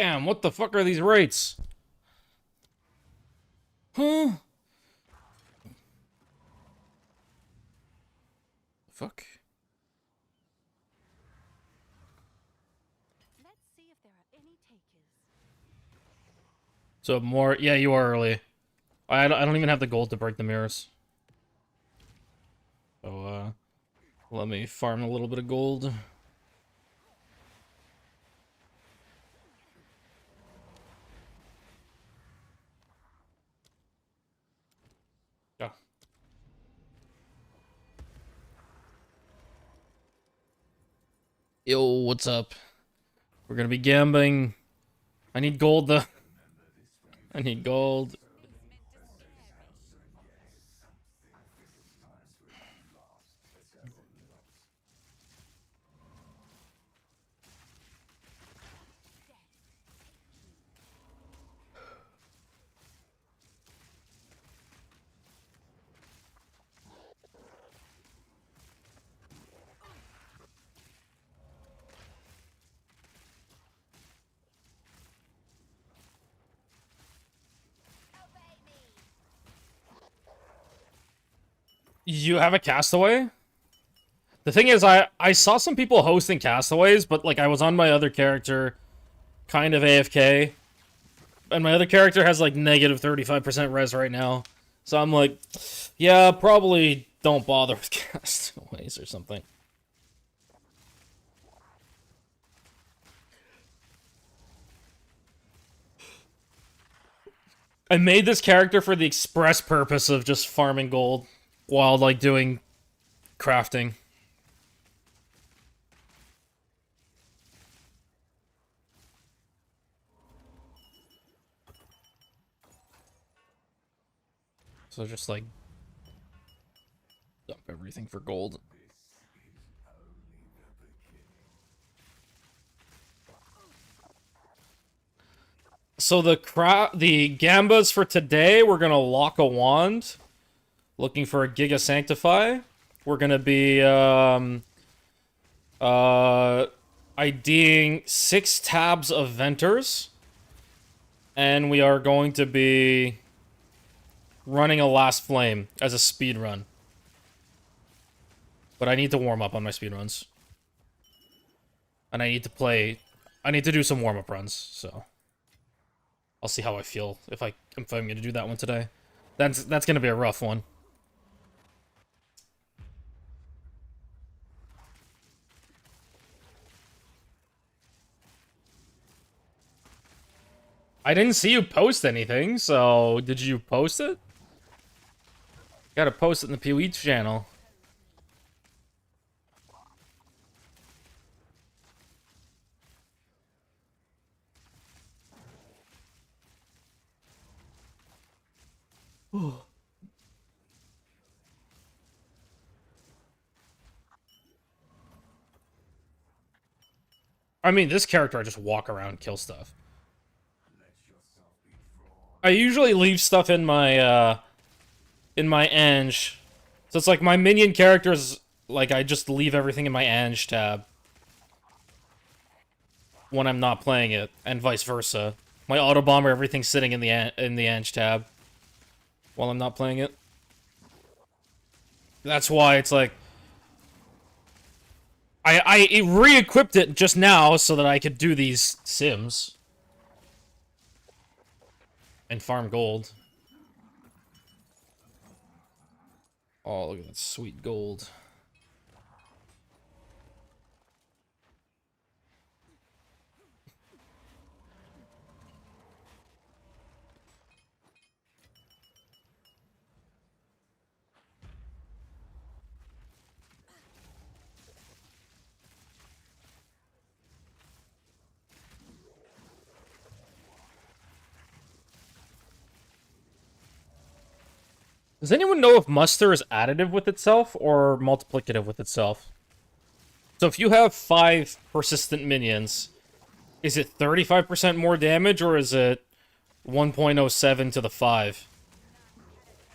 Damn, what the fuck are these rates? Huh? Fuck. Let's see if there are any takers. So more, yeah, you are early. I don't even have the gold to break the mirrors. So, let me farm a little bit of gold. Yeah. Yo, what's up? We're gonna be gambling. I need gold, though. I need gold. You have a castaway? The thing is, I saw some people hosting castaways, but like I was on my other character, kind of AFK, and my other character has like negative 35% res right now. So I'm like, yeah, probably don't bother with castaways or something. I made this character for the express purpose of just farming gold while like doing crafting. So just like dump everything for gold. So the gambas for today, we're gonna lock a wand, looking for a Giga Sanctify. We're gonna be IDing 6 tabs of Venters, and we are going to be running a Last Flame as a speed run. But I need to warm up on my speed runs, and I need to play. I need to do some warm up runs. So I'll see how I feel if I'm going to do that one today. That's gonna be a rough one. I didn't see you post anything, so did you post it? Gotta post it in the PoE channel. I mean, this character I just walk around and kill stuff. I usually leave stuff in my Eng. So it's like my minion characters, like I just leave everything in my Eng tab when I'm not playing it, and vice versa. My auto bomber, everything's sitting in the Eng tab while I'm not playing it. That's why it's like I re-equipped it just now so that I could do these sims and farm gold. Oh, look at that sweet gold. Does anyone know if muster is additive with itself or multiplicative with itself? So if you have 5 persistent minions, is it 35% more damage or is it 1.07 to the 5?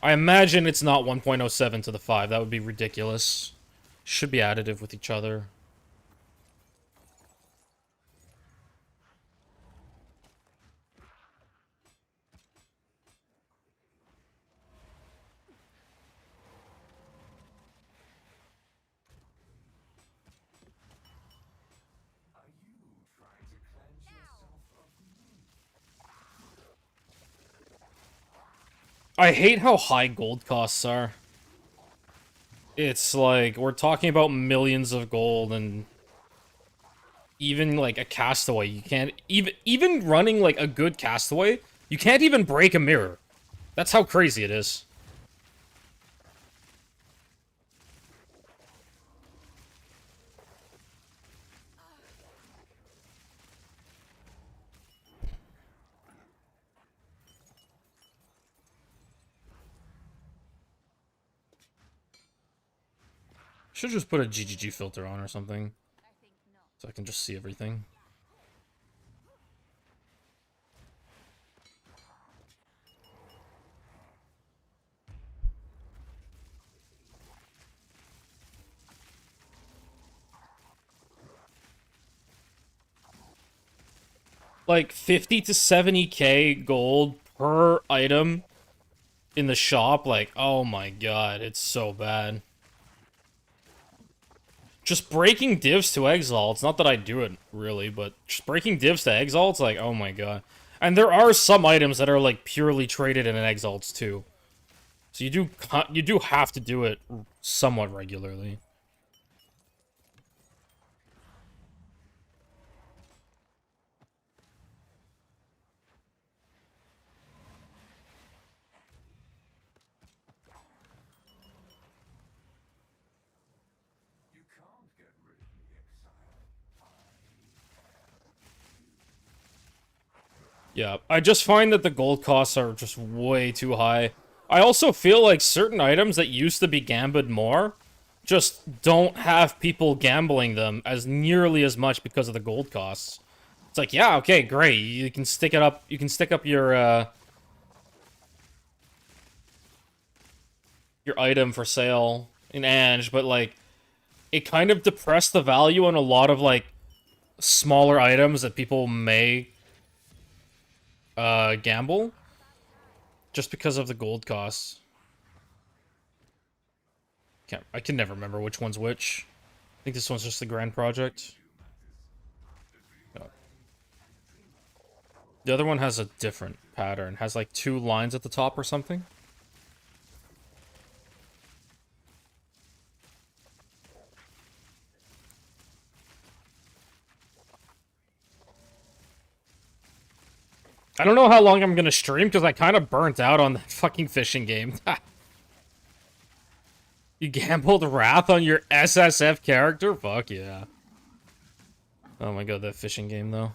I imagine it's not 1.07 to the 5. That would be ridiculous. Should be additive with each other. I hate how high gold costs are. It's like, we're talking about millions of gold, and even, like, a castaway, you can't... Even running, like, a good castaway, you can't even break a mirror. That's how crazy it is. Should just put a GGG filter on or something, so I can just see everything. Like 50 to 70k gold per item in the shop, like, oh my god, it's so bad. Just breaking divs to exile, it's not that I do it, really, but just breaking divs to exile, it's like, oh my god. And there are some items that are, like, purely traded in an exiles, too. So you do have to do it somewhat regularly. Yeah, I just find that the gold costs are just way too high. I also feel like certain items that used to be gambed more just don't have people gambling them as nearly as much because of the gold costs. It's like, yeah, okay, great. You can stick it up. You can stick up your item for sale in Ange, but like it kind of depressed the value on a lot of like smaller items that people may gamble just because of the gold costs. I can never remember which one's which. I think this one's just the grand project. No. The other one has a different pattern. Has like 2 lines at the top or something. I don't know how long I'm gonna stream because I kind of burnt out on that fucking fishing game. You gambled Wrath on your SSF character? Fuck yeah. Oh my god, that fishing game though.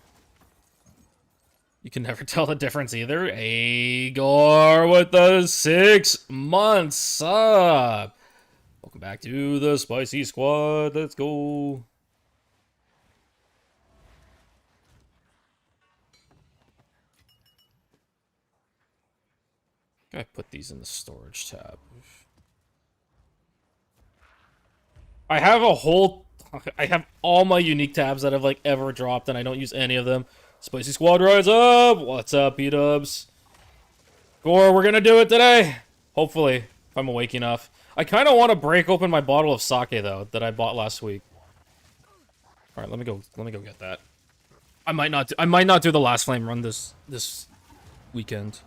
You can never tell the difference either. Agor with the 6 months sub. Welcome back to the Spicy Squad. Let's go. I put these in the storage tab. I have a whole... I have all my unique tabs that I've, like, ever dropped, and I don't use any of them. Spicy Squad rise up! What's up, B-dubs? Gore, we're gonna do it today! Hopefully, if I'm awake enough. I kind of want to break open my bottle of sake, though, that I bought last week. Alright, let me go get that. I might not do the last flame run this weekend.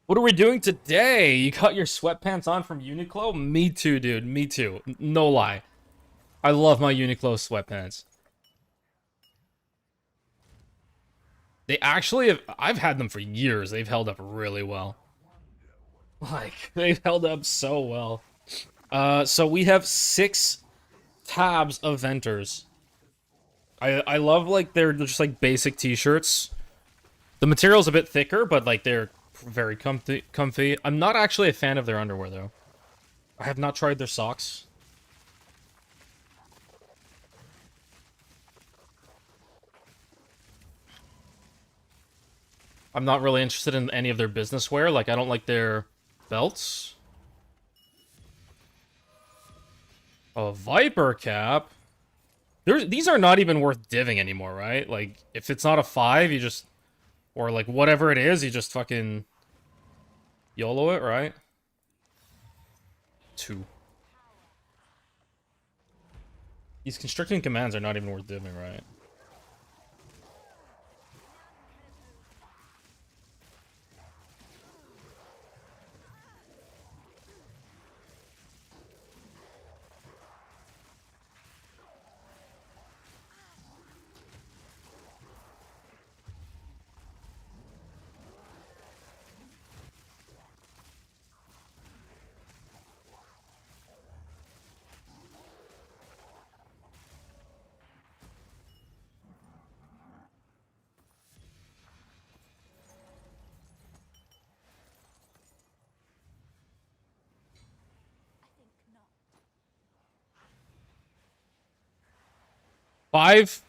What are we doing today? You got your sweatpants on from Uniqlo? Me too, dude. Me too. No lie. I love my Uniqlo sweatpants. They actually have... I've had them for years. They've held up really well. Like, they've held up so well. So we have 6 tabs of Venters. I love, like, they're just, like, basic t-shirts. The material's a bit thicker, but, like, they're very comfy. I'm not actually a fan of their underwear, though. I have not tried their socks. I'm not really interested in any of their business wear. Like, I don't like their belts. A Viper cap? These are not even worth diving anymore, right? Like, if it's not a 5, you just... Or, like, whatever it is, you just fucking... YOLO it, right? 2. These constricting commands are not even worth diving, right? I think not. 5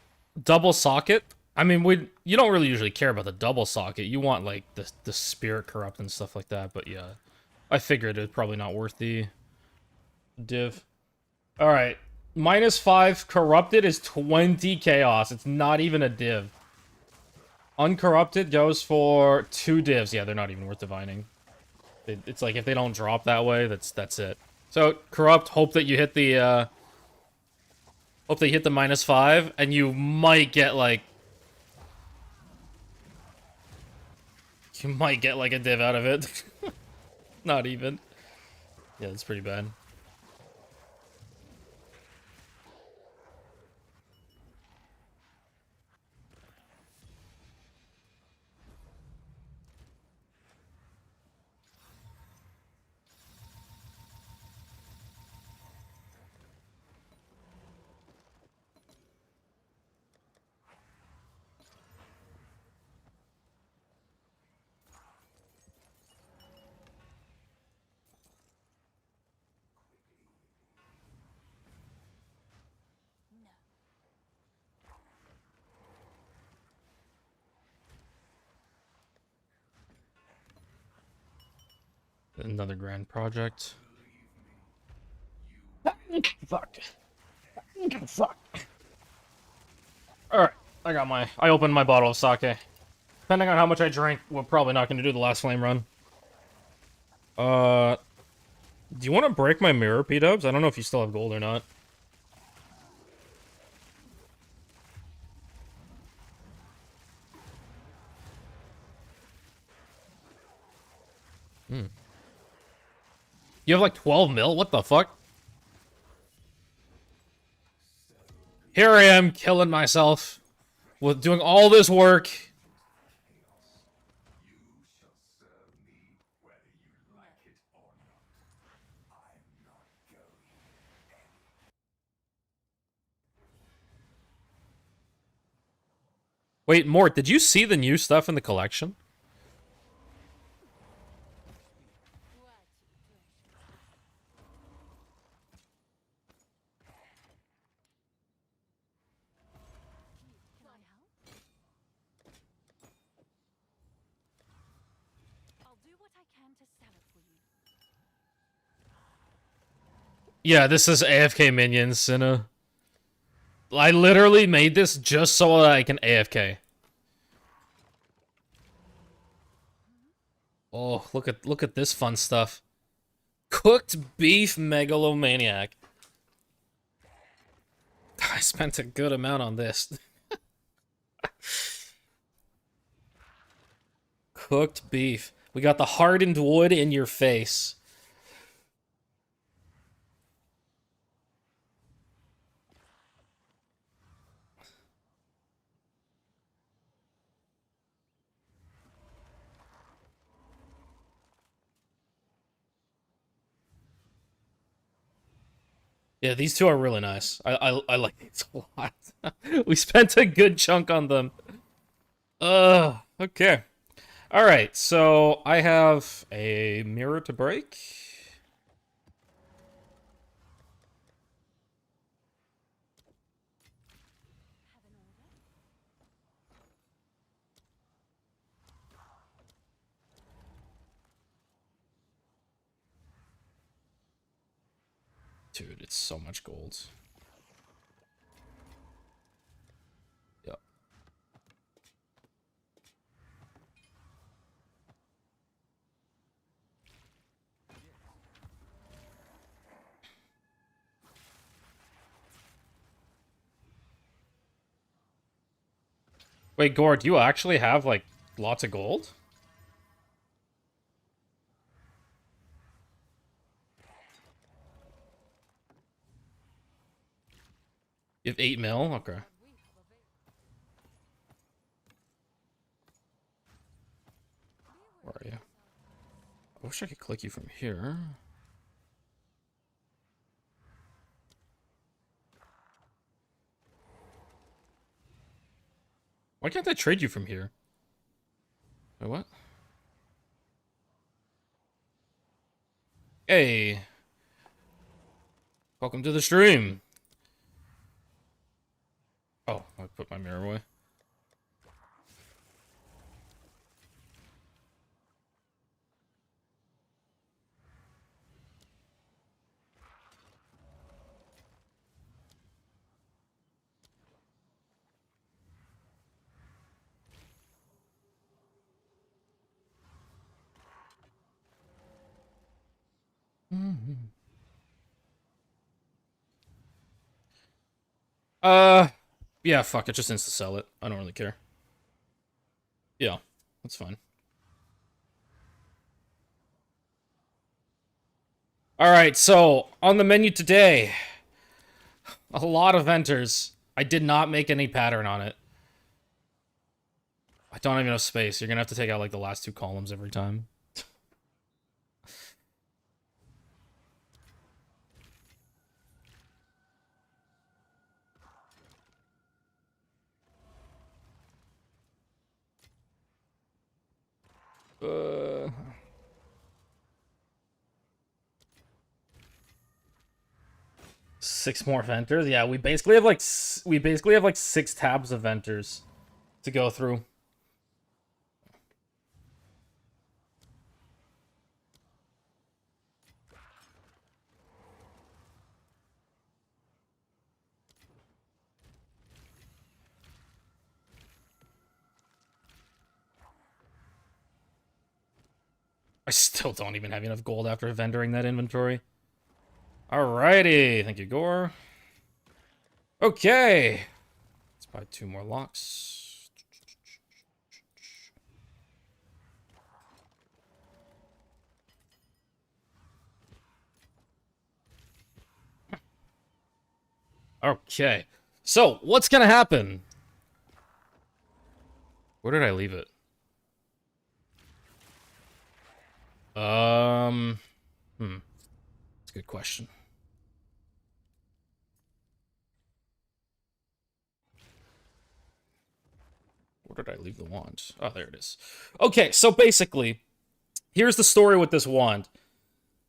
double socket. I mean, you don't really usually care about the double socket. You want like the spirit corrupt and stuff like that. But yeah, I figured it's probably not worth the div. All right, -5 corrupted is 20 chaos. It's not even a div. Uncorrupted goes for 2 divs. Yeah, they're not even worth divining. It's like if they don't drop that way, that's it. So corrupt. Hope that you hit the hope they hit the -5, and you might get like... You might get like a div out of it. Not even. Yeah, that's pretty bad. No. Another grand project. Fuck. Fuck. Alright, I opened my bottle of sake. Depending on how much I drink, we're probably not going to do the last flame run. Uh, do you want to break my mirror, P-dubs? I don't know if you still have gold or not. You have like 12 mil? What the fuck? Here I am, killing myself. With doing all this work. Wait, Mort, did you see the new stuff in the collection? Can I help? I'll do what I can to sell it for you. Yeah, this is AFK minions, Cinna. I literally made this just so that I can AFK. Oh, look at this fun stuff. Cooked beef megalomaniac. I spent a good amount on this. Cooked beef. We got the hardened wood in your face. Yeah, these two are really nice. I like these a lot. We spent a good chunk on them. Okay. Alright, so I have a mirror to break. Have an order? Dude, it's so much gold. Yep. Wait, Gord, do you actually have, like, lots of gold? You have 8 mil? Okay. Where are you? I wish I could click you from here. Why can't I trade you from here? Wait, what? Hey. Welcome to the stream. Oh, I put my mirror away. Yeah, fuck it, just insta-sell it. I don't really care. Yeah, that's fine. Alright, so, on the menu today, a lot of enters. I did not make any pattern on it. I don't have enough space. You're gonna have to take out, like, the last 2 columns every time. Uh... 6 more venters? Yeah, we basically have, like, 6 tabs of venters to go through. I still don't even have enough gold after vendoring that inventory. Alrighty, thank you, Gore. Okay. Let's buy 2 more locks. Okay. So, what's gonna happen? Where did I leave it? That's a good question. Where did I leave the wand? Oh, there it is. Okay, so basically, here's the story with this wand.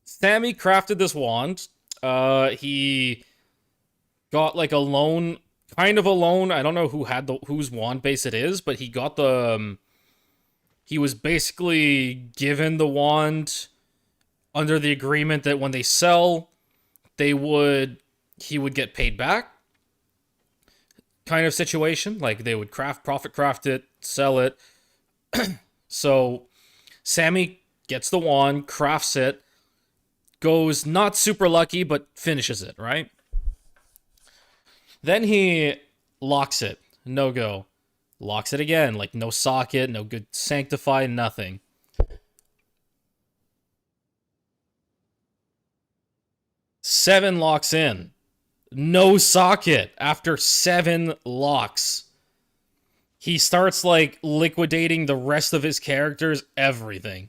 Sammy crafted this wand. He got like a loan, kind of a loan. I don't know whose wand base it is, but he got the. He was basically given the wand under the agreement that when they sell, he would get paid back. Kind of situation, like they would profit craft it, sell it. So Sammy gets the wand, crafts it, goes not super lucky, but finishes it, right? Then he locks it, no go. Locks it again, like no socket, no good sanctify, nothing. Seven locks in. No socket after 7 locks. He starts, like, liquidating the rest of his characters, everything.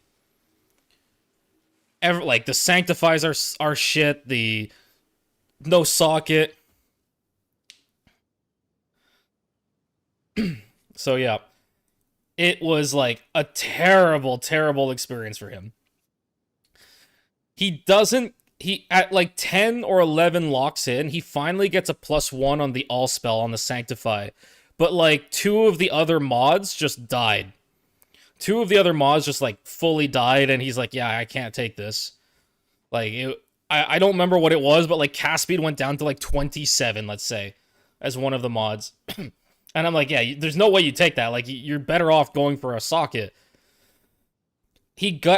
Like, the sanctifies are shit, the no socket. So, yeah. It was, like, a terrible, terrible experience for him. He at like 10 or 11 locks in, he finally gets a +1 on the all spell on the sanctify. But like 2 of the other mods just died. 2 of the other mods just like fully died, and he's like, yeah, I can't take this. Like I don't remember what it was, but like cast speed went down to like 27, let's say, as one of the mods. And I'm like, yeah, there's no way you take that. Like, you're better off going for a socket.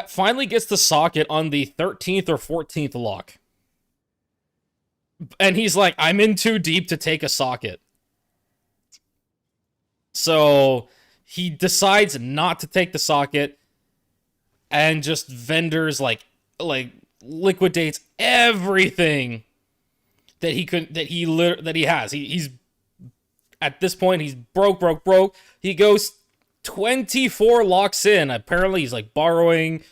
Finally gets the socket on the 13th or 14th lock. And he's like, I'm in too deep to take a socket. So he decides not to take the socket and just vendors like liquidates everything that he has. He's at this point he's broke. He goes 24 locks in. Apparently he's like borrowing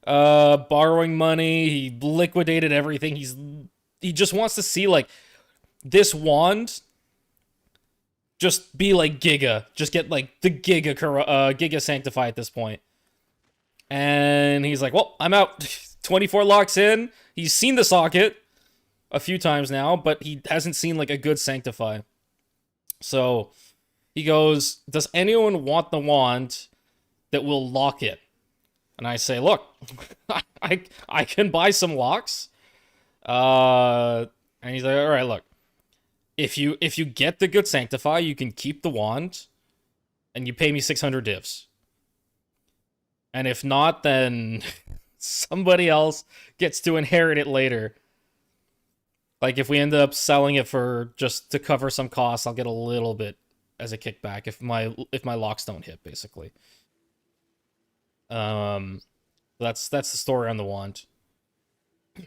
money. He liquidated everything. He just wants to see like this wand just be like Giga. Just get like the Giga Sanctify at this point. And he's like, well, I'm out. 24 locks in. He's seen the socket a few times now, but he hasn't seen like a good Sanctify. So he goes, does anyone want the wand that will lock it? And I say, look, I can buy some locks. And he's like, all right, look. If you get the good Sanctify, you can keep the wand, and you pay me 600 divs. And if not, then somebody else gets to inherit it later. Like, if we end up selling it for just to cover some costs, I'll get a little bit as a kickback if my locks don't hit, basically. That's the story on the wand.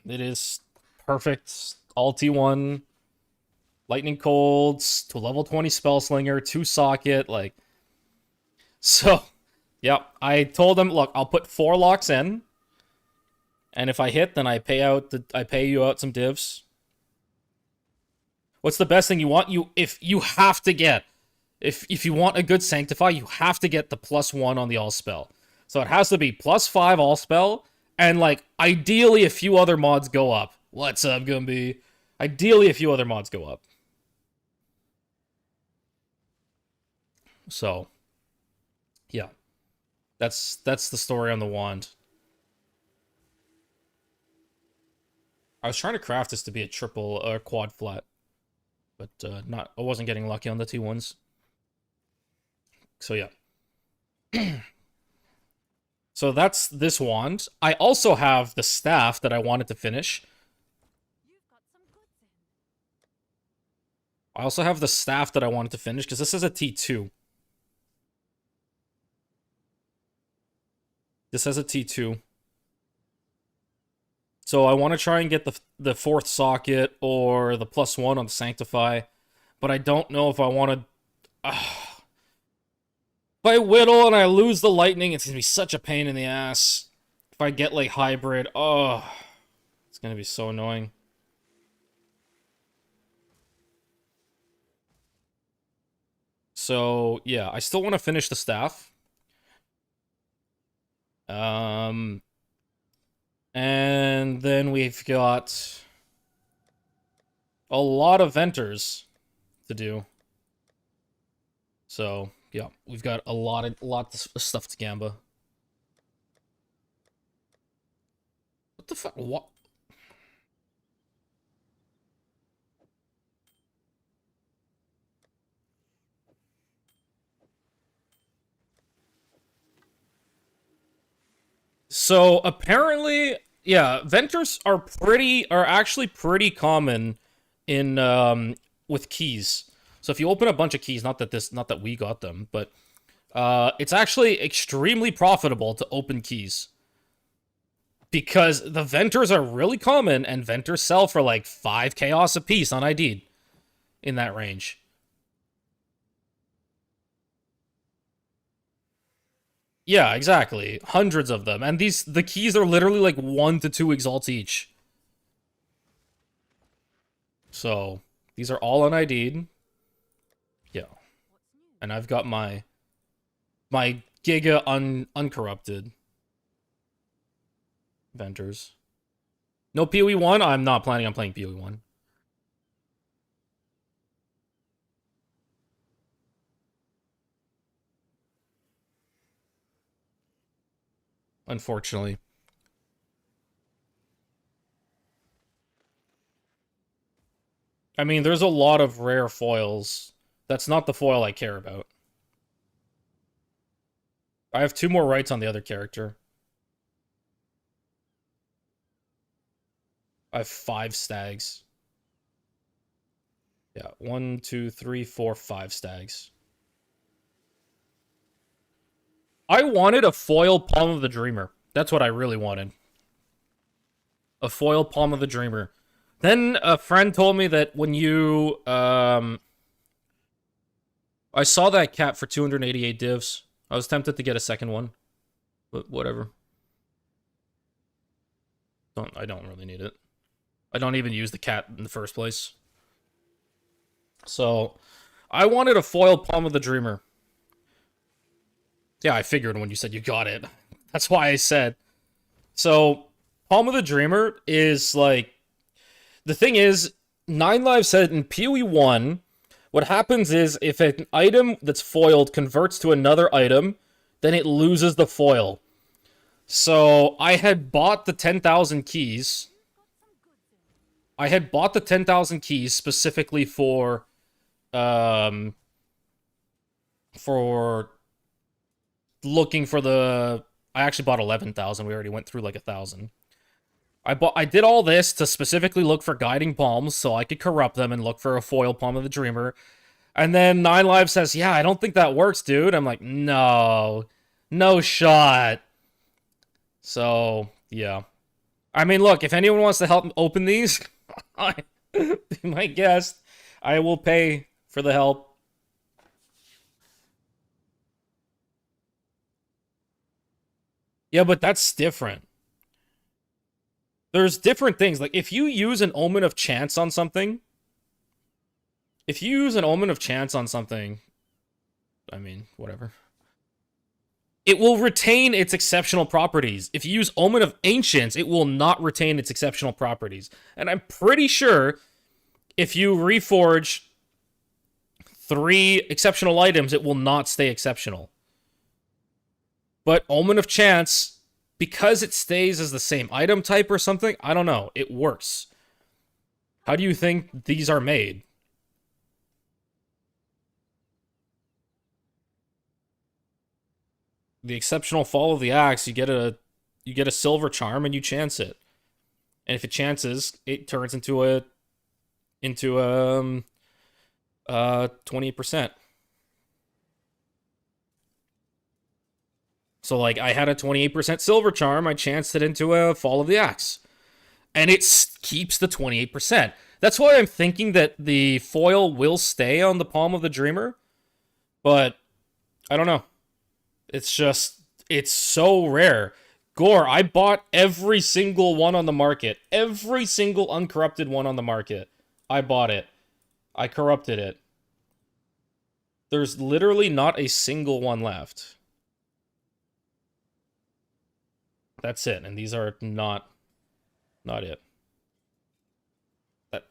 It is perfect. All T1, lightning colds, to level 20 spell slinger, 2 socket, like. So, yep. I told him, look, I'll put 4 locks in, and if I hit, then I pay you out some divs. What's the best thing you want? If you want a good Sanctify, you have to get the +1 on the all spell. So it has to be +5 all spell, and like ideally a few other mods go up. What's up, Gumby? Ideally a few other mods go up. So yeah. That's the story on the wand. I was trying to craft this to be a triple or quad flat, but I wasn't getting lucky on the T1s. So yeah. So that's this wand. I also have the staff that I wanted to finish. You've got some goods in. I also have the staff that I wanted to finish because this is a T2. This has a T2. So I want to try and get the 4th socket or the +1 on the Sanctify, but I don't know if I want to. If I whittle and I lose the lightning, it's gonna be such a pain in the ass. If I get like hybrid, oh, it's gonna be so annoying. So yeah, I still want to finish the staff. And then we've got a lot of Venters to do. So yeah, we've got a lot of stuff to gamba. What the fuck? What? So apparently, yeah, Venters are actually pretty common in with keys. So if you open a bunch of keys, not that we got them, but it's actually extremely profitable to open keys. Because the Venters are really common, and Venters sell for like 5 chaos a piece on ID in that range. Yeah, exactly. Hundreds of them. And the keys are literally like 1 to 2 exalts each. So, these are all unID'd. Yeah. And I've got my Giga uncorrupted Venters. No PoE 1? I'm not planning on playing PoE 1. Unfortunately. I mean, there's a lot of rare foils. That's not the foil I care about. I have 2 more rights on the other character. I have 5 stags. Yeah, 1, 2, 3, 4, 5 stags. I wanted a foil Palm of the Dreamer. That's what I really wanted. A foil Palm of the Dreamer. Then a friend told me that when you I saw that cap for 288 divs. I was tempted to get a second one, but whatever. I don't really need it. I don't even use the cat in the first place. So, I wanted a foil Palm of the Dreamer. Yeah, I figured when you said you got it. That's why I said. So, Palm of the Dreamer is like... The thing is, Nine Lives said in PoE 1, what happens is if an item that's foiled converts to another item, then it loses the foil. So, I had bought the 10,000 keys. I had bought the 10,000 keys specifically for looking for the... I actually bought 11,000. We already went through like 1,000. I did all this to specifically look for guiding palms so I could corrupt them and look for a foil Palm of the Dreamer. And then Nine Lives says, yeah, I don't think that works, dude. I'm like, no. No shot. So, yeah. I mean, look, if anyone wants to help open these, be my guest. I will pay for the help. Yeah, but that's different. There's different things. Like, if you use an Omen of Chance on something... If you use an Omen of Chance on something... I mean, whatever. It will retain its exceptional properties. If you use Omen of Ancients, it will not retain its exceptional properties. And I'm pretty sure if you reforge 3 exceptional items, it will not stay exceptional. But Omen of Chance, because it stays as the same item type or something, I don't know, it works. How do you think these are made? The exceptional fall of the axe, you get a silver charm and you chance it. And if it chances, it turns into a 20%. So like I had a 28% silver charm, I chanced it into a fall of the axe. And it keeps the 28%. That's why I'm thinking that the foil will stay on the Palm of the Dreamer. But I don't know. It's just, it's so rare. Gore, I bought every single one on the market. Every single uncorrupted one on the market. I bought it. I corrupted it. There's literally not a single one left. That's it, and these are not it.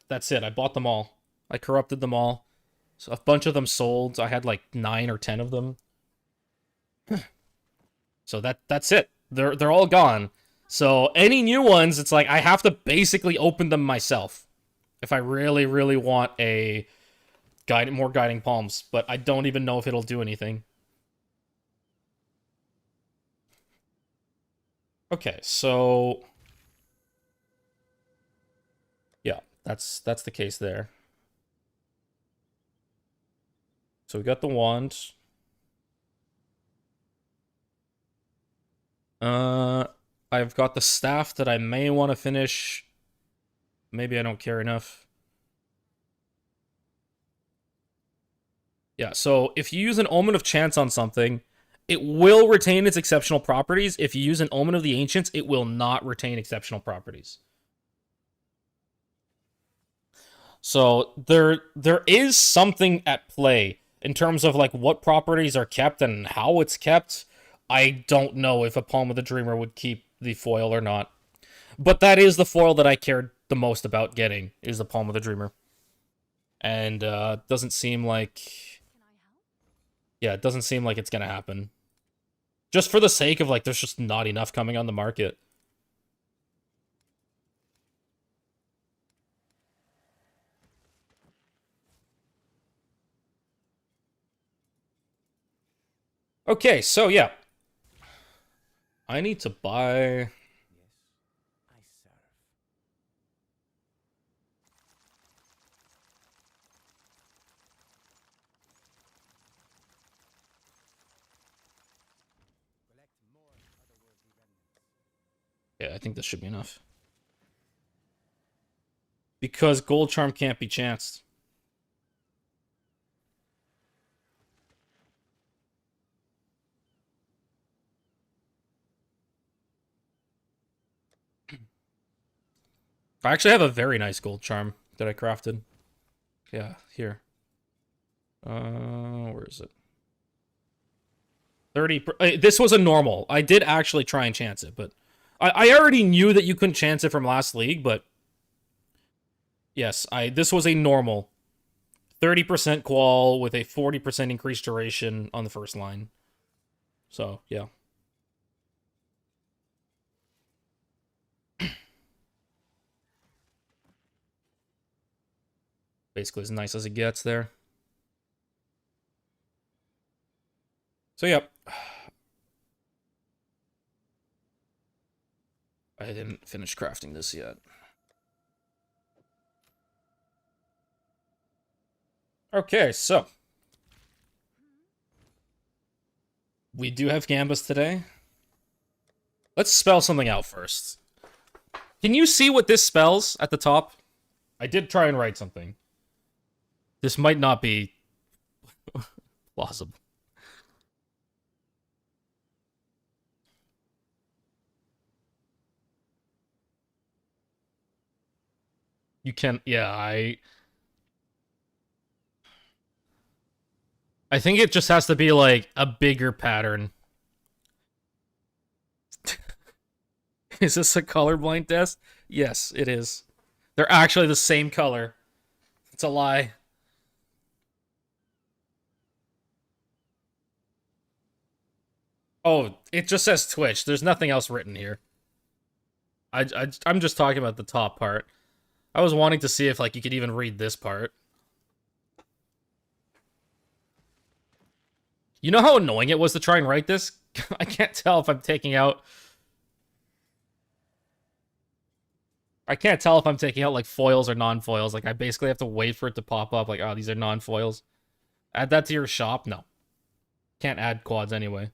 That's it. I bought them all. I corrupted them all. So a bunch of them sold. I had like 9 or 10 of them. So that's it. They're all gone. So any new ones, it's like I have to basically open them myself if I really, really want a more guiding palms. But I don't even know if it'll do anything. Okay, so yeah, that's the case there. So we got the wand. I've got the staff that I may want to finish. Maybe I don't care enough. Yeah, so if you use an Omen of Chance on something, it will retain its exceptional properties. If you use an Omen of the Ancients, it will not retain exceptional properties. So there is something at play in terms of like what properties are kept and how it's kept. I don't know if a Palm of the Dreamer would keep the foil or not. But that is the foil that I cared the most about getting, is the Palm of the Dreamer. And doesn't seem like... Yeah, it doesn't seem like it's gonna happen. Just for the sake of, like, there's just not enough coming on the market. Okay, so yeah. I need to buy... Yeah, I think this should be enough. Because Gold Charm can't be chanced. I actually have a very nice Gold Charm that I crafted. Yeah, here. Where is it? 30. This was a normal. I did actually try and chance it, but I already knew that you couldn't chance it from last league, but yes, this was a normal. 30% qual with a 40% increased duration on the first line. So, yeah. Basically as nice as it gets there. So, yep. I didn't finish crafting this yet. Okay, so. We do have Gambus today. Let's spell something out first. Can you see what this spells at the top? I did try and write something. This might not be plausible. You can, yeah, I think it just has to be like a bigger pattern. Is this a colorblind test? Yes, it is. They're actually the same color. It's a lie. Oh, it just says Twitch. There's nothing else written here. I'm just talking about the top part. I was wanting to see if like you could even read this part. You know how annoying it was to try and write this? I can't tell if I'm taking out... I can't tell if I'm taking out, like, foils or non-foils. Like, I basically have to wait for it to pop up. Like, oh, these are non-foils. Add that to your shop? No. Can't add quads anyway.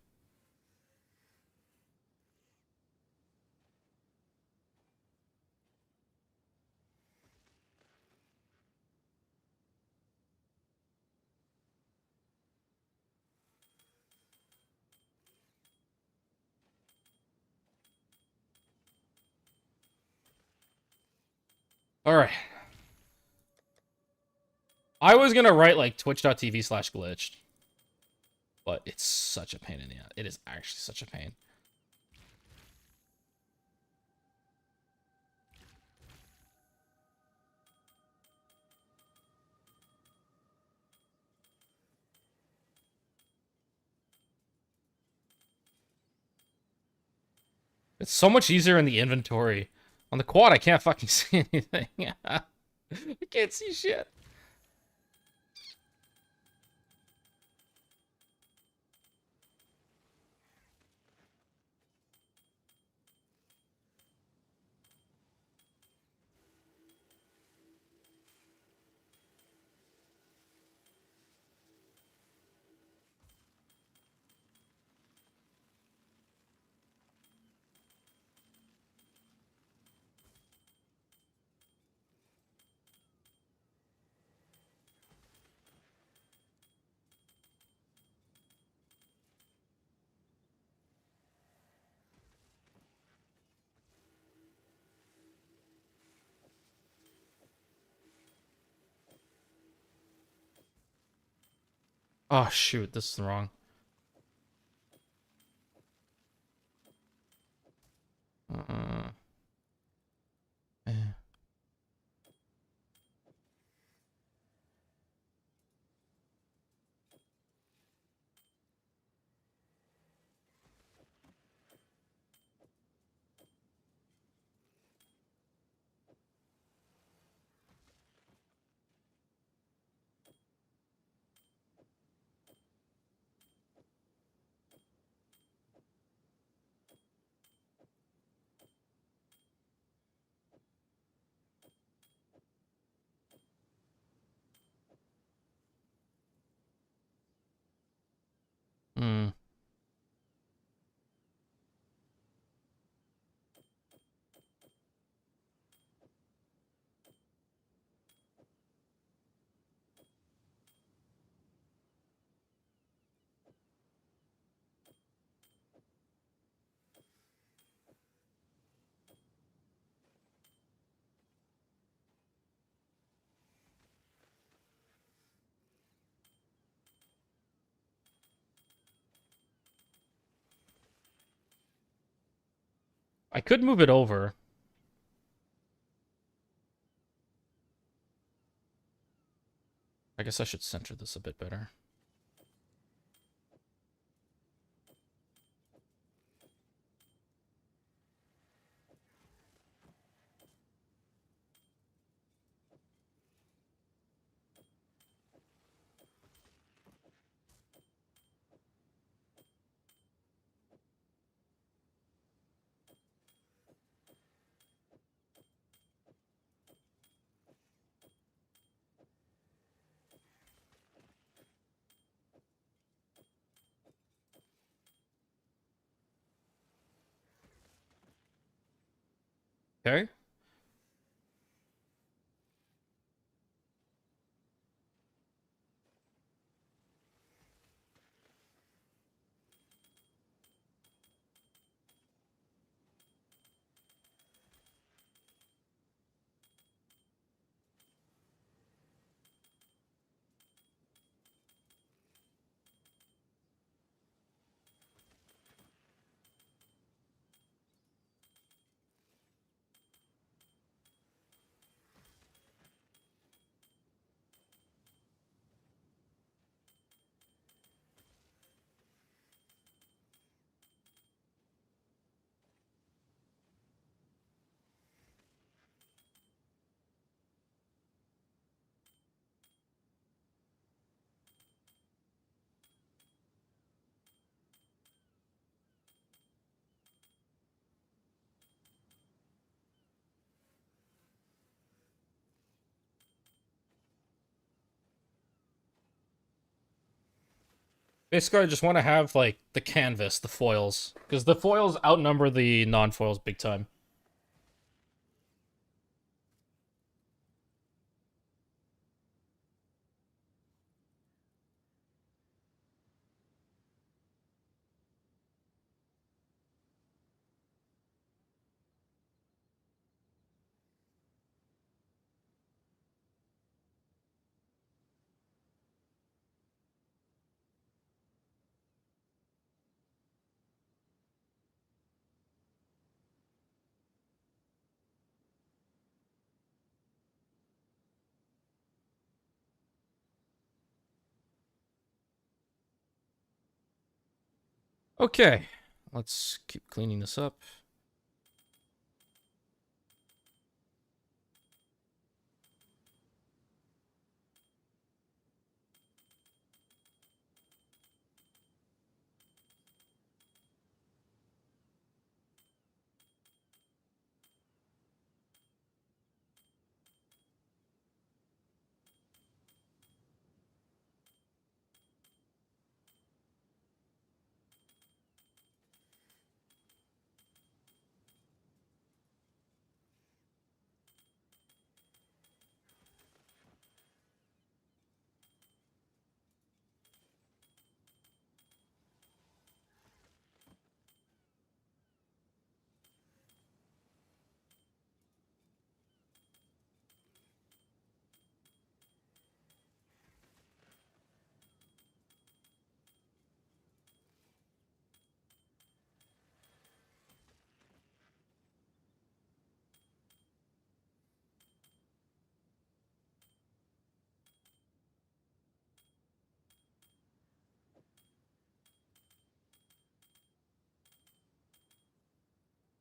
Alright. I was gonna write, like, twitch.tv/glitched. But it's such a pain in the ass. It is actually such a pain. It's so much easier in the inventory. On the quad, I can't fucking see anything. I can't see shit. Oh, shoot. This is wrong. Uh, eh. I could move it over. I guess I should center this a bit better. Okay. Basically, I just want to have, like, the canvas, the foils. Because the foils outnumber the non-foils big time. Okay. Let's keep cleaning this up.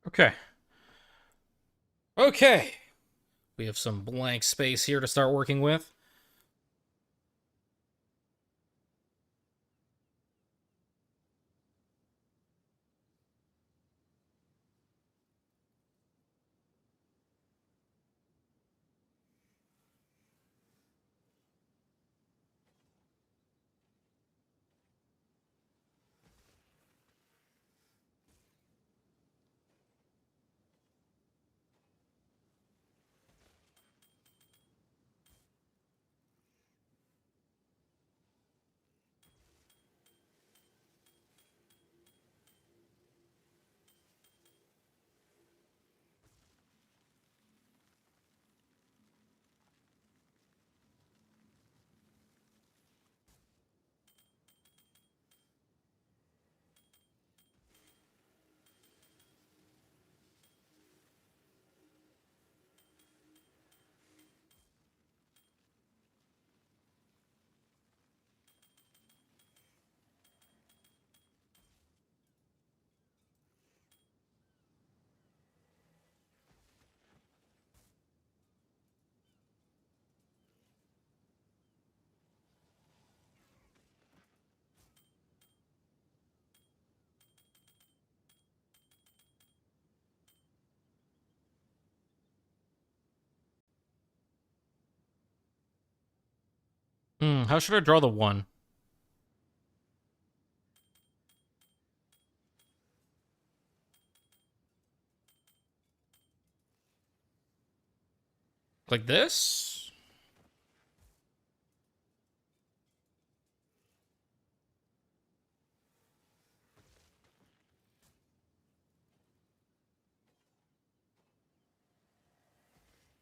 Okay. Okay. We have some blank space here to start working with. How should I draw the 1? Like this?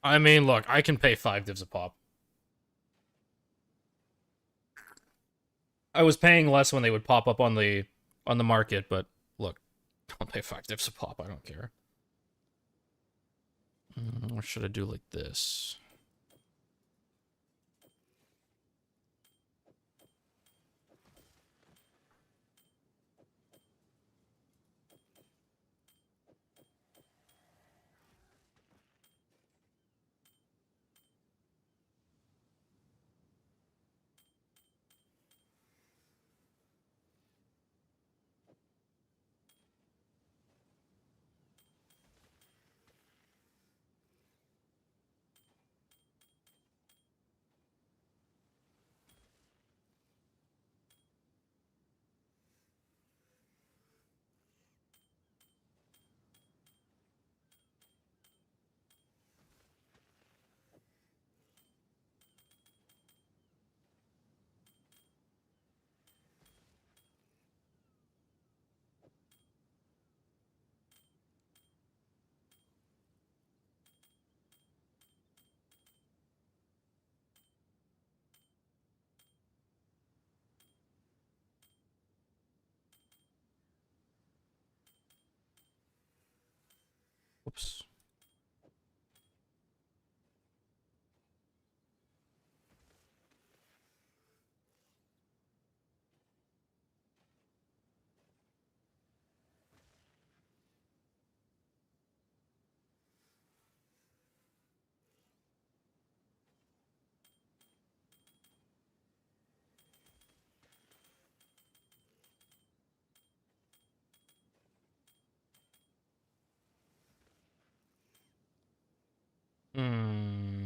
I mean, look, I can pay 5 divs a pop. I was paying less when they would pop up on the market, but look, I'll pay 5 divs a pop. I don't care. Or should I do like this? Whoops. Hmm.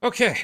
Okay.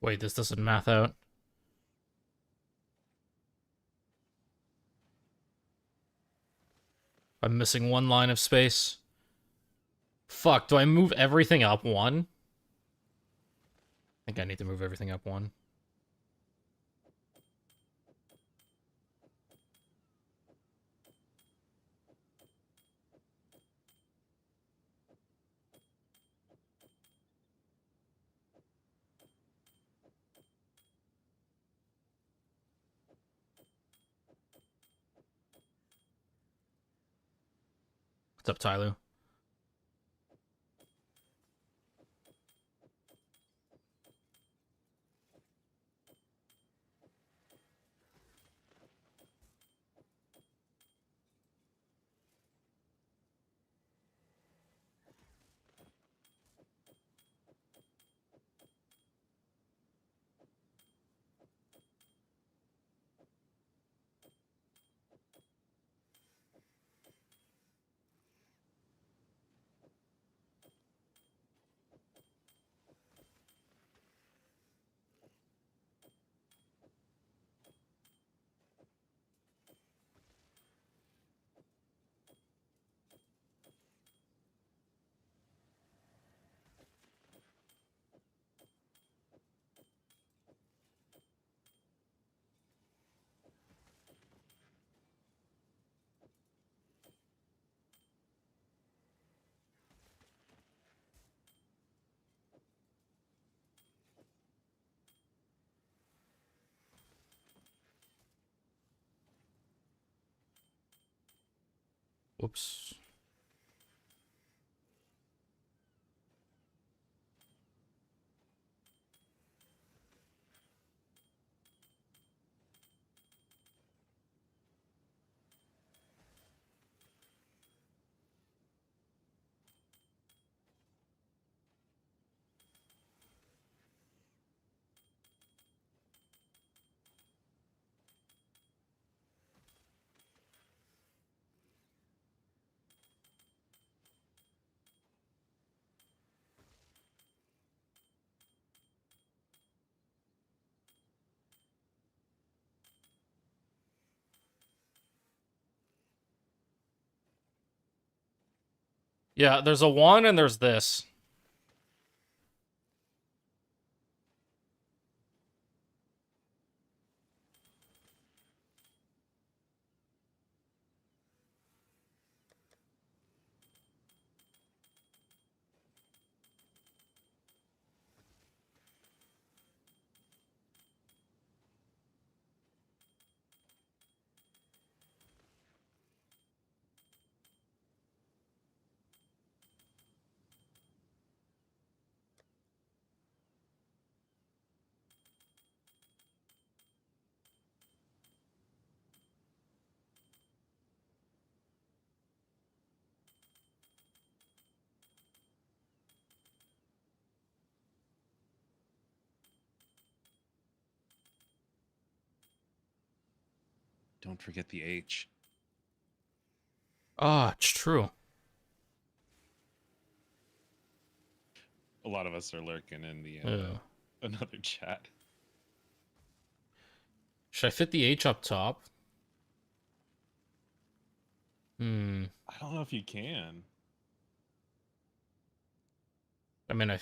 Wait, this doesn't math out. I'm missing 1 line of space. Fuck, do I move everything up 1? I think I need to move everything up one. What's up, Tyler? Whoops. Yeah, there's a 1 and there's this. Don't forget the H. Ah, it's true. A lot of us are lurking in the Yeah. another chat. Should I fit the H up top? Hmm. I don't know if you can. I mean,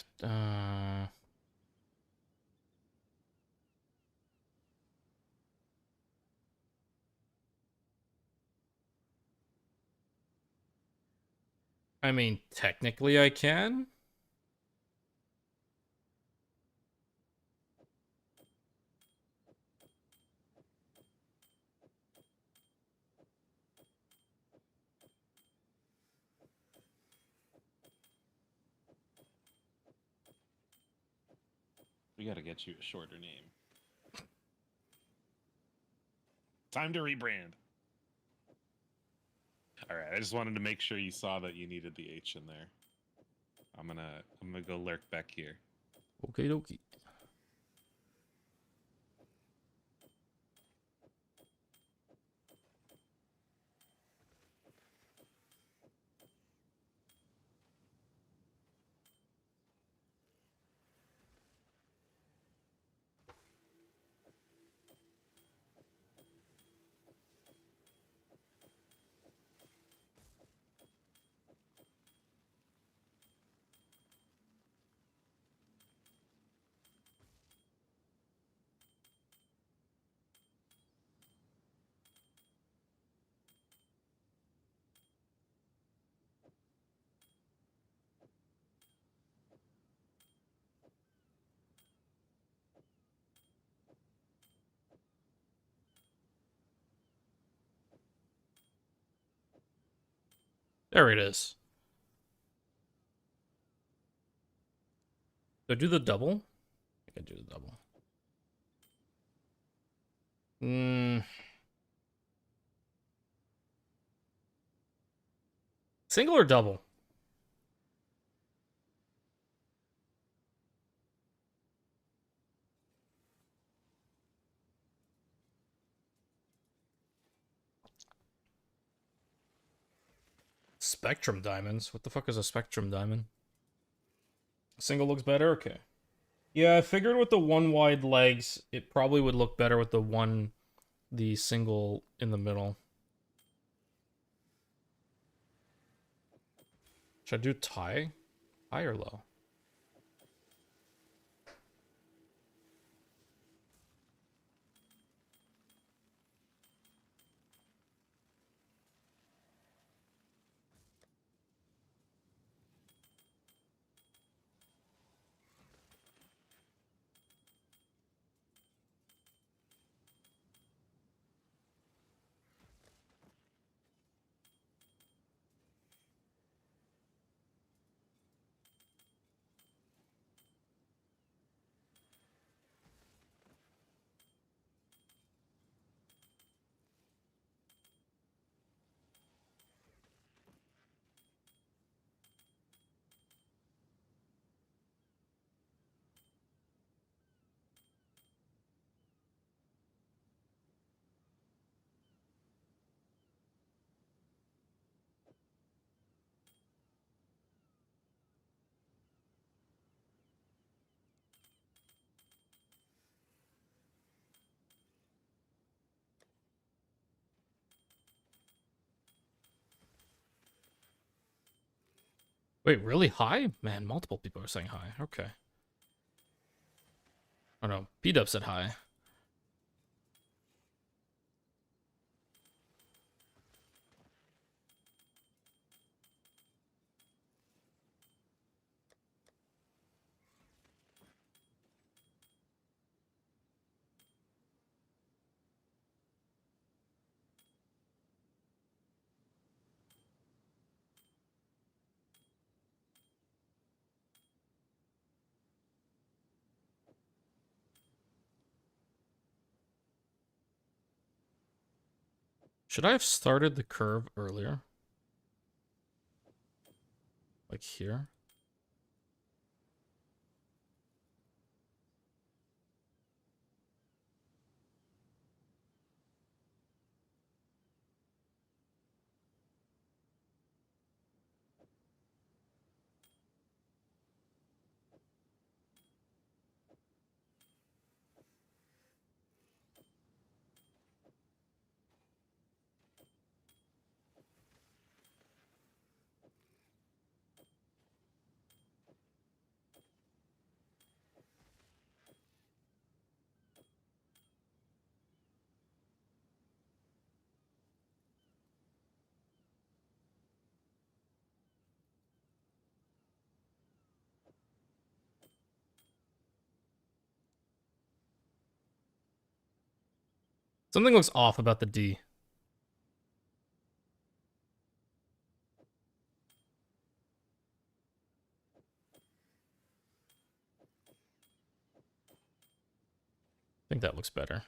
I mean, technically I can. We got to get you a shorter name. Time to rebrand. All right, I just wanted to make sure you saw that you needed the H in there. I'm gonna go lurk back here. Okay, dokie. There it is. Do I do the double? I can do the double. Single or double? Spectrum diamonds? What the fuck is a spectrum diamond? Single looks better? Okay. Yeah, I figured with the one wide legs, it probably would look better with the single in the middle. Should I do tie? High or low? Wait, really high? Man, multiple people are saying high. Okay. Oh no, P-Dub said high. Should I have started the curve earlier? Like here? Something looks off about the D. I think that looks better.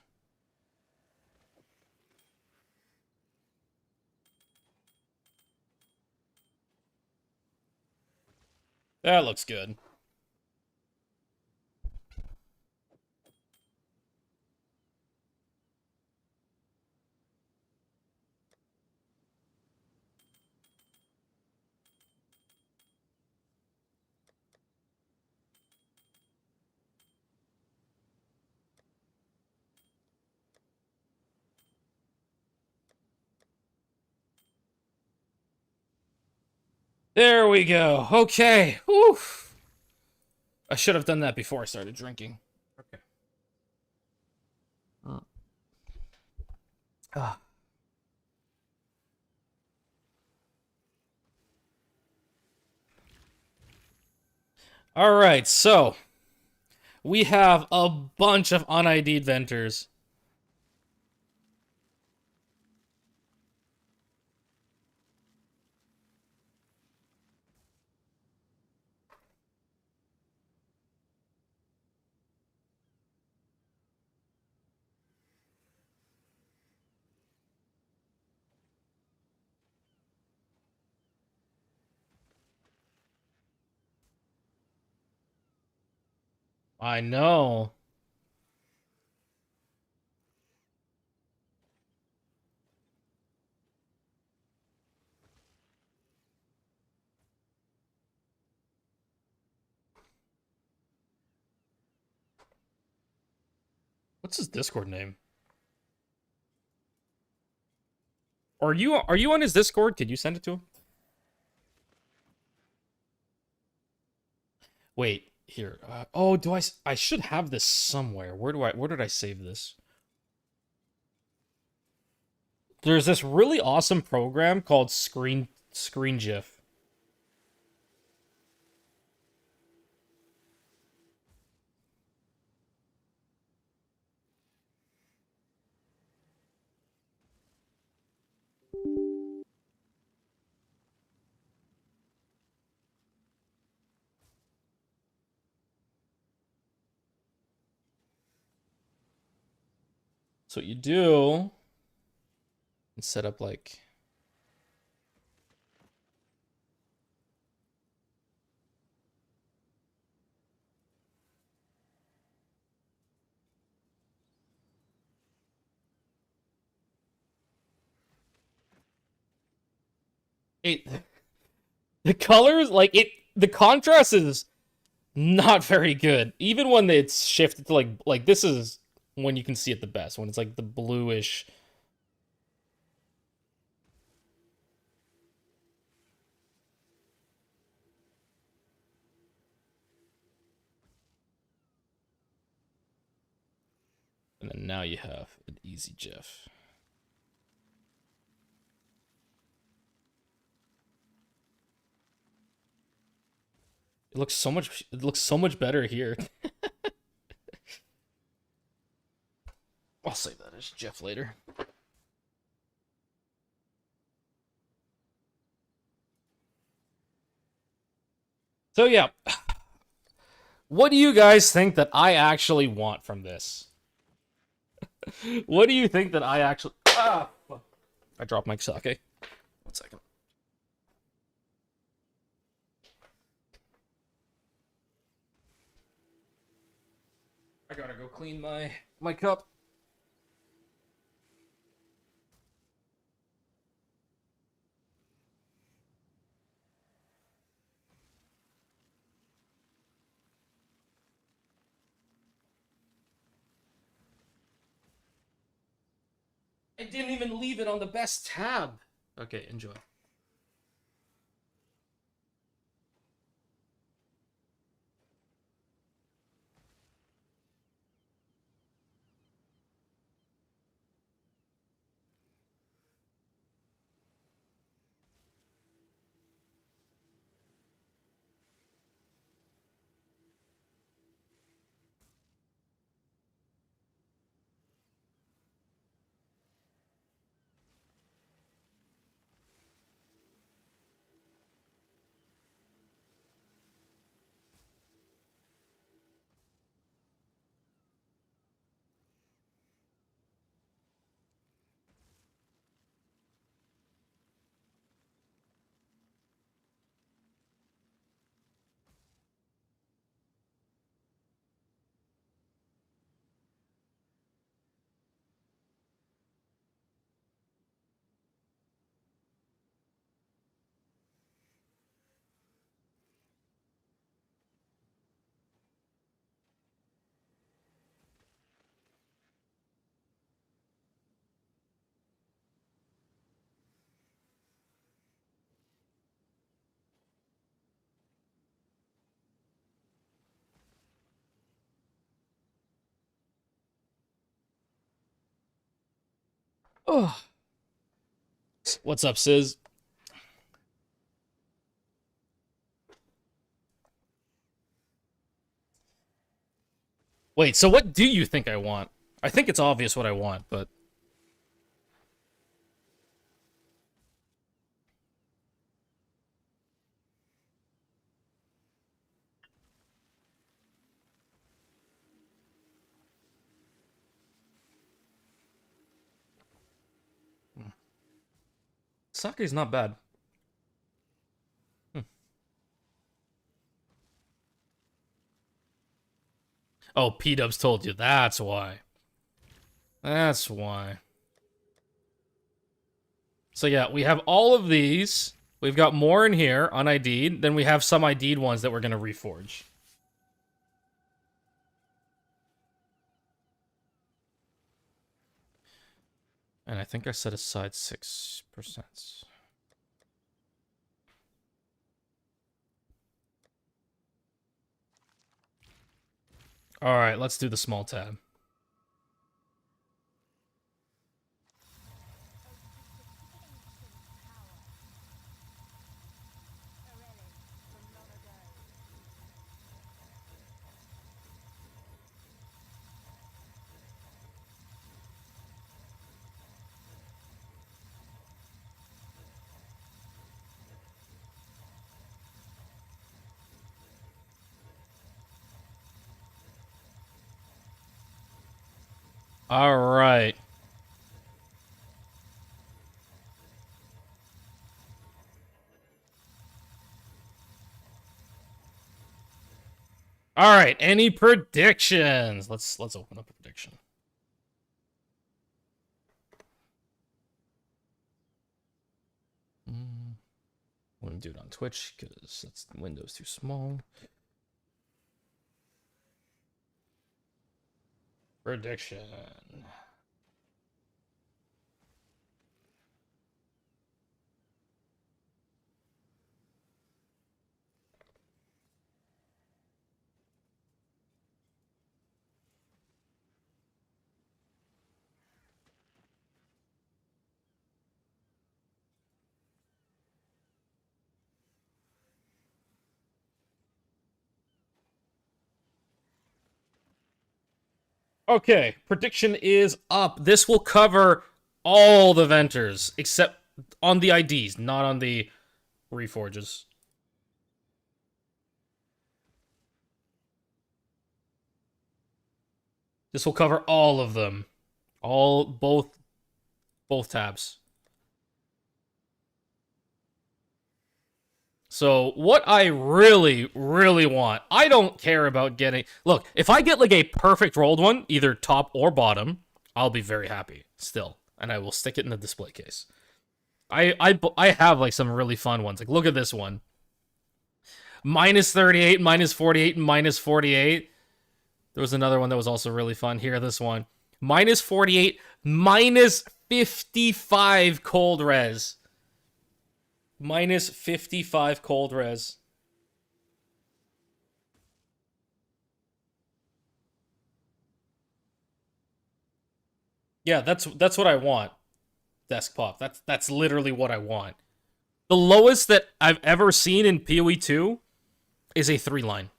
That looks good. There we go. Okay. Whew. I should have done that before I started drinking. Okay. Ah. All right, so we have a bunch of un-ID'd vendors. I know. What's his Discord name? Are you on his Discord? Could you send it to him? Wait, here. Oh, I should have this somewhere. Where did I save this? There's this really awesome program called Screen GIF. So what you do and set up like it the colors the contrast is not very good. Even when it's shifted to like this is when you can see it the best, when it's like the bluish. And then now you have an easy GIF. It looks so much better here. I'll save that as GIF later. So yeah, what do you guys think that I actually want from this? What do you think that I actually? Ah, fuck. I dropped my sake. 1 second. I gotta go clean my cup. I didn't even leave it on the best tab. Okay, enjoy. Oh, what's up, Sis? Wait, so what do you think I want? I think it's obvious what I want, but sake's not bad. Hmm. Oh, P-dubs told you. That's why. That's why. So yeah, we have all of these. We've got more in here, un-ID'd. Then we have some ID'd ones that we're going to reforge. And I think I set aside 6%. Alright, let's do the small tab. Alright. Alright, any predictions? Let's open up a prediction. Wouldn't do it on Twitch because that's the window's too small. Prediction. Okay, prediction is up. This will cover all the Venters, except on the IDs, not on the Reforges. This will cover all of them. Both tabs. So what I really, really want, I don't care about getting... Look, if I get like a perfect rolled one, either top or bottom, I'll be very happy still. And I will stick it in the display case. I have like some really fun ones. Like, look at this one. Minus 38, minus 48, and minus 48. There was another one that was also really fun. Here, this one. Minus 48, minus 55 cold res. Minus 55 cold res. Yeah, that's what I want. Desk pop. That's literally what I want. The lowest that I've ever seen in PoE 2 is a 3-line.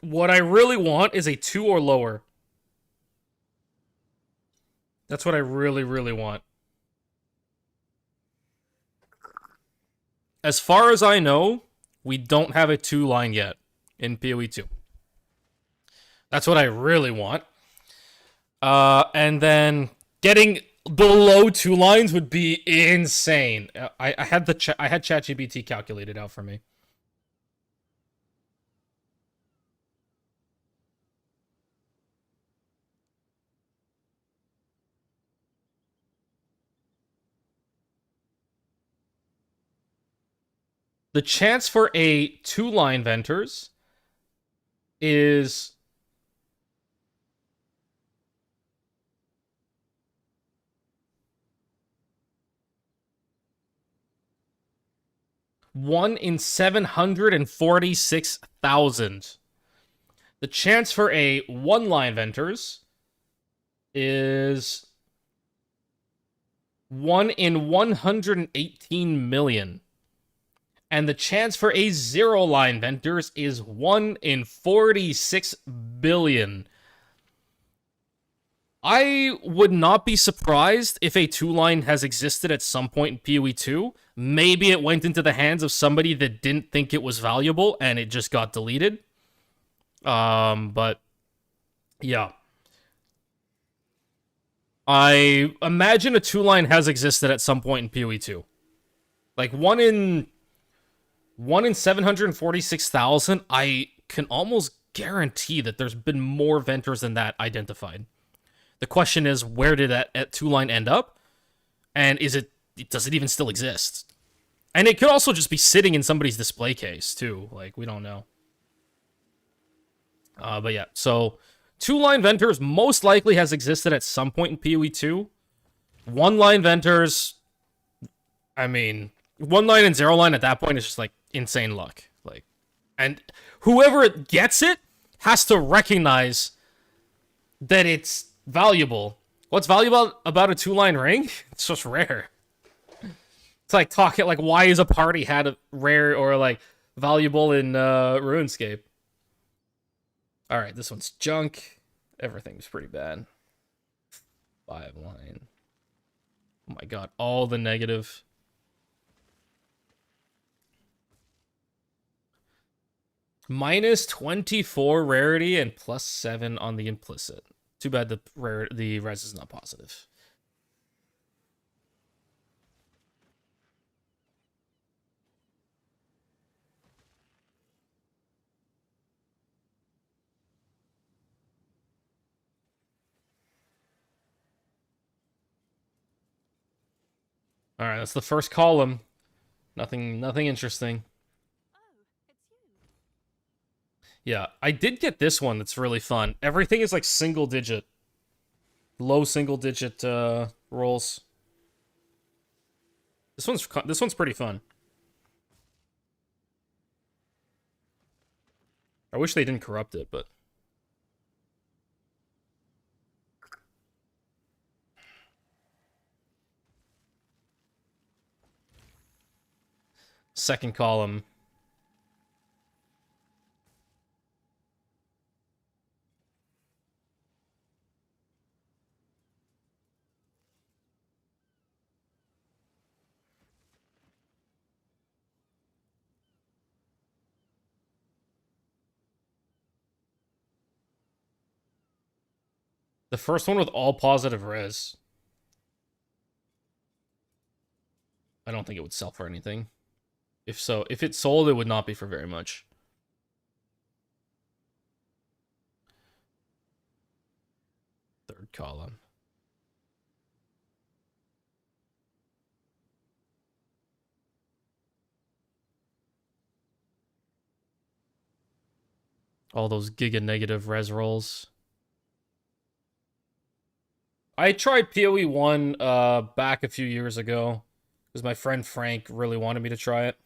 What I really want is a 2 or lower. That's what I really, really want. As far as I know, we don't have a 2-line yet in PoE 2. That's what I really want. And then getting below 2 lines would be insane. I had ChatGPT calculated out for me. The chance for a 2-line Venters is 1 in 746,000. The chance for a 1-line Venters is 1 in 118 million. And the chance for a 0-line Venters is 1 in 46 billion. I would not be surprised if a 2-line has existed at some point in PoE 2. Maybe it went into the hands of somebody that didn't think it was valuable and it just got deleted. But yeah. I imagine a 2-line has existed at some point in PoE 2. Like one in 746,000, I can almost guarantee that there's been more Venters than that identified. The question is, where did that two line end up? And does it even still exist? And it could also just be sitting in somebody's display case, too. Like, we don't know. But yeah, so two line Venters most likely has existed at some point in PoE 2. One line Venters, I mean, one line and zero line at that point is just like insane luck. Like, and whoever gets it has to recognize that it's valuable. What's valuable about a two line ring? It's just rare. It's like talking like, why is a party had a rare or like valuable in RuneScape? All right, this one's junk. Everything's pretty bad. 5 line. Oh my god, all the negative. Minus 24 rarity and plus 7 on the implicit. Too bad the res is not positive. All right, that's the first column. Nothing interesting. Oh, it's you. Yeah, I did get this one that's really fun. Everything is like single digit. Low single digit rolls. This one's pretty fun. I wish they didn't corrupt it, but second column. The first one with all positive res. I don't think it would sell for anything. If so, if it sold, it would not be for very much. Third column. All those giga negative res rolls. I tried PoE 1 back a few years ago because my friend Frank really wanted me to try it.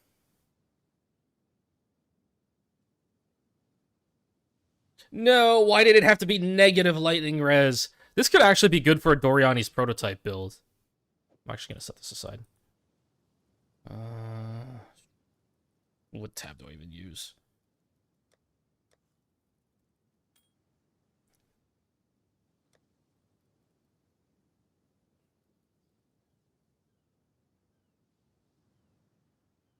No, why did it have to be negative lightning res? This could actually be good for a Doriani's prototype build. I'm actually going to set this aside. What tab do I even use?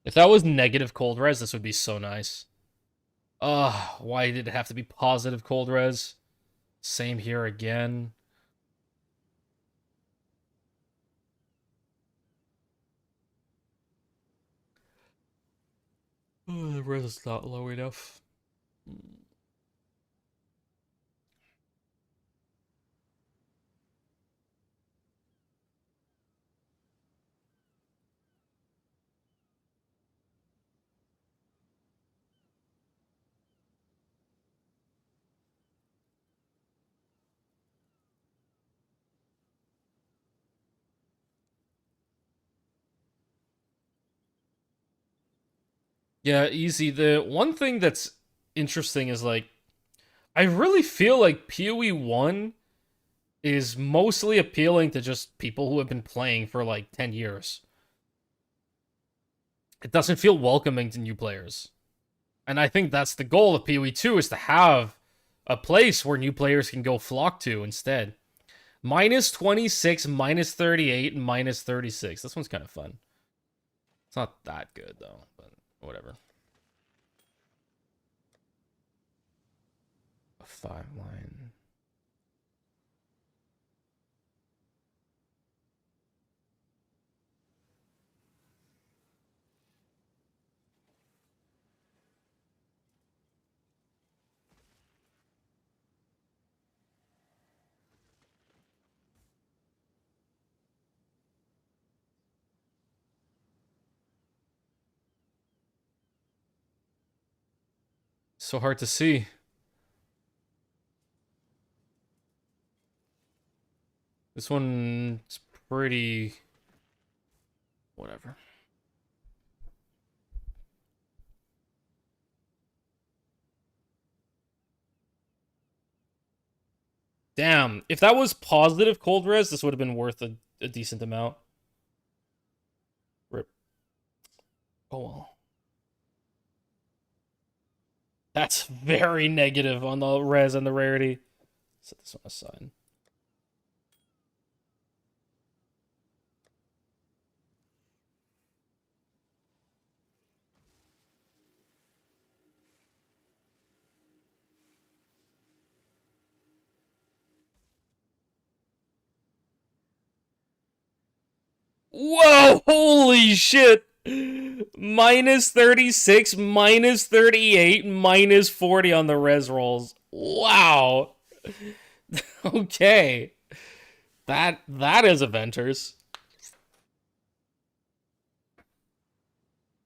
If that was negative cold res, this would be so nice. Why did it have to be positive cold res? Same here again. Oh, the res is not low enough. Yeah, easy. The one thing that's interesting is like, I really feel like PoE 1 is mostly appealing to just people who have been playing for like 10 years. It doesn't feel welcoming to new players. And I think that's the goal of PoE 2 is to have a place where new players can go flock to instead. Minus 26, minus 38, and minus 36. This one's kind of fun. It's not that good though, but whatever. A 5 line. So hard to see. This one's pretty... whatever. Damn, if that was positive cold res, this would have been worth a decent amount. Rip. Oh well. That's very negative on the res and the rarity. Set this on aside. Whoa, holy shit! Minus 36, minus 38, minus 40 on the res rolls. Wow. Okay. That is Avengers.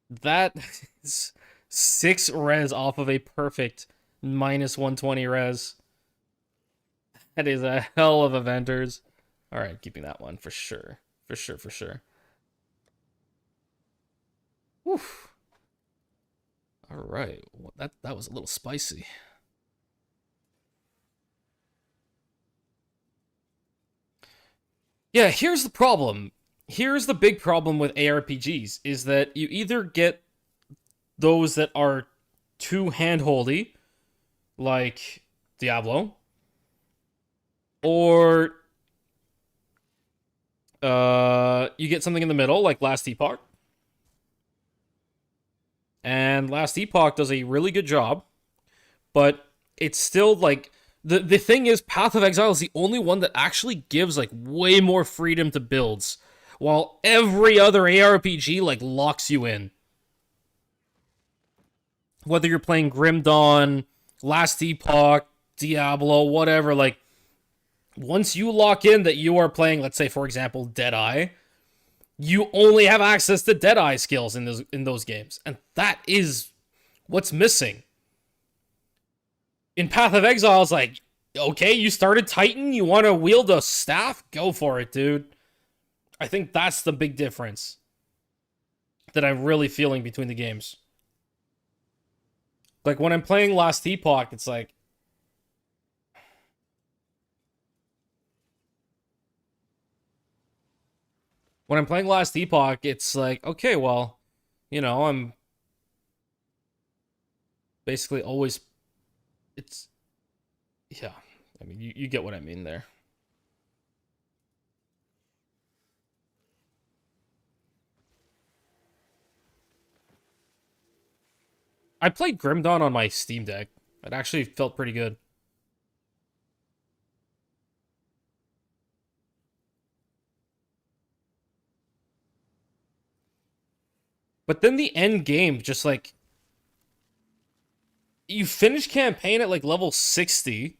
That is 6 res off of a perfect minus 120 res. That is a hell of Avengers. Alright, keeping that one for sure. For sure, for sure. Woof. Alright. Well, that was a little spicy. Yeah, here's the problem. Here's the big problem with ARPGs is that you either get those that are too handholdy, like Diablo, or you get something in the middle, like Last Epoch. And Last Epoch does a really good job, but it's still like the thing is Path of Exile is the only one that actually gives like way more freedom to builds, while every other ARPG like locks you in. Whether you're playing Grim Dawn, Last Epoch, Diablo, whatever, like once you lock in that you are playing, let's say for example, Deadeye, you only have access to Deadeye skills in those games, and that is what's missing. In Path of Exile, it's like, okay, you started Titan, you want to wield a staff? Go for it, dude. I think that's the big difference that I'm really feeling between the games. Like, when I'm playing Last Epoch, it's like... When I'm playing Last Epoch, it's like, okay, well, you know, I'm basically always... It's... Yeah, I mean, you get what I mean there. I played Grim Dawn on my Steam Deck. It actually felt pretty good. But then the end game, just like... You finish campaign at like level 60,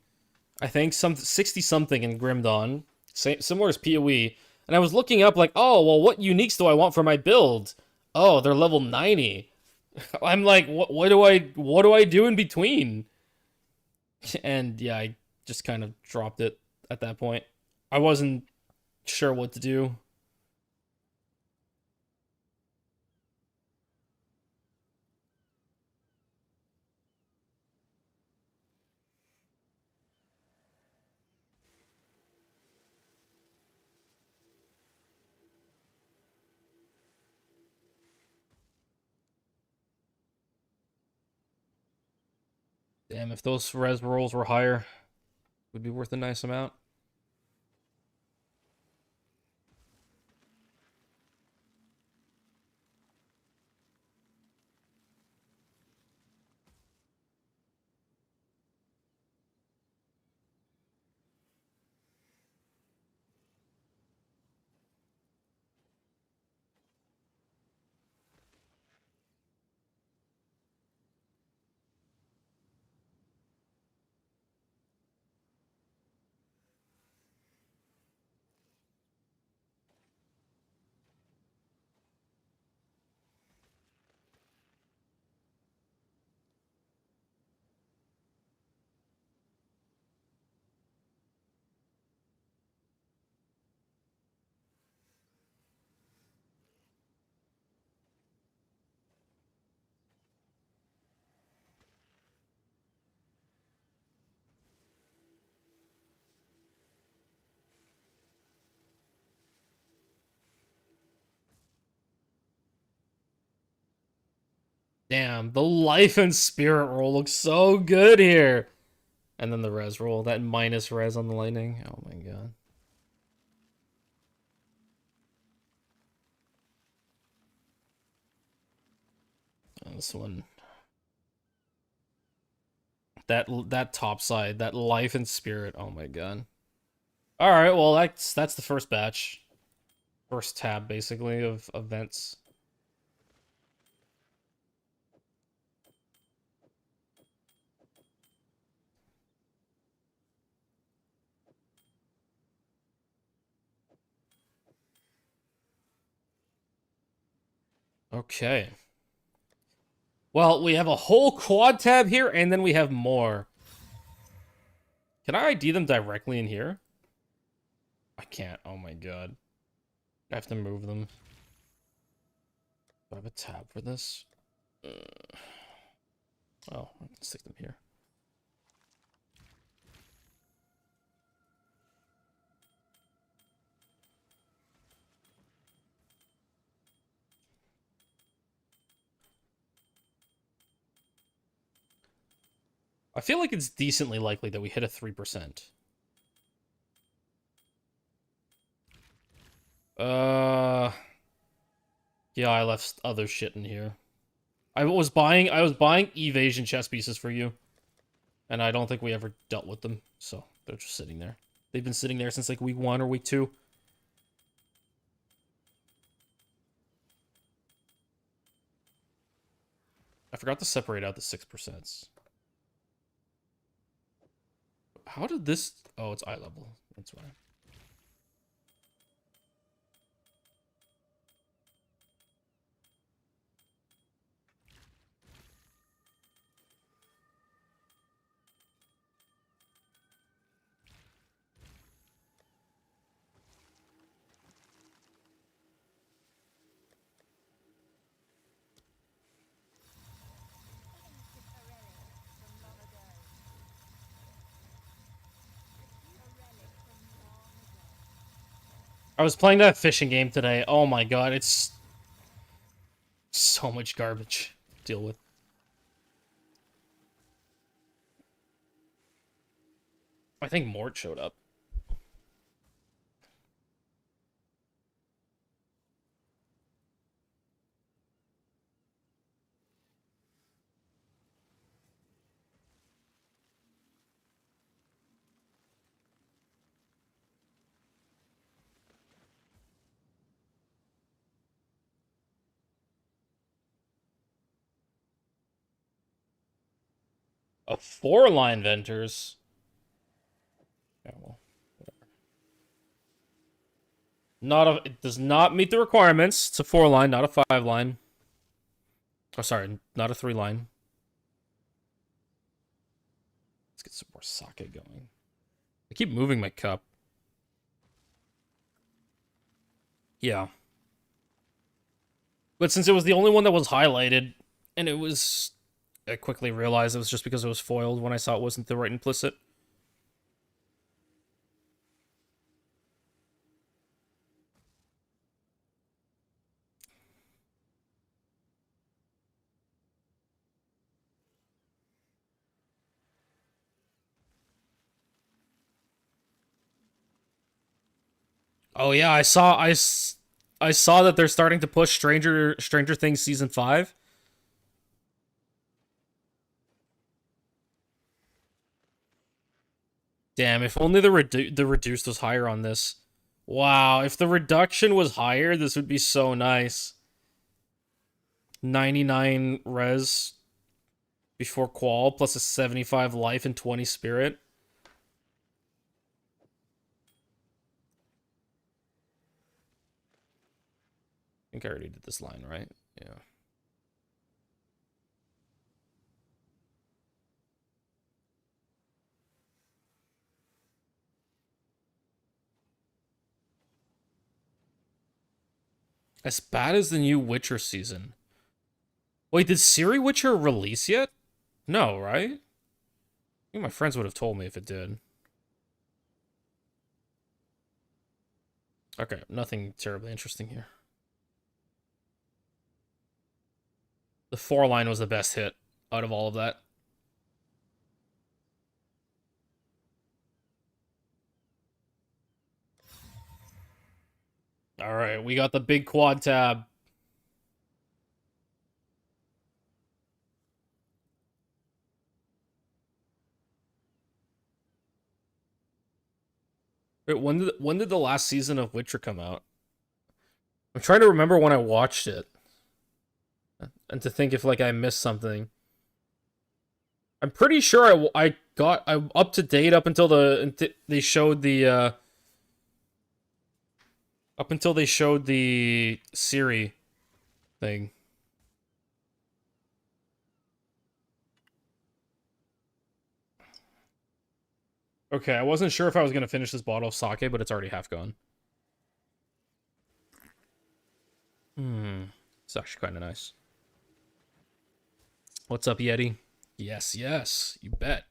I think, some 60 something in Grim Dawn, similar as PoE. And I was looking up like, oh, well, what uniques do I want for my build? Oh, they're level 90. I'm like, what do I do in between? And yeah, I just kind of dropped it at that point. I wasn't sure what to do. Damn, if those res rolls were higher, it would be worth a nice amount. Damn, the life and spirit roll looks so good here. And then the res roll, that minus res on the lightning. Oh my god. Oh, this one. That top side, that life and spirit. Oh my god. All right, well that's the first batch, first tab basically of events. Okay. Well, we have a whole quad tab here, and then we have more. Can I ID them directly in here? I can't. Oh my god. I have to move them. Do I have a tab for this? Oh, I can stick them here. I feel like it's decently likely that we hit a 3%. Yeah, I left other shit in here. I was buying evasion chess pieces for you. And I don't think we ever dealt with them, so they're just sitting there. They've been sitting there since like week 1 or week 2. I forgot to separate out the 6%. How did this... Oh, it's eye level. That's why. I was playing that fishing game today. Oh my god, it's so much garbage to deal with. I think Mort showed up. A 4-line Venters. Yeah, well, it does not meet the requirements. It's a 4-line, not a 5-line. Oh, sorry, not a 3-line. Let's get some more sake going. I keep moving my cup. Yeah. But since it was the only one that was highlighted, and it was... I quickly realized it was just because it was foiled when I saw it wasn't the right implicit. Oh yeah, I saw that they're starting to push Stranger Things season 5. Damn, if only the reduced was higher on this. Wow, if the reduction was higher, this would be so nice. 99 res before qual plus a 75 life and 20 spirit. I think I already did this line, right? Yeah. As bad as the new Witcher season. Wait, did Siri Witcher release yet? No, right? I think my friends would have told me if it did. Okay, nothing terribly interesting here. The 4 line was the best hit out of all of that. All right, we got the big quad tab. Wait, when did the last season of Witcher come out? I'm trying to remember when I watched it, and to think if like I missed something. I'm pretty sure I'm up to date up until they showed the up until they showed the Siri thing. Okay, I wasn't sure if I was gonna finish this bottle of sake, but it's already half gone. It's actually kind of nice. What's up, Yeti? Yes, yes, you bet.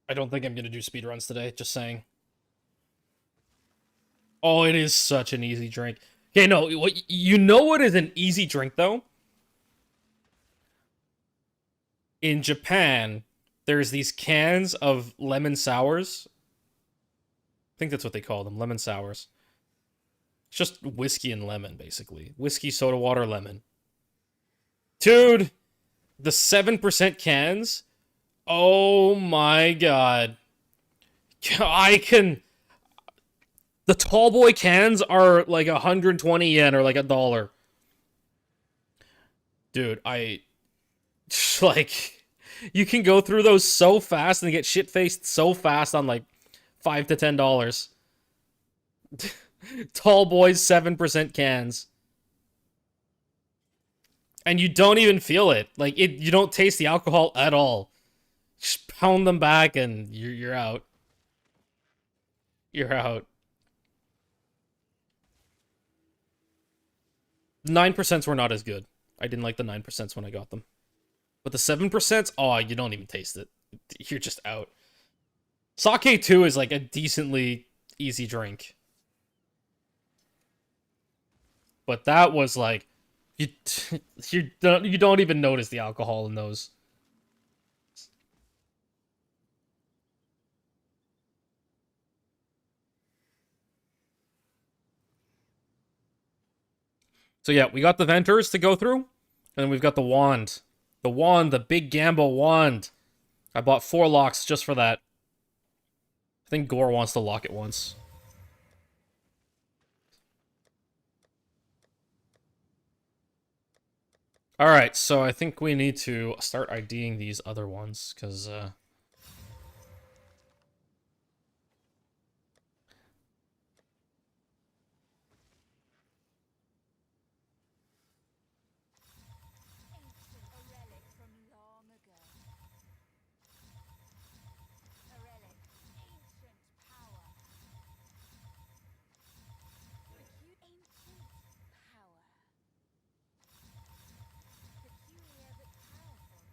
I don't think I'm gonna do speedruns today, just saying. Oh, it is such an easy drink. Okay, no, you know what is an easy drink, though? In Japan, there's these cans of lemon sours. I think that's what they call them, lemon sours. It's just whiskey and lemon, basically. Whiskey, soda water, lemon. Dude, the 7% cans. Oh my god. I can. The tall boy cans are like 120 yen or like $1. Dude, like, you can go through those so fast and get shit faced so fast on like $5 to $10. Tall boys 7% cans. And you don't even feel it. Like you don't taste the alcohol at all. Just pound them back and you're out. You're out. 9% were not as good. I didn't like the 9% when I got them. But the 7%, oh, you don't even taste it. You're just out. Sake 2 is like a decently easy drink. But that was like you you don't even notice the alcohol in those. So yeah, we got the Venters to go through, and then we've got the wand. The wand, the big Gamble wand. I bought 4 locks just for that. I think Gore wants to lock it once. Alright, so I think we need to start IDing these other ones, because, A relic from long ago. A relic. Ancient power. Ancient power. Peculiar but powerful.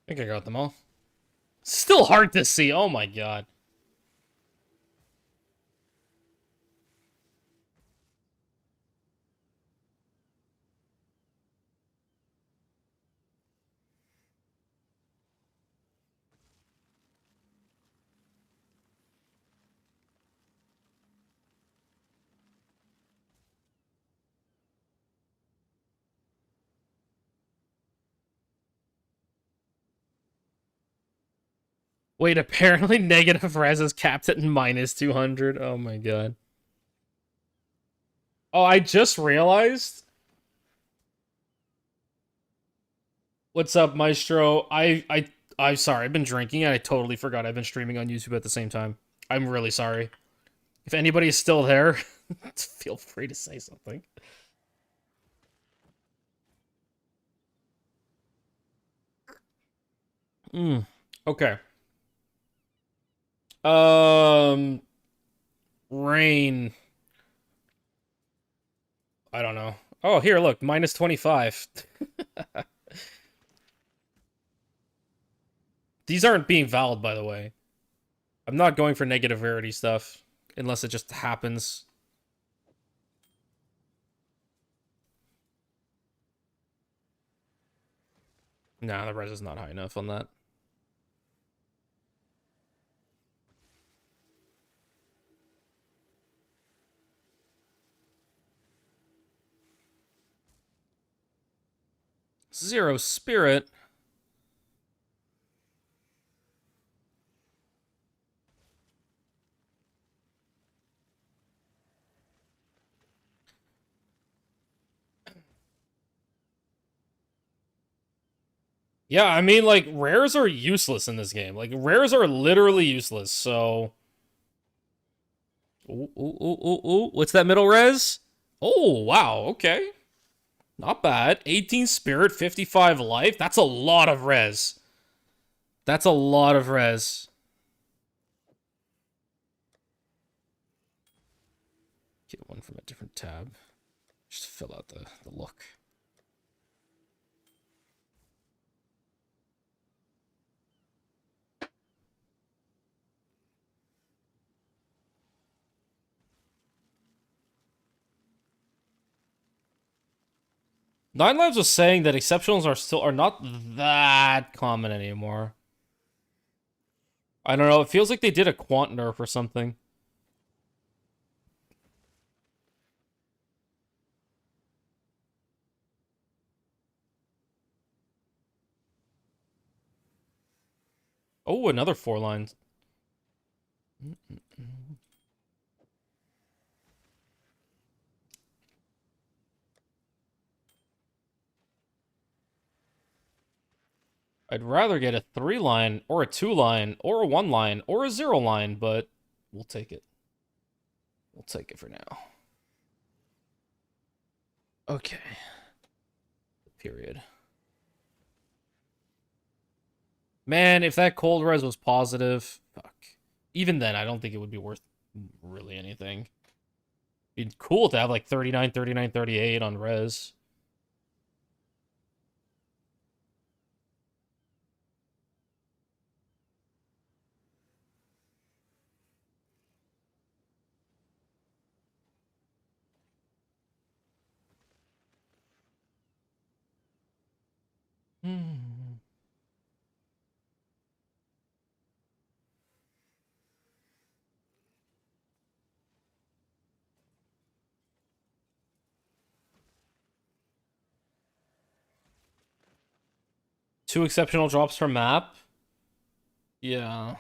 think I got them all. Still hard to see. Oh my god. Wait, apparently negative res is capped at minus 200. Oh my god. Oh, I just realized. What's up, Maestro? I'm sorry. I've been drinking and I totally forgot I've been streaming on YouTube at the same time. I'm really sorry. If anybody is still there, feel free to say something. Okay. Um, Rain. I don't know. Oh, here, look, minus 25. These aren't being valid, by the way. I'm not going for negative rarity stuff unless it just happens. Nah, the res is not high enough on that. Zero spirit. Yeah, I mean, like, rares are useless in this game. Like, rares are literally useless, so... Ooh, ooh, ooh, ooh, ooh. What's that middle res? Oh, wow, okay. Not bad. 18 spirit, 55 life. That's a lot of res. That's a lot of res. Get one from a different tab. Just fill out the look. Nine Lives was saying that exceptionals are not that common anymore. I don't know. It feels like they did a quant nerf or something. Oh, another 4 lines. I'd rather get a 3 line or a 2 line or a 1 line or a 0 line, but we'll take it. We'll take it for now. Okay. Period. Man, if that cold res was positive, fuck. Even then, I don't think it would be worth really anything. It'd be cool to have like 39, 39, 38 on res. Hmm. Two exceptional drops per map. Yeah.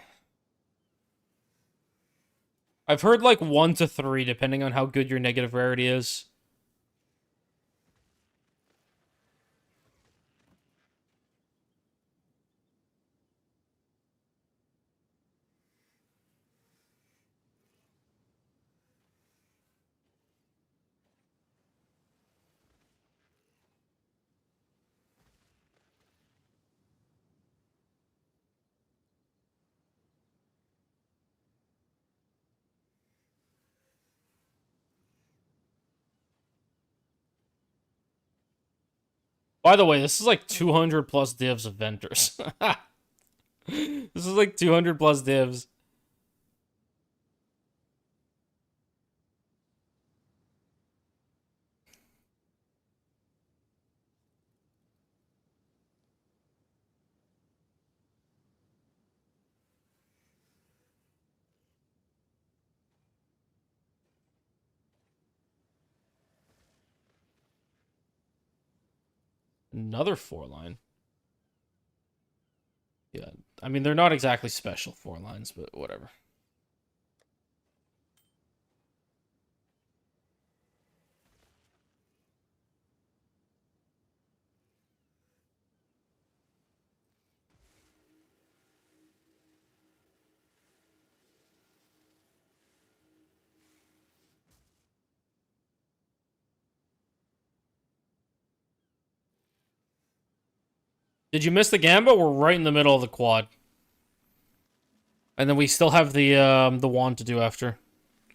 I've heard like 1 to 3, depending on how good your negative rarity is. By the way, this is like 200 plus divs of vendors. This is like 200 plus divs. Another 4-line. Yeah, I mean, they're not exactly special 4-lines, but whatever. Did you miss the Gamba? We're right in the middle of the quad. And then we still have the wand to do after.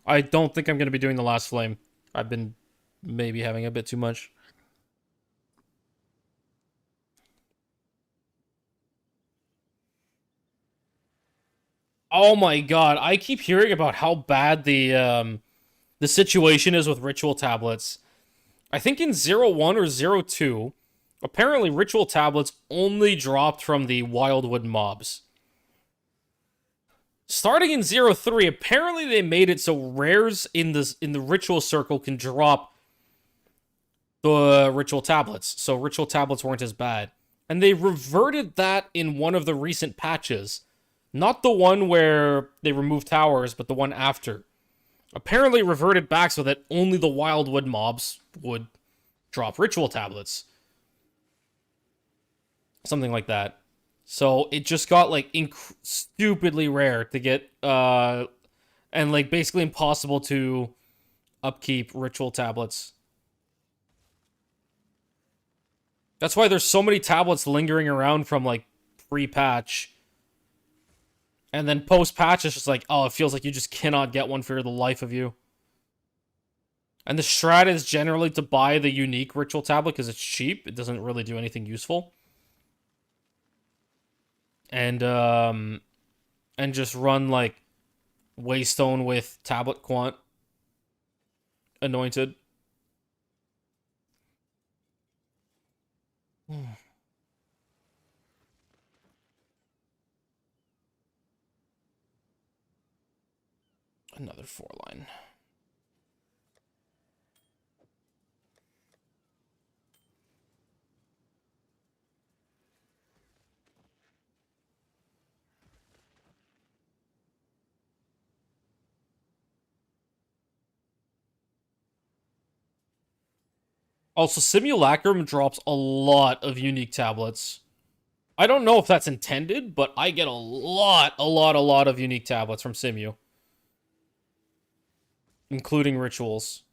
I don't think I'm going to be doing the last flame. I've been maybe having a bit too much. Oh my god, I keep hearing about how bad the situation is with ritual tablets. I think in 01 or 02, apparently ritual tablets only dropped from the Wildwood mobs. Starting in 03, apparently they made it so rares in the ritual circle can drop the ritual tablets. So ritual tablets weren't as bad. And they reverted that in one of the recent patches. Not the one where they removed towers, but the one after. Apparently reverted back so that only the Wildwood mobs would drop ritual tablets. Something like that. So it just got like stupidly rare to get and like basically impossible to upkeep ritual tablets. That's why there's so many tablets lingering around from like pre-patch. And then post-patch it's just like, oh, it feels like you just cannot get one for the life of you. And the strat is generally to buy the unique ritual tablet because it's cheap. It doesn't really do anything useful. And just run like Waystone with tablet quant anointed. Another 4-line. Also, Simulacrum drops a lot of unique tablets. I don't know if that's intended, but I get a lot of unique tablets from Simu. Including rituals.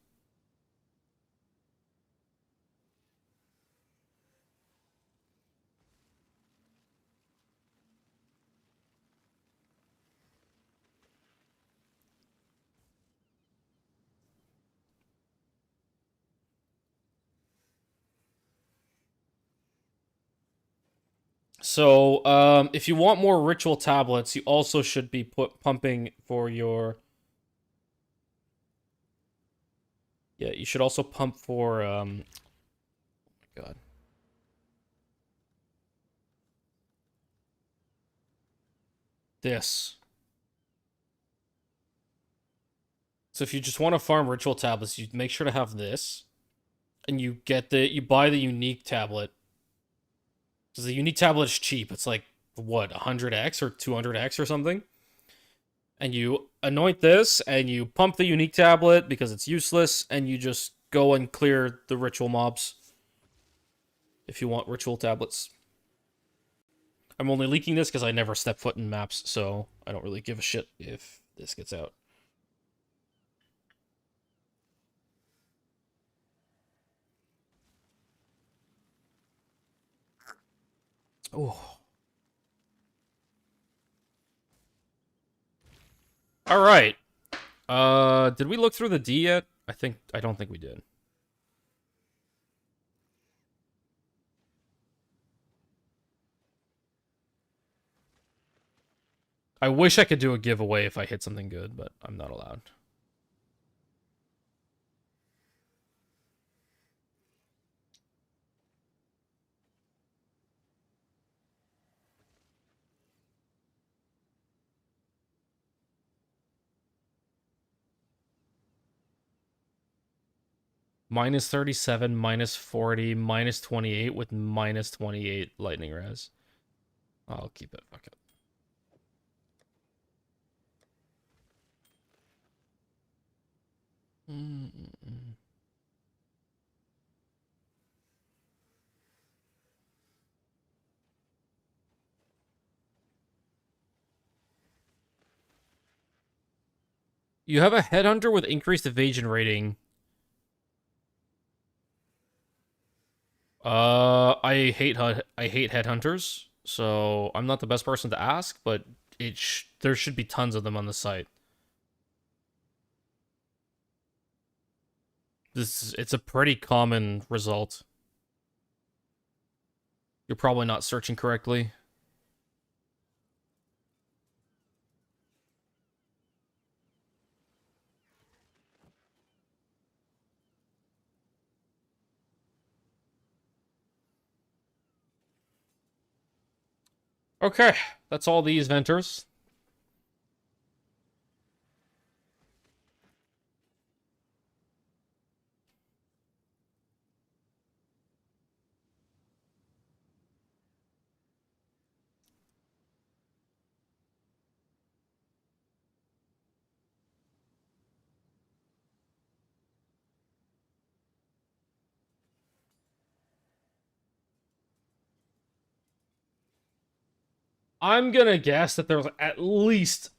So, if you want more ritual tablets, you also should be pumping for your... Yeah, you should also pump for, oh my god. This. So if you just want to farm ritual tablets, you make sure to have this. And you buy the unique tablet. Because the unique tablet is cheap. It's like, what, 100x or 200x or something? And you anoint this, and you pump the unique tablet because it's useless, and you just go and clear the ritual mobs. If you want ritual tablets. I'm only leaking this because I never step foot in maps, so I don't really give a shit if this gets out. Oh. All right. Did we look through the D yet? I don't think we did. I wish I could do a giveaway if I hit something good, but I'm not allowed. Minus 37, minus 40, minus 28 with minus 28 lightning res. I'll keep it. Fuck it. You have a headhunter with increased evasion rating. I hate headhunters, so I'm not the best person to ask, but there should be tons of them on the site. It's a pretty common result. You're probably not searching correctly. Okay, that's all these venters. I'm gonna guess that there's at least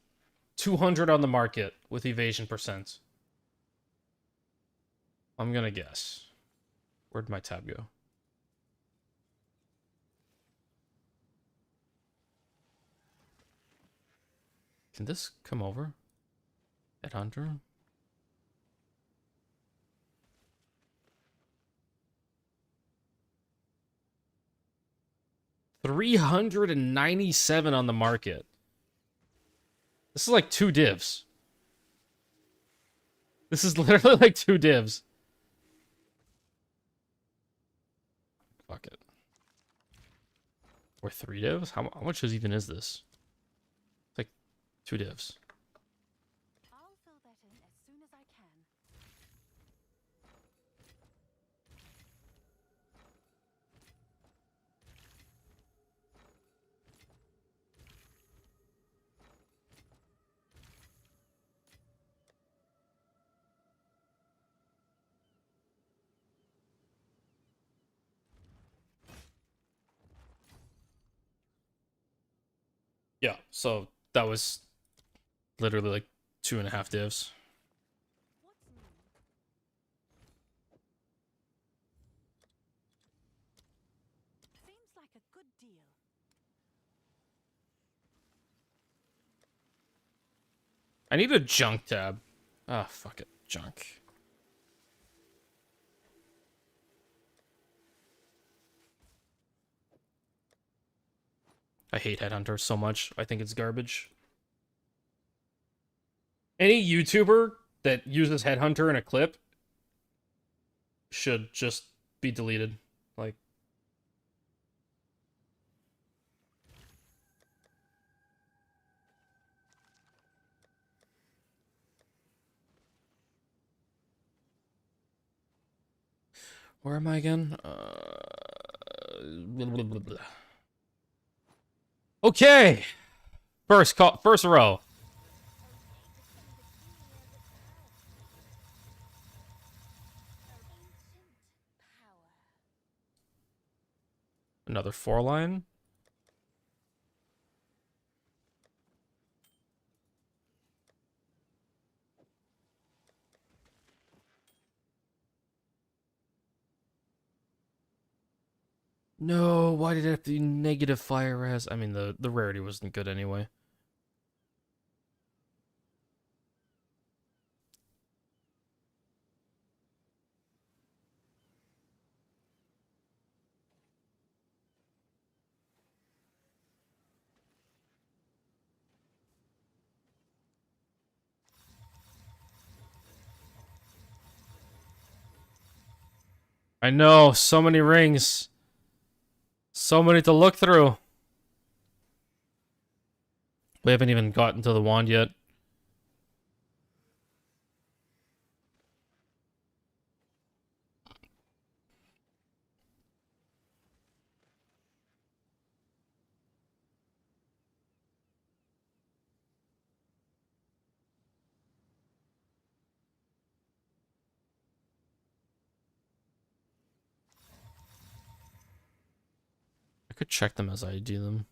200 on the market with evasion percent. I'm gonna guess. Where'd my tab go? Can this come over? Headhunter? $397 on the market. This is like 2 divs. This is literally like 2 divs. Fuck it. Or 3 divs? How much even is this? It's like 2 divs. I'll fill that in as soon as I can. Yeah, so that was literally like 2.5 divs. What's new? Seems like a good deal. I need a junk tab. Ah, fuck it. Junk. I hate Headhunter so much. I think it's garbage. Any YouTuber that uses Headhunter in a clip should just be deleted. Like, where am I again? Blah, blah, blah, blah. Okay. First row. Ancient power. Another 4-line. No, why did it have to be negative fire res? I mean, the rarity wasn't good anyway. I know, so many rings. So many to look through. We haven't even gotten to the wand yet. I could check them as I do them.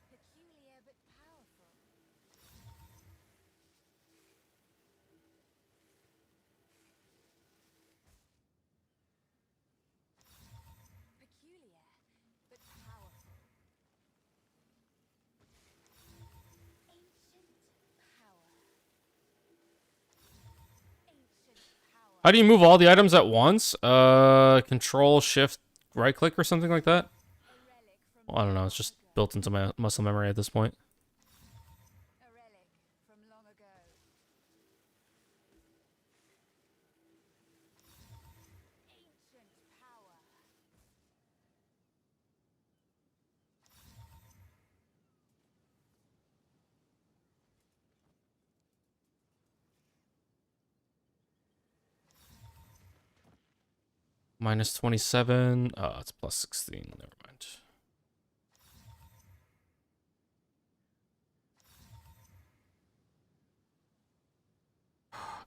Peculiar but powerful. Peculiar but powerful. Ancient power. Ancient power. How do you move all the items at once? Control, shift, right click or something like that? A relic from Well, I don't know, it's just built into my muscle memory at this point. a relic from long ago. Ancient power. Minus 27. Oh, it's plus 16. Never mind.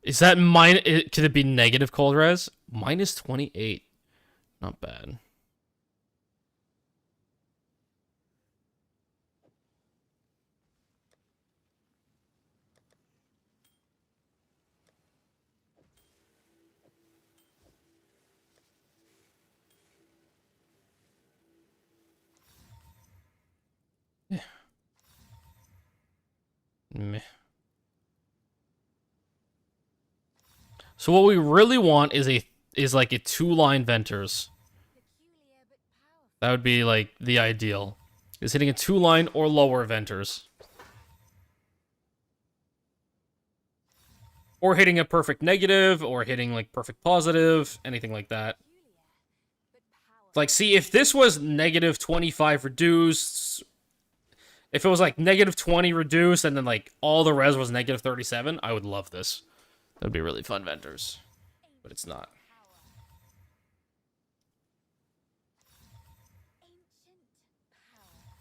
Is that could it be negative cold res? Minus 28. Not bad. Yeah. Meh. So what we really want is like a 2-line Venters. Peculiar but powerful. That would be like the ideal. Is hitting a 2-line or lower Venters. Or hitting a perfect negative, or hitting like perfect positive, anything like that. Peculiar but powerful. Like, see, if this was negative 25 reduced, if it was like negative 20 reduced, and then like all the res was negative 37, I would love this. That'd be really fun, Venters. But it's not. Power. Ancient power.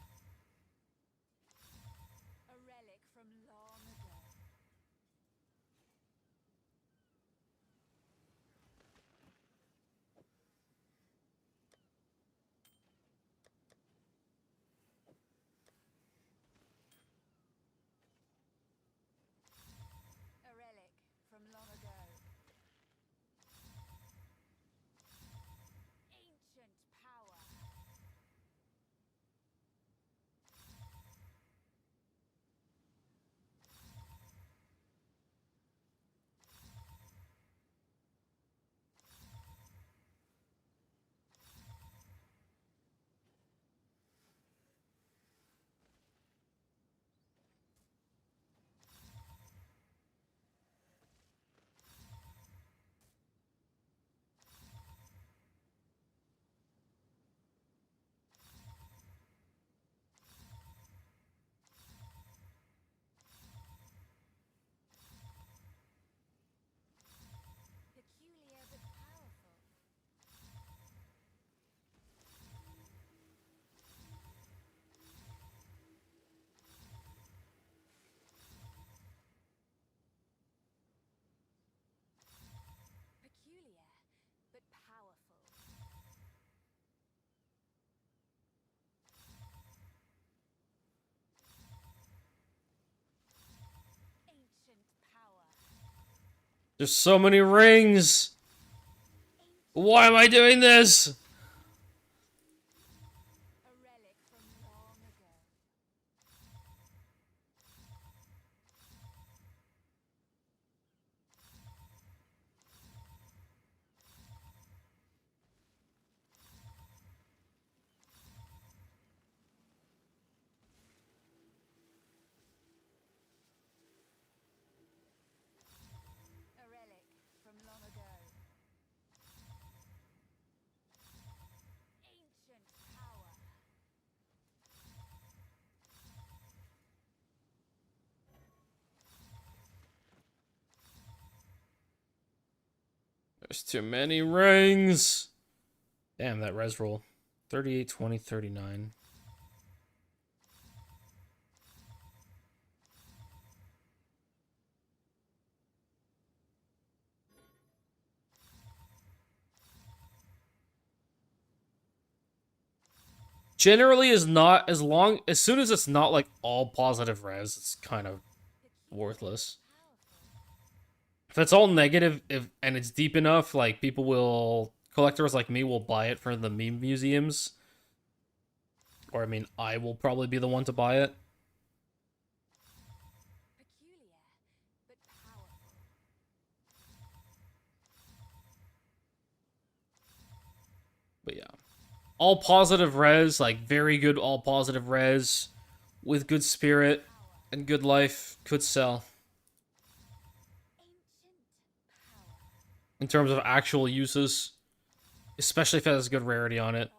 A relic from long ago. A relic from long ago. Ancient power. Peculiar but powerful. Peculiar but powerful. Ancient power. There's so many rings! Why am I doing this? A relic from long ago. There's too many rings. Damn, that res roll. 38, 20, 39. Generally is not as soon as it's not like all positive res, it's kind of worthless. If it's all negative, and it's deep enough, like people will collectors like me will buy it for the meme museums. Or I mean, I will probably be the one to buy it. Peculiar, but powerful. But yeah. All positive res, like very good all positive res with good spirit and good life could sell. Ancient power. In terms of actual uses. Especially if it has good rarity on it.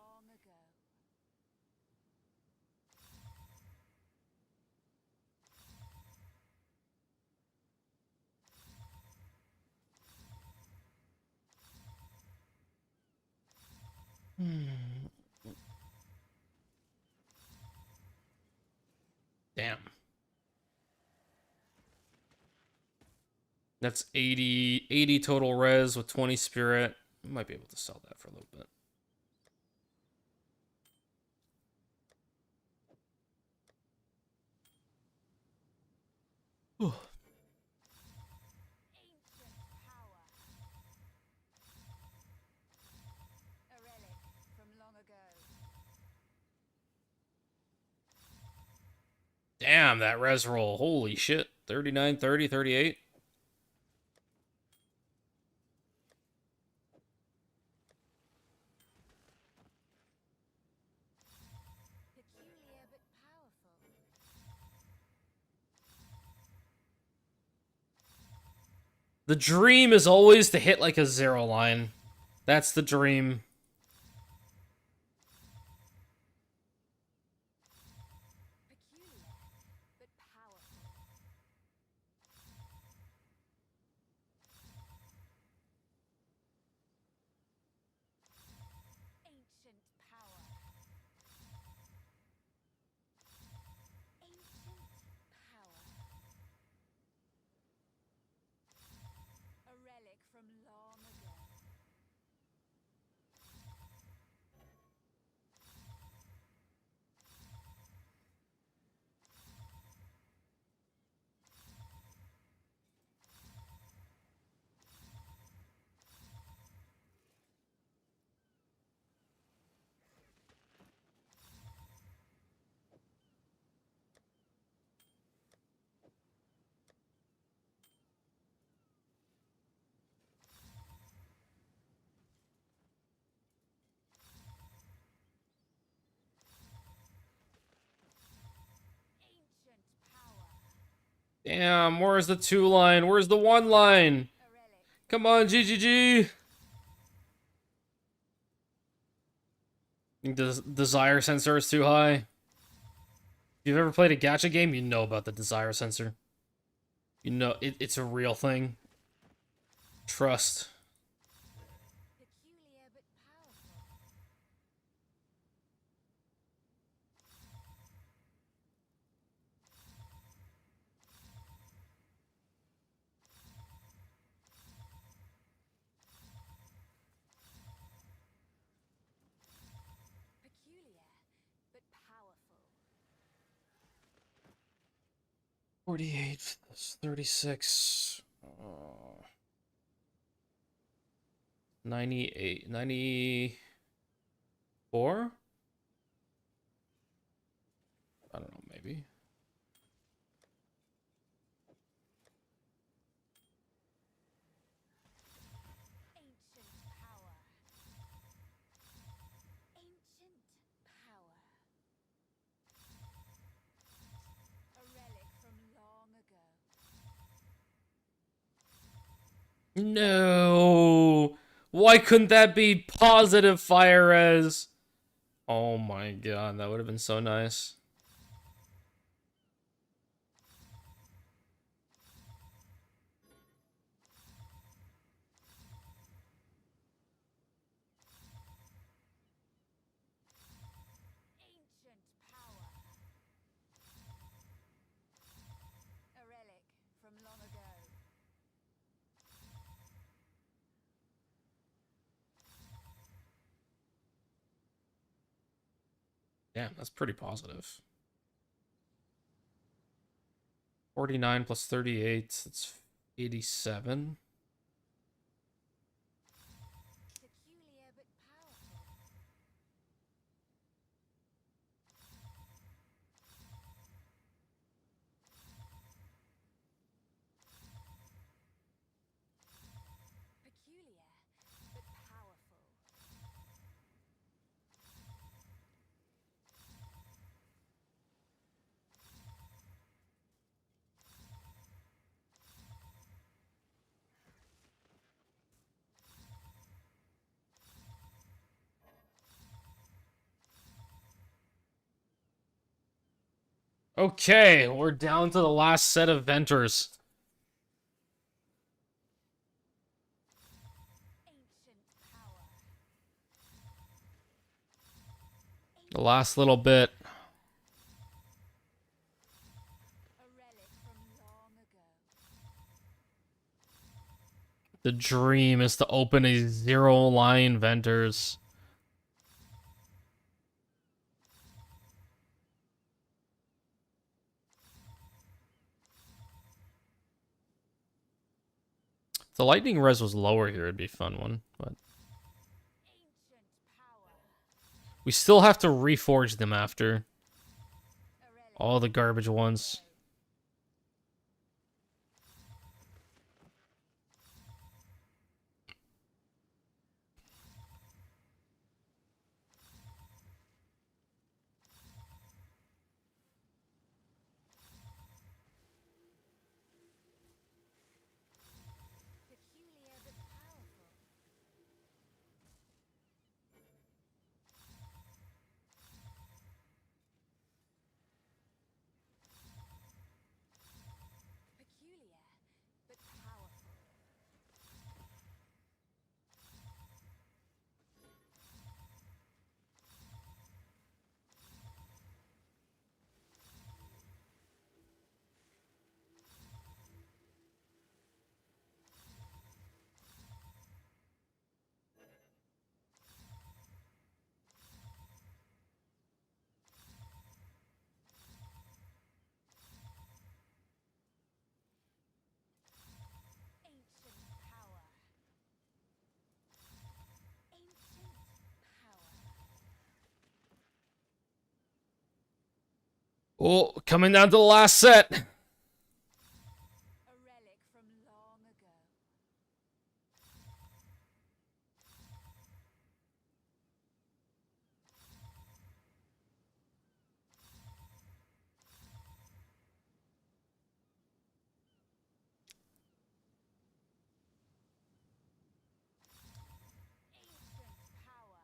Long ago. Damn. That's 80 total res with 20 spirit. We might be able to sell that for a little bit. Ancient power. A relic from long ago. Damn, that res roll. Holy shit. 39, 30, 38. Peculiar but powerful. The dream is always to hit like a 0 line. That's the dream. Peculiar but powerful. Ancient power. Ancient power. A relic from long ago. Ancient power. Damn, where's the 2 line? Where's the 1 line? A relic. Come on, GGG. Think the desire sensor is too high. If you've ever played a gacha game, you know about the desire sensor. You know, it's a real thing. Trust. Peculiar but powerful. Peculiar but powerful. 48, 36. 98, 94? I don't know, maybe. Ancient power. Ancient power. A relic from long ago. No! Why couldn't that be positive fire res? Oh my god, that would have been so nice. Damn, that's pretty positive. 49 plus 38, that's 87. Peculiar but powerful. Peculiar but powerful. Okay, we're down to the last set of Venters. Ancient power. The last little bit. A relic from long ago. The dream is to open a zero line Venters. If the lightning res was lower here, it'd be a fun one, but Ancient power. we still have to reforge them after A relic all the from garbage long ones. ago. Peculiar but powerful. Peculiar but powerful. Ancient power. Ancient power. Oh, coming down to the last set. A relic from long ago. Ancient power.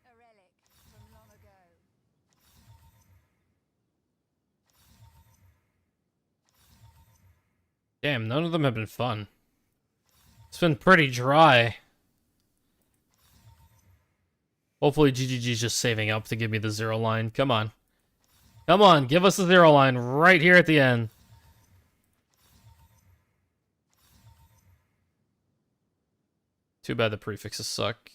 A relic from long ago. Damn, none of them have been fun. It's been pretty dry. Hopefully GGG's just saving up to give me the zero line. Come on. Come on, give us the zero line right here at the end. Too bad the prefixes suck.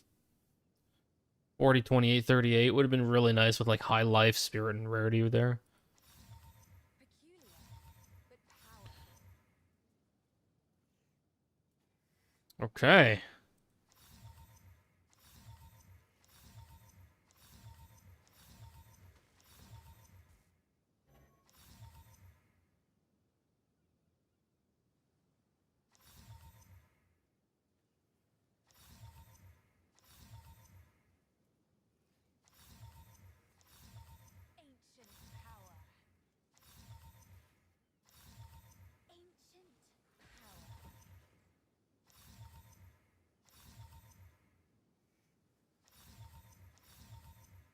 40, 28, 38 would have been really nice with like high life, spirit, and rarity there. Peculiar but powerful. Okay. Ancient power. Ancient power.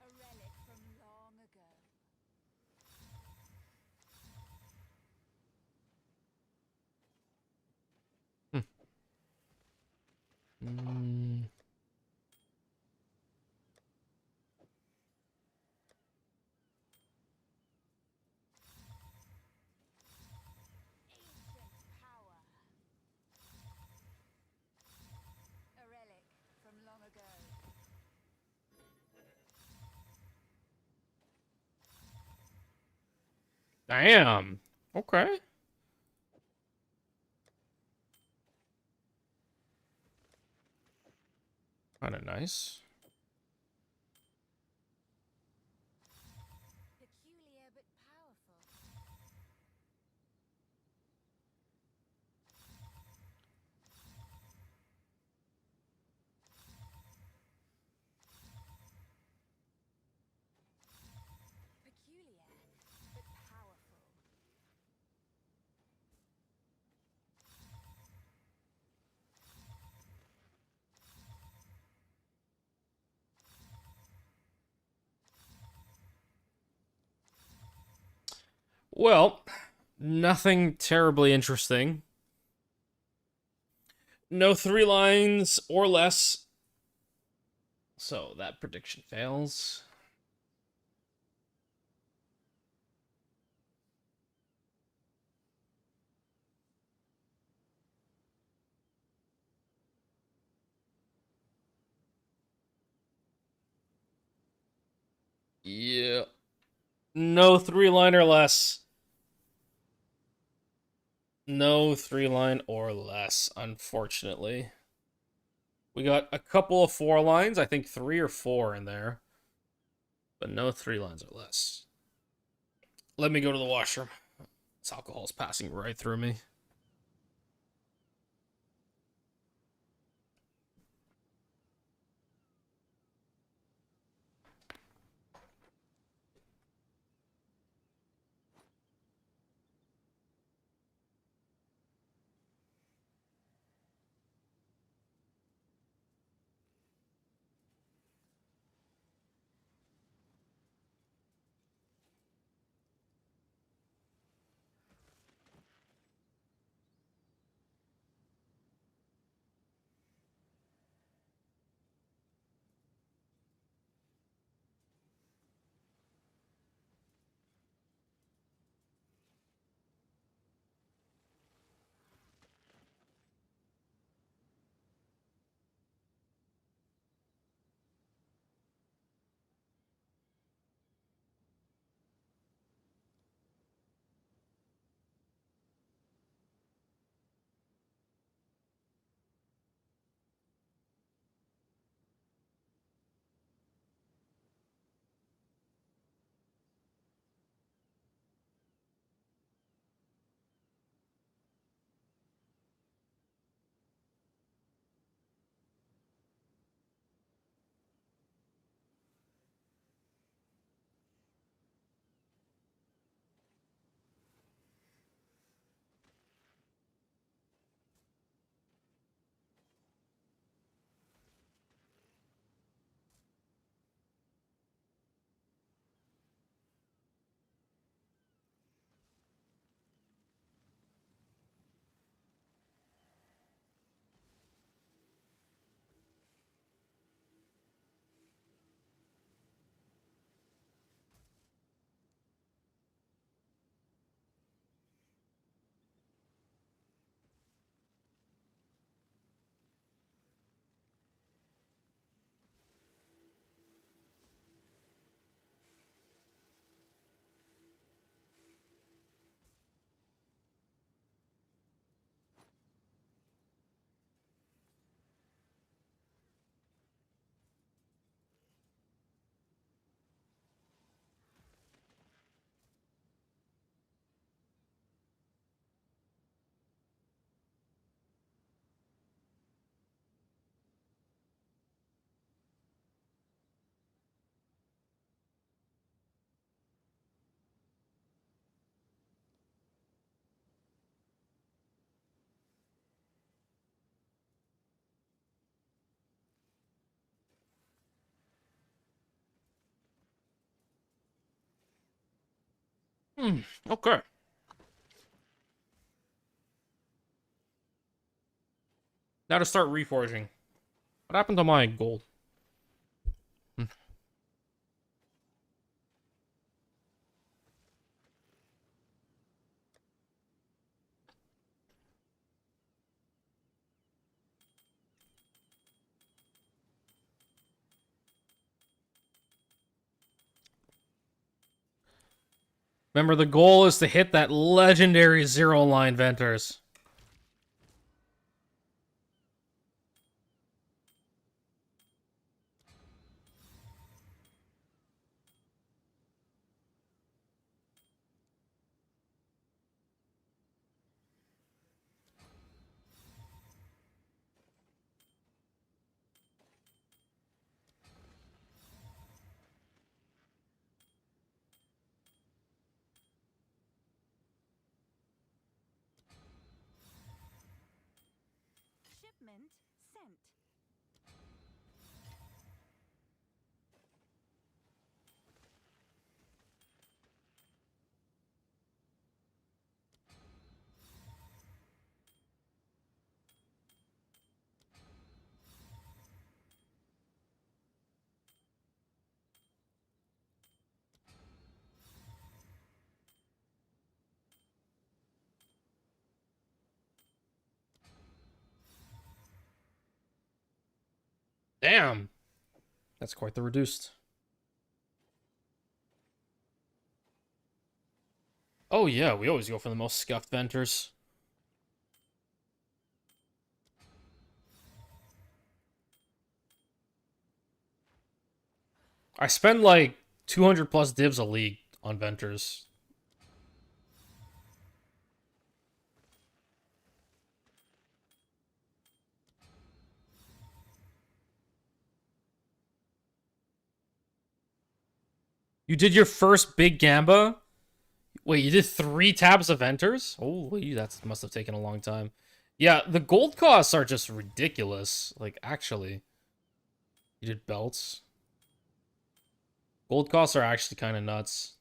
A relic from long ago. Mm. Ancient power. A relic from long ago. Damn. Okay. Kind of nice. Peculiar but powerful. Peculiar but powerful. Well, nothing terribly interesting. No 3 lines or less. So that prediction fails. Yeah. No 3 line or less. No 3 line or less, unfortunately. We got a couple of 4 lines, I think 3 or 4 in there. But no 3 lines or less. Let me go to the washroom. This alcohol's passing right through me. Okay. Now to start reforging. What happened to my gold? Hmm. Remember, the goal is to hit that legendary zero line Venters. Shipment sent. Damn. That's quite the reduced. Oh yeah, we always go for the most scuffed Venters. I spend like 200 plus divs a league on Venters. You did your first big Gamba? Wait, you did 3 tabs of Venters? Holy, that must have taken a long time. Yeah, the gold costs are just ridiculous. Like, actually. You did belts. Gold costs are actually kind of nuts.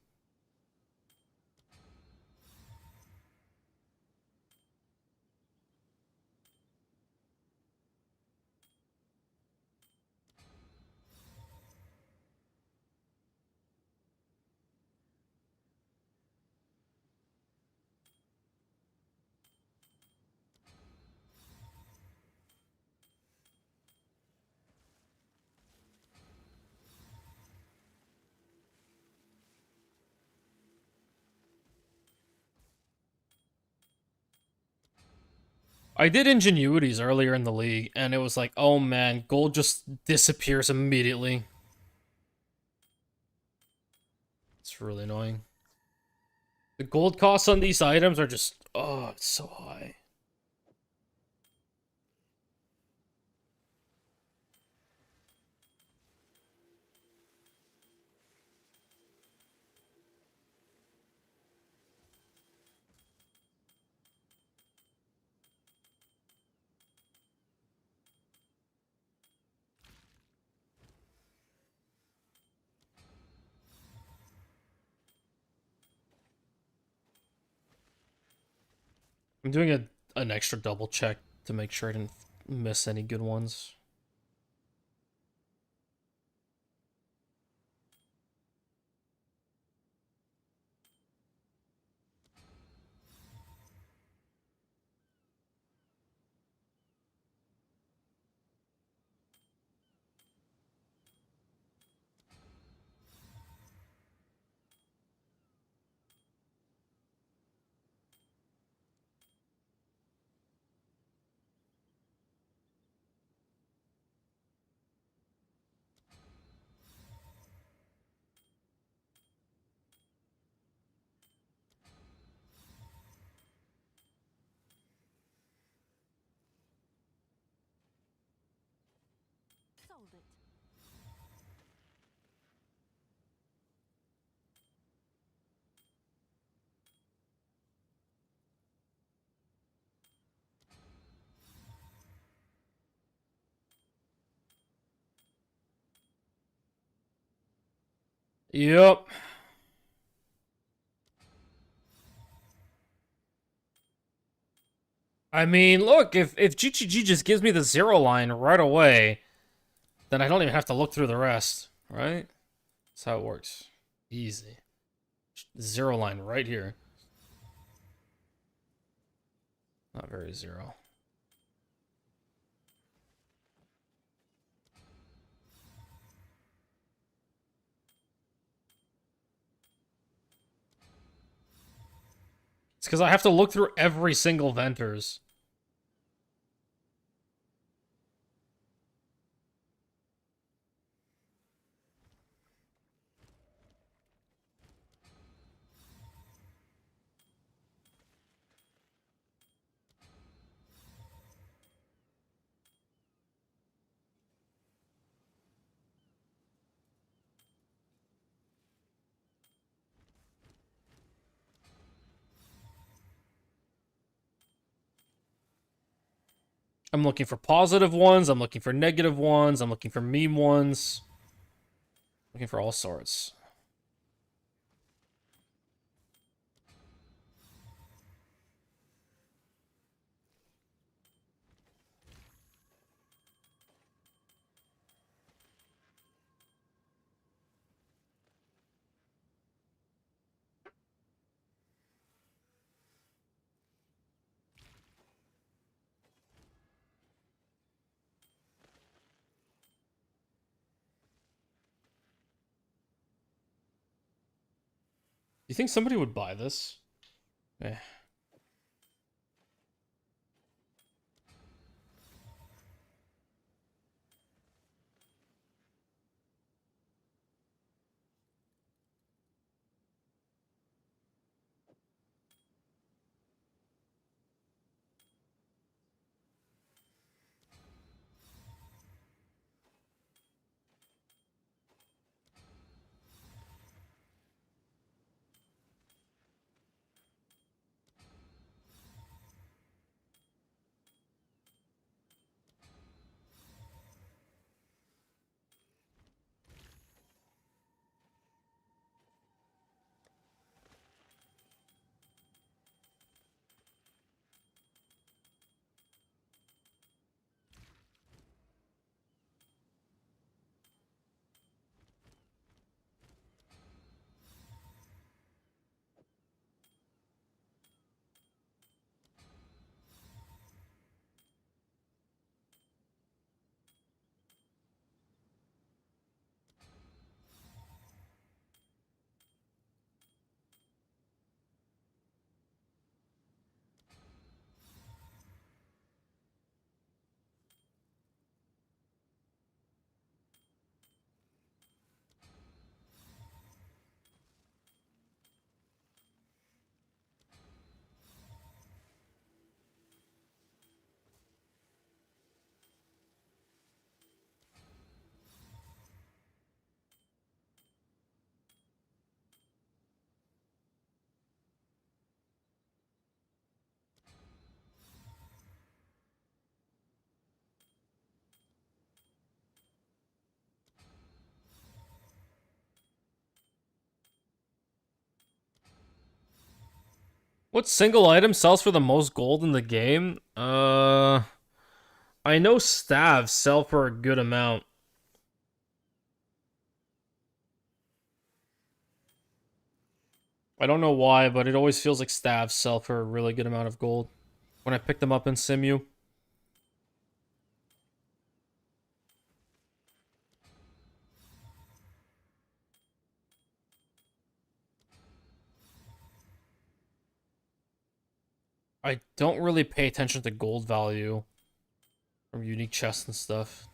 I did Ingenuities earlier in the league, and it was like, oh man, gold just disappears immediately. It's really annoying. The gold costs on these items are just, oh, it's so high. I'm doing an extra double check to make sure I didn't miss any good ones. Sold it. Yep. I mean, look, if GGG just gives me the zero line right away, then I don't even have to look through the rest, right? That's how it works. Easy. Zero line right here. Not very zero. It's because I have to look through every single Venters. I'm looking for positive ones, I'm looking for negative ones, I'm looking for meme ones. Looking for all sorts. Do you think somebody would buy this? Eh. What single item sells for the most gold in the game? I know staves sell for a good amount. I don't know why, but it always feels like staves sell for a really good amount of gold when I pick them up in Simu. I don't really pay attention to gold value from unique chests and stuff.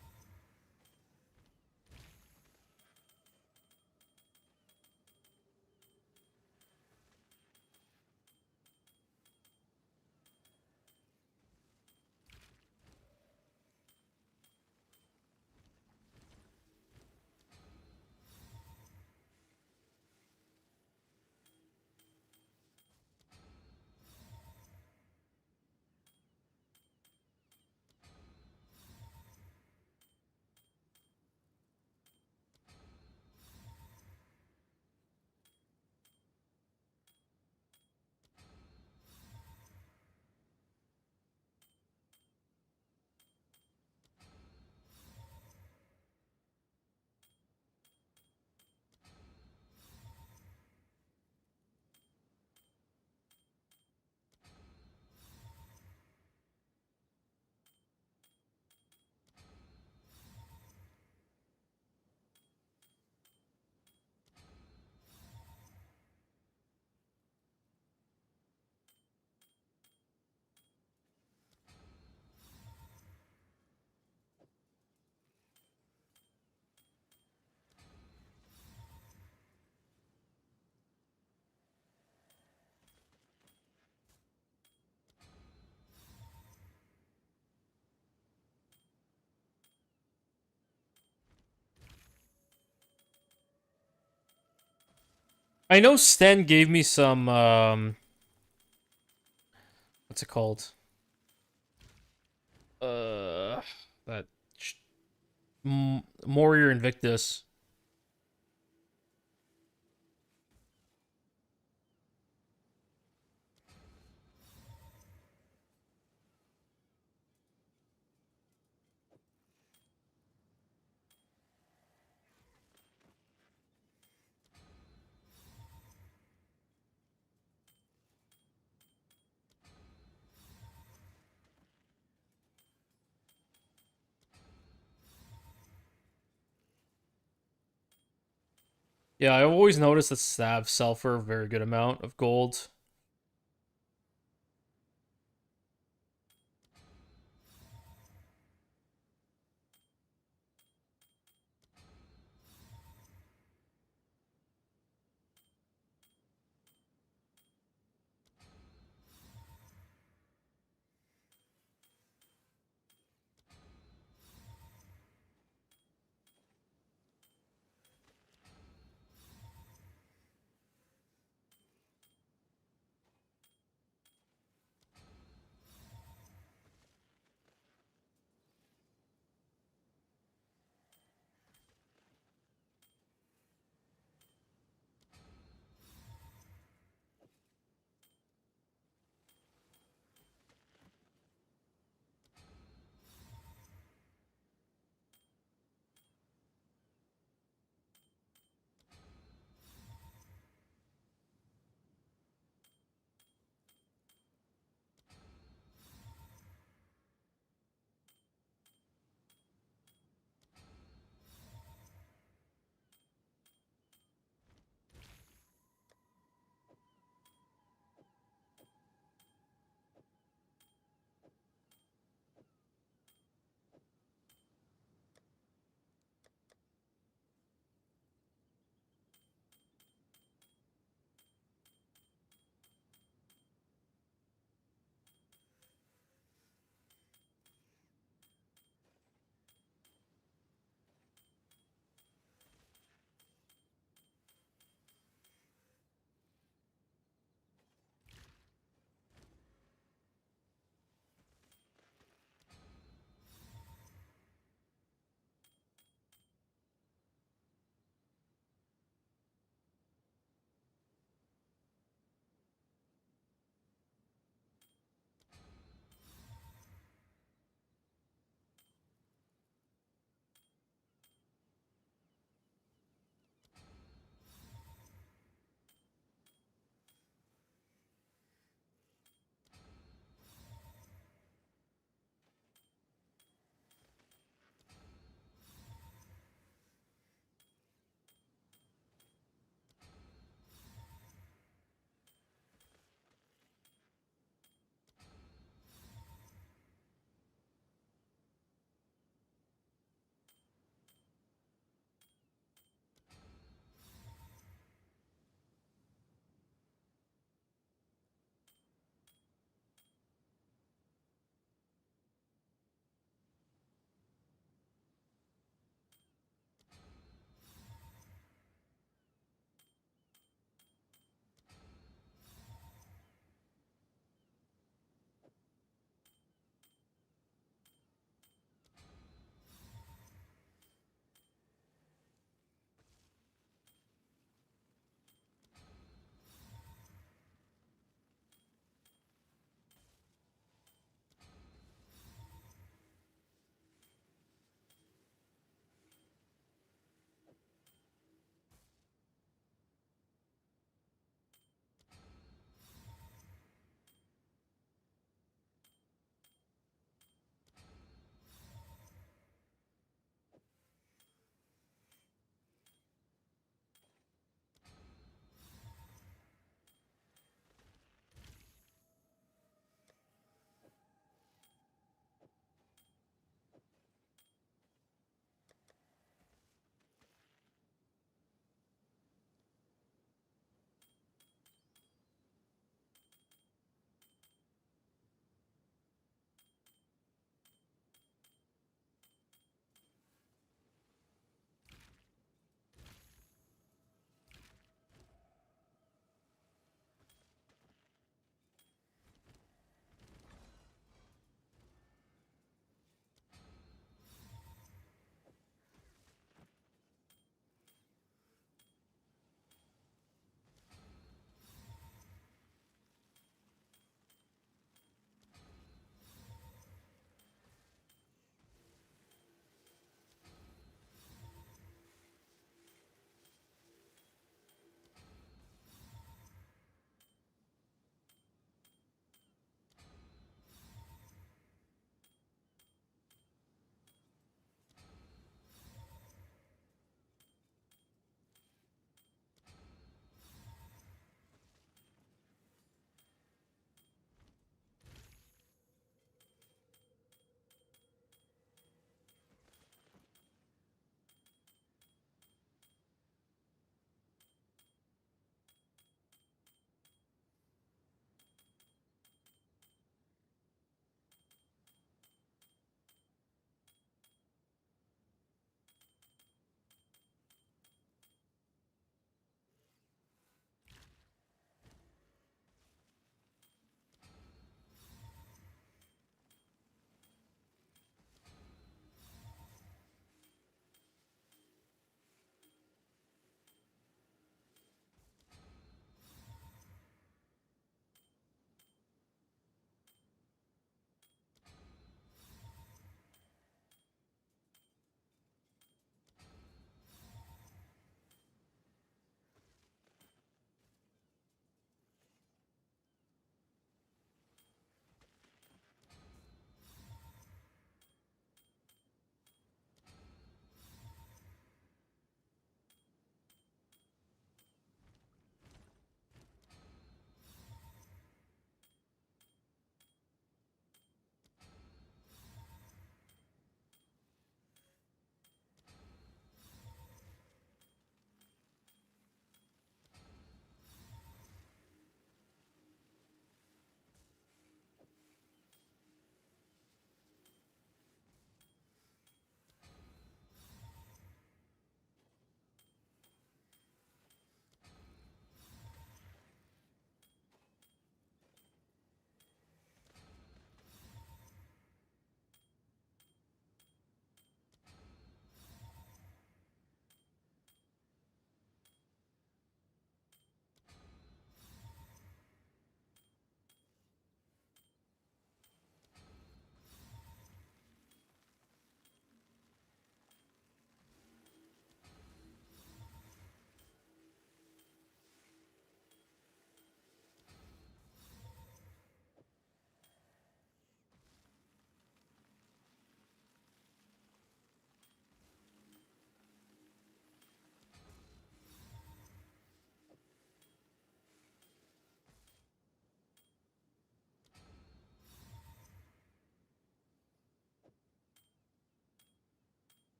I know Sten gave me some, what's it called? That Warrior Invictus. Yeah, I always noticed that stabs sell for a very good amount of gold.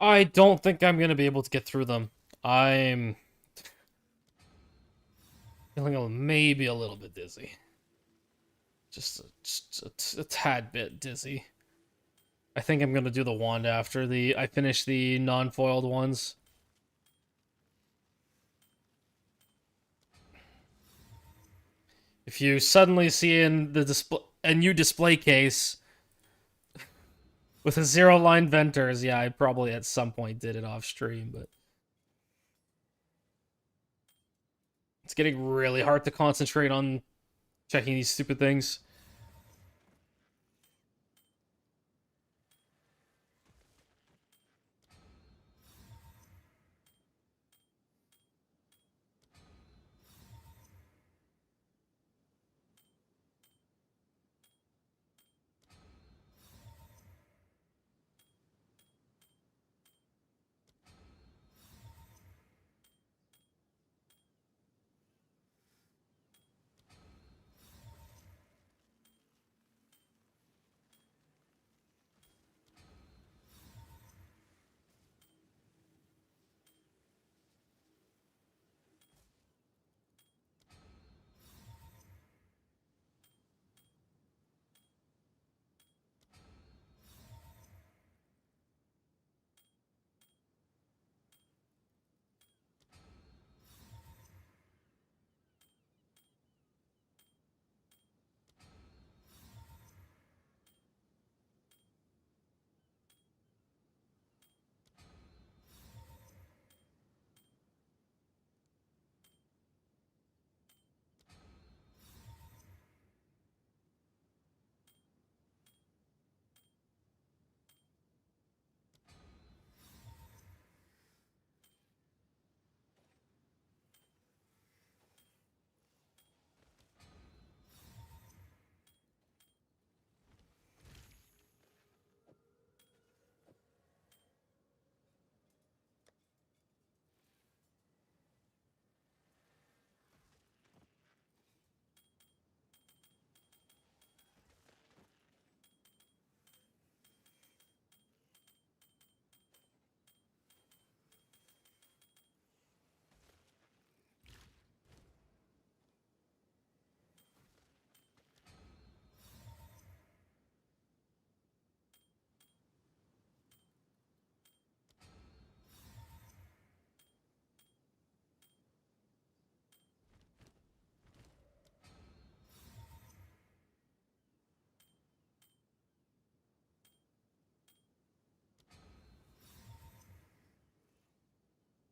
I don't think I'm gonna be able to get through them. I'm feeling maybe a little bit dizzy. Just a tad bit dizzy. I think I'm gonna do the wand after I finish the non-foiled ones. If you suddenly see in the display a new display case with a zero line venters, yeah, I probably at some point did it off stream, but it's getting really hard to concentrate on checking these stupid things.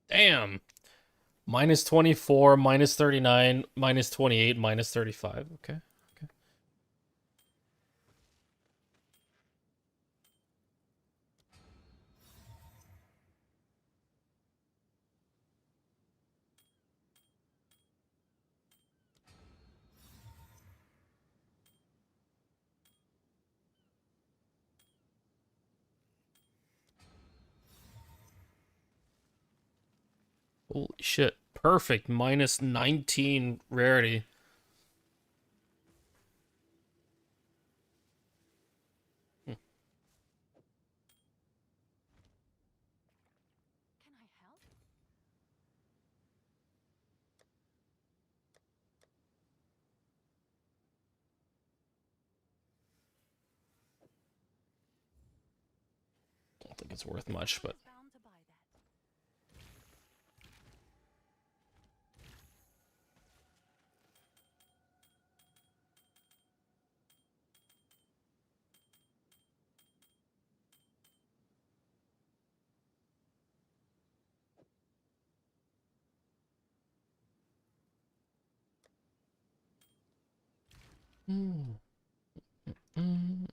Damn. Minus 24, minus 39, minus 28, minus 35. Okay. Okay. Holy shit. Perfect. Minus 19 rarity. Hmm. Can I help? Don't think it's worth much, but Someone is bound to buy that. Mm. Mm.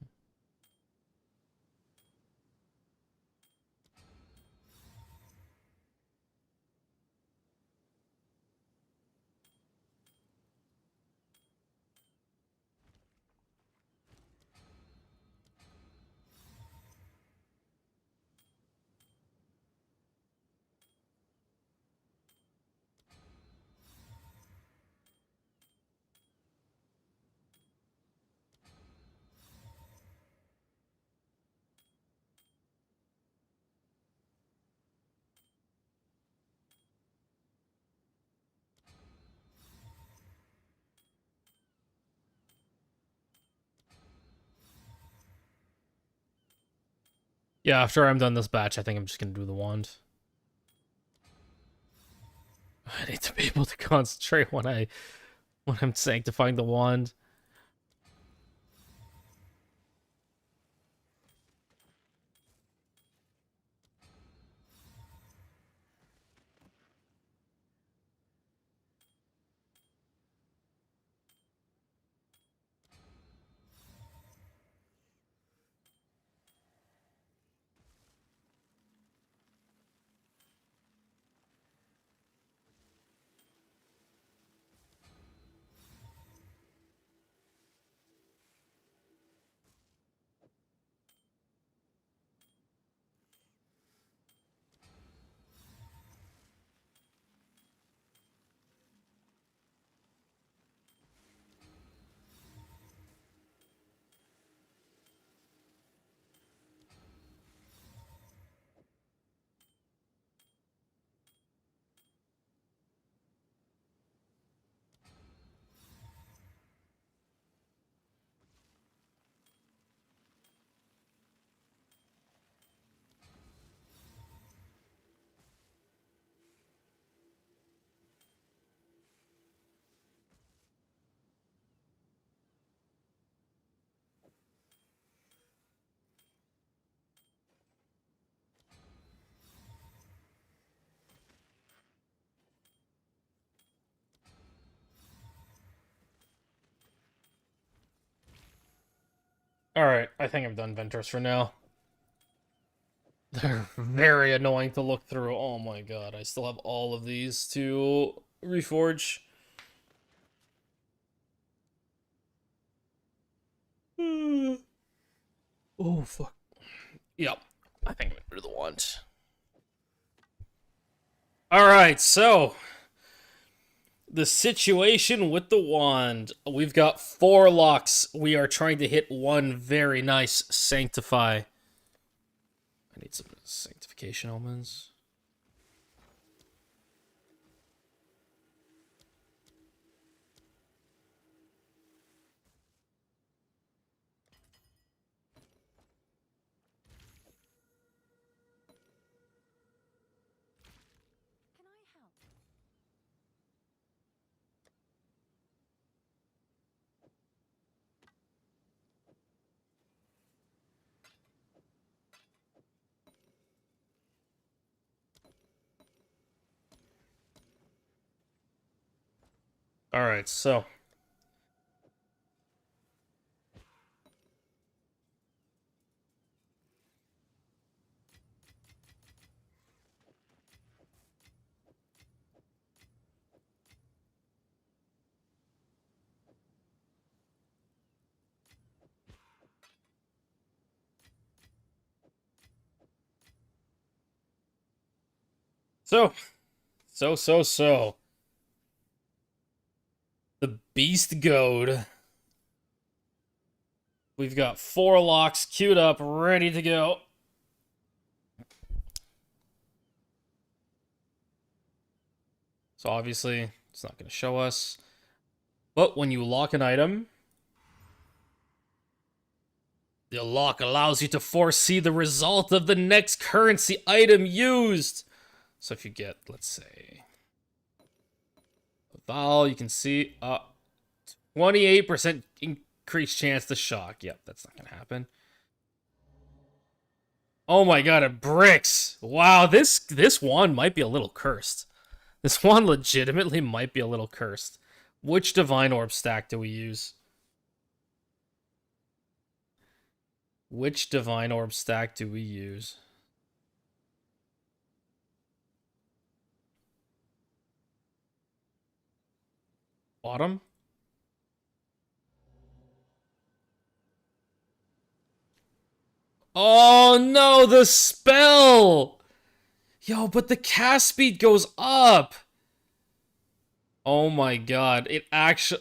Yeah, after I'm done this batch, I think I'm just gonna do the wand. I need to be able to concentrate when I'm sanctifying the wand. Alright, I think I'm done Venters for now. They're very annoying to look through. Oh my god, I still have all of these to reforge. Oh, fuck. Yep, I think I'm gonna do the wand. Alright, so the situation with the wand. We've got 4 locks. We are trying to hit one very nice sanctify. I need some sanctification elements. Can I help? Alright, so. So. The Beast Goad. We've got 4 locks queued up, ready to go. So obviously, it's not going to show us. But when you lock an item, the lock allows you to foresee the result of the next currency item used. So if you get, let's say, a Val, you can see 28% increased chance to shock. Yep, that's not going to happen. Oh my god, it bricks. Wow, this wand might be a little cursed. This wand legitimately might be a little cursed. Which Divine Orb stack do we use? Which Divine Orb stack do we use? Bottom? Oh no, the spell! Yo, but the cast speed goes up! Oh my god, it actually...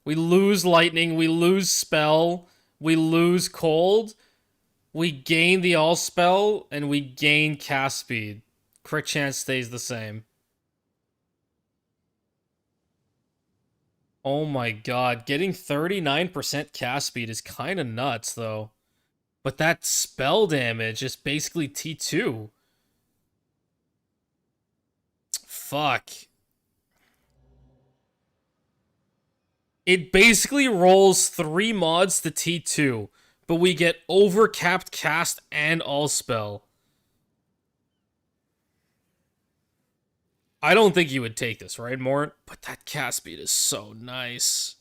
we lose lightning, we lose spell, we lose cold, we gain the all spell, and we gain cast speed. Crit chance stays the same. Oh my god, getting 39% cast speed is kind of nuts, though. But that spell damage is basically T2. Fuck. It basically rolls 3 mods to T2, but we get overcapped cast and all spell. I don't think you would take this, right, Mort? But that cast speed is so nice.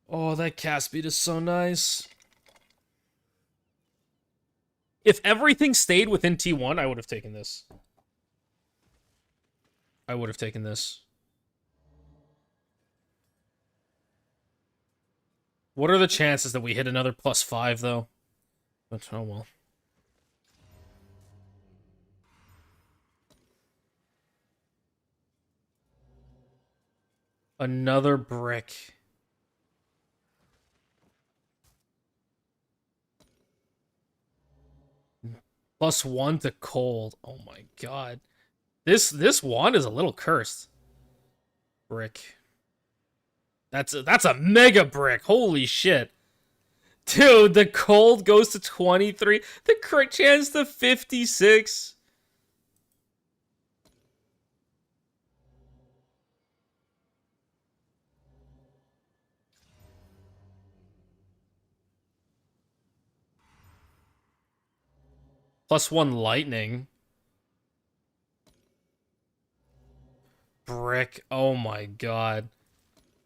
Oh, that cast speed is so nice. If everything stayed within T1, I would have taken this. I would have taken this. What are the chances that we hit another +5, though? But, oh well. Another brick. +1 to cold. Oh my god. This wand is a little cursed. Brick. That's a mega brick. Holy shit. Dude, the cold goes to 23. The crit chance to 56. +1 lightning. Brick. Oh my god.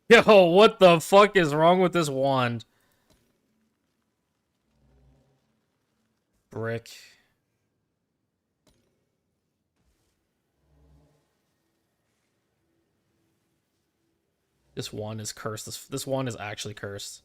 Yo, what the fuck is wrong with this wand? Brick. This wand is cursed. This wand is actually cursed.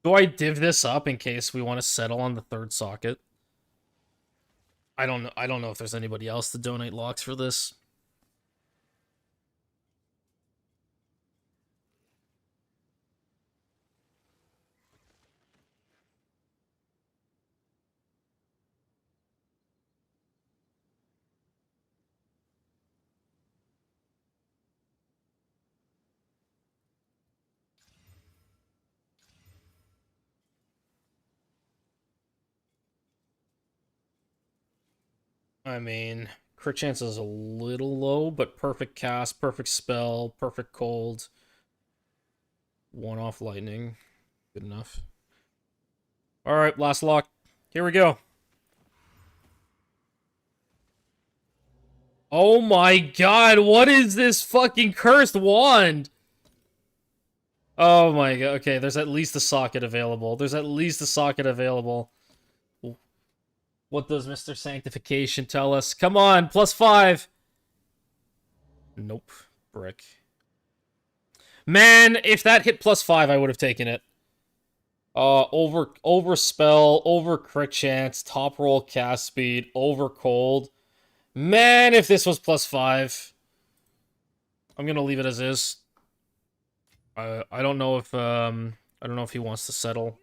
Do I div this up in case we want to settle on the third socket? I don't know. I don't know if there's anybody else to donate locks for this. I mean, crit chance is a little low, but perfect cast, perfect spell, perfect cold. One off lightning. Good enough. Alright, last lock. Here we go. Oh my god, what is this fucking cursed wand? Oh my god, okay, there's at least a socket available. There's at least a socket available. What does Mr. Sanctification tell us? Come on, +5. Nope. Brick. Man, if that hit +5, I would have taken it. Over spell, over crit chance, top roll cast speed, over cold. Man, if this was +5. I'm gonna leave it as is. I don't know if I don't know if he wants to settle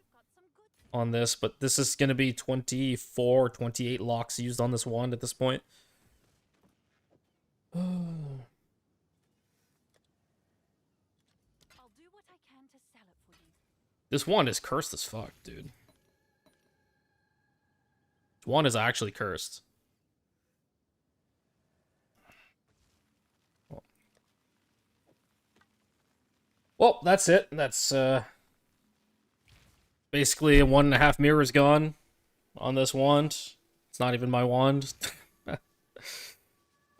on this, but this is gonna be 24 or 28 locks used on this wand at this point. I'll do what I can to sell it for you. This wand is cursed as fuck, dude. This wand is actually cursed. Well, that's it. That's basically 1.5 mirrors gone on this wand. It's not even my wand.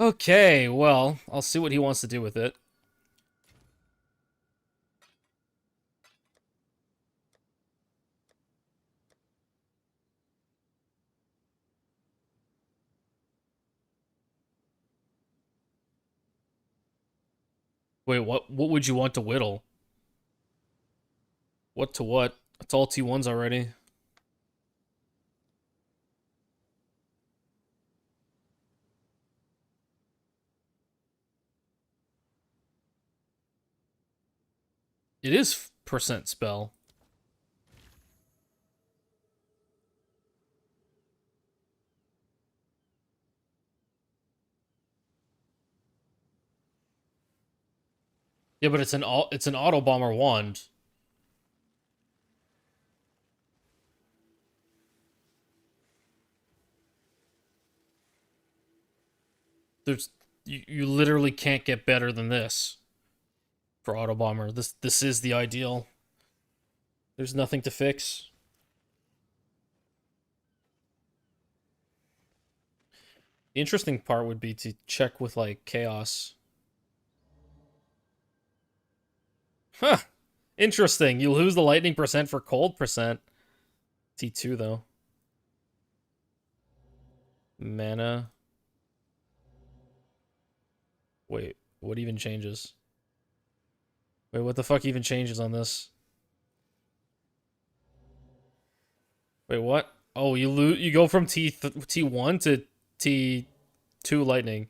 Okay, well, I'll see what he wants to do with it. Wait, what would you want to whittle? What to what? It's all T1s already. It is percent spell. Yeah, but it's an auto bomber wand. There's you literally can't get better than this for auto bomber. This is the ideal. There's nothing to fix. The interesting part would be to check with like chaos. Huh. Interesting. You lose the lightning percent for cold percent. T2 though. Mana. Wait, what even changes? Wait, what the fuck even changes on this? Wait, what? Oh, you go from T1 to T2 lightning.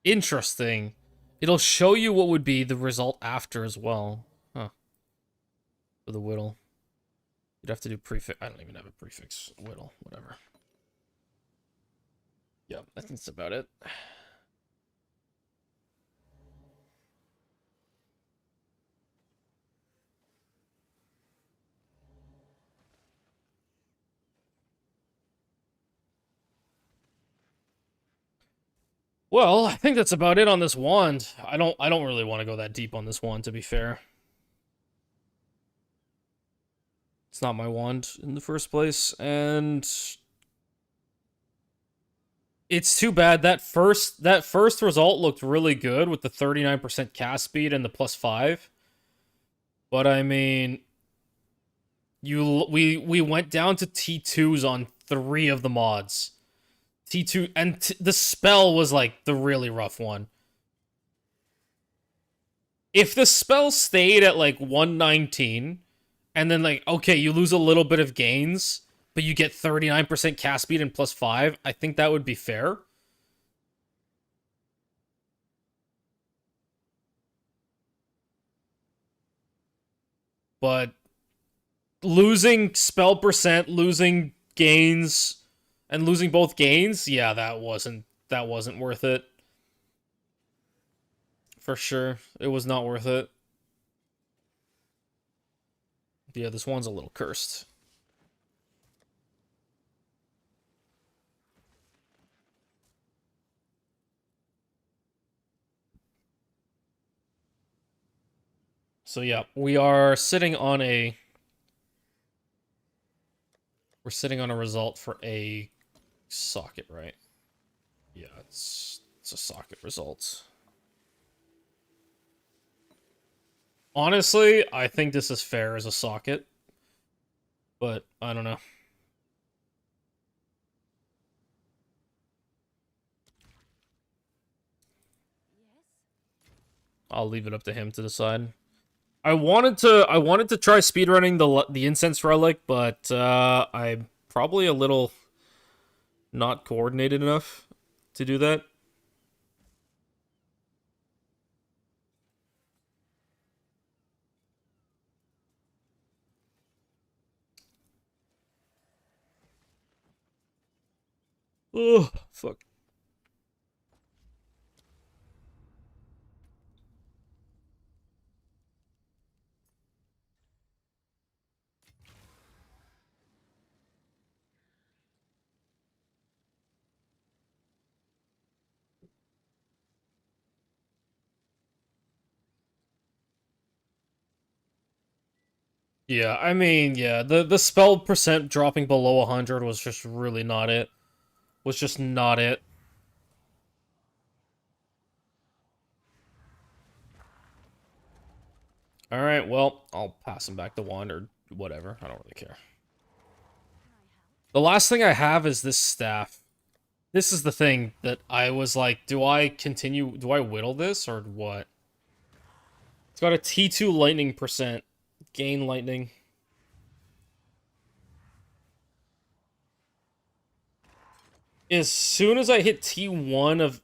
Interesting. It'll show you what would be the result after as well. Huh. For the whittle. You'd have to do prefix. I don't even have a prefix. Whittle, whatever. Yep, I think that's about it. Well, I think that's about it on this wand. I don't really want to go that deep on this wand, to be fair. It's not my wand in the first place, and it's too bad that first result looked really good with the 39% cast speed and the +5. But I mean, we went down to T2s on 3 of the mods. T2 and the spell was like the really rough one. If the spell stayed at like 119 and then like okay, you lose a little bit of gains, but you get 39% cast speed and +5, I think that would be fair. But losing spell percent, losing gains, and losing both gains, yeah, that wasn't worth it. For sure. It was not worth it. Yeah, this one's a little cursed. So yeah, we're sitting on a result for a socket, right? Yeah, it's a socket result. Honestly, I think this is fair as a socket, but I don't know. Yes? I'll leave it up to him to decide. I wanted to try speedrunning the incense relic, but I'm probably a little not coordinated enough to do that. Oh, fuck. Yeah, I mean, yeah, the spell percent dropping below 100 was just really not it. Was just not it. All right, well, I'll pass him back the wand or whatever. I don't really care. Can I help? The last thing I have is this staff. This is the thing that I was like, do I whittle this or what? It's got a T2 lightning percent. Gain lightning. As soon as I hit T1 of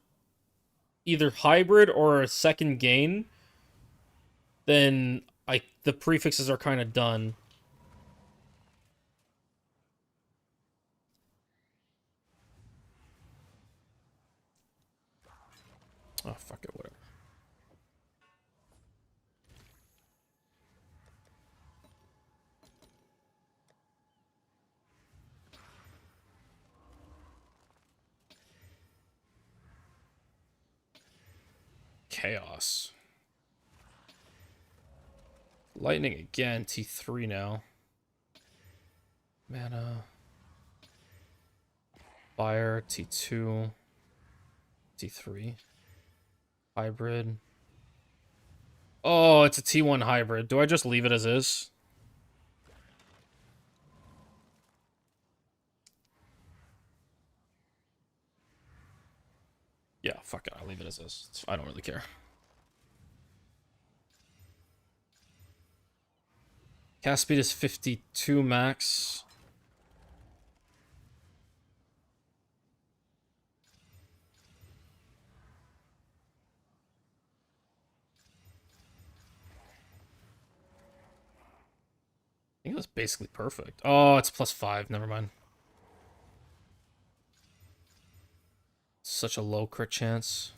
either hybrid or a second gain, then the prefixes are kind of done. Oh, fuck it, whatever. Chaos. Lightning again, T3 now. Mana. Fire, T2. T3. Hybrid. Oh, it's a T1 hybrid. Do I just leave it as is? Yeah, fuck it. I'll leave it as is. I don't really care. Cast speed is 52 max. I think that's basically perfect. Oh, it's +5. Never mind. Such a low crit chance.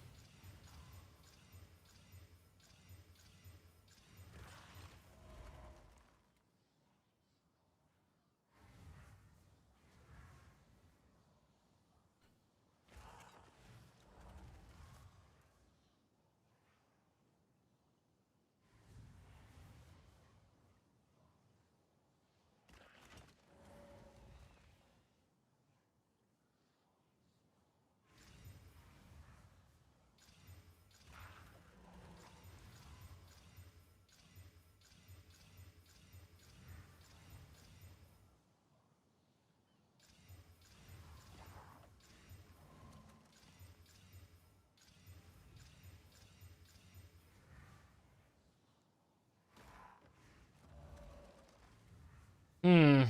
Hmm.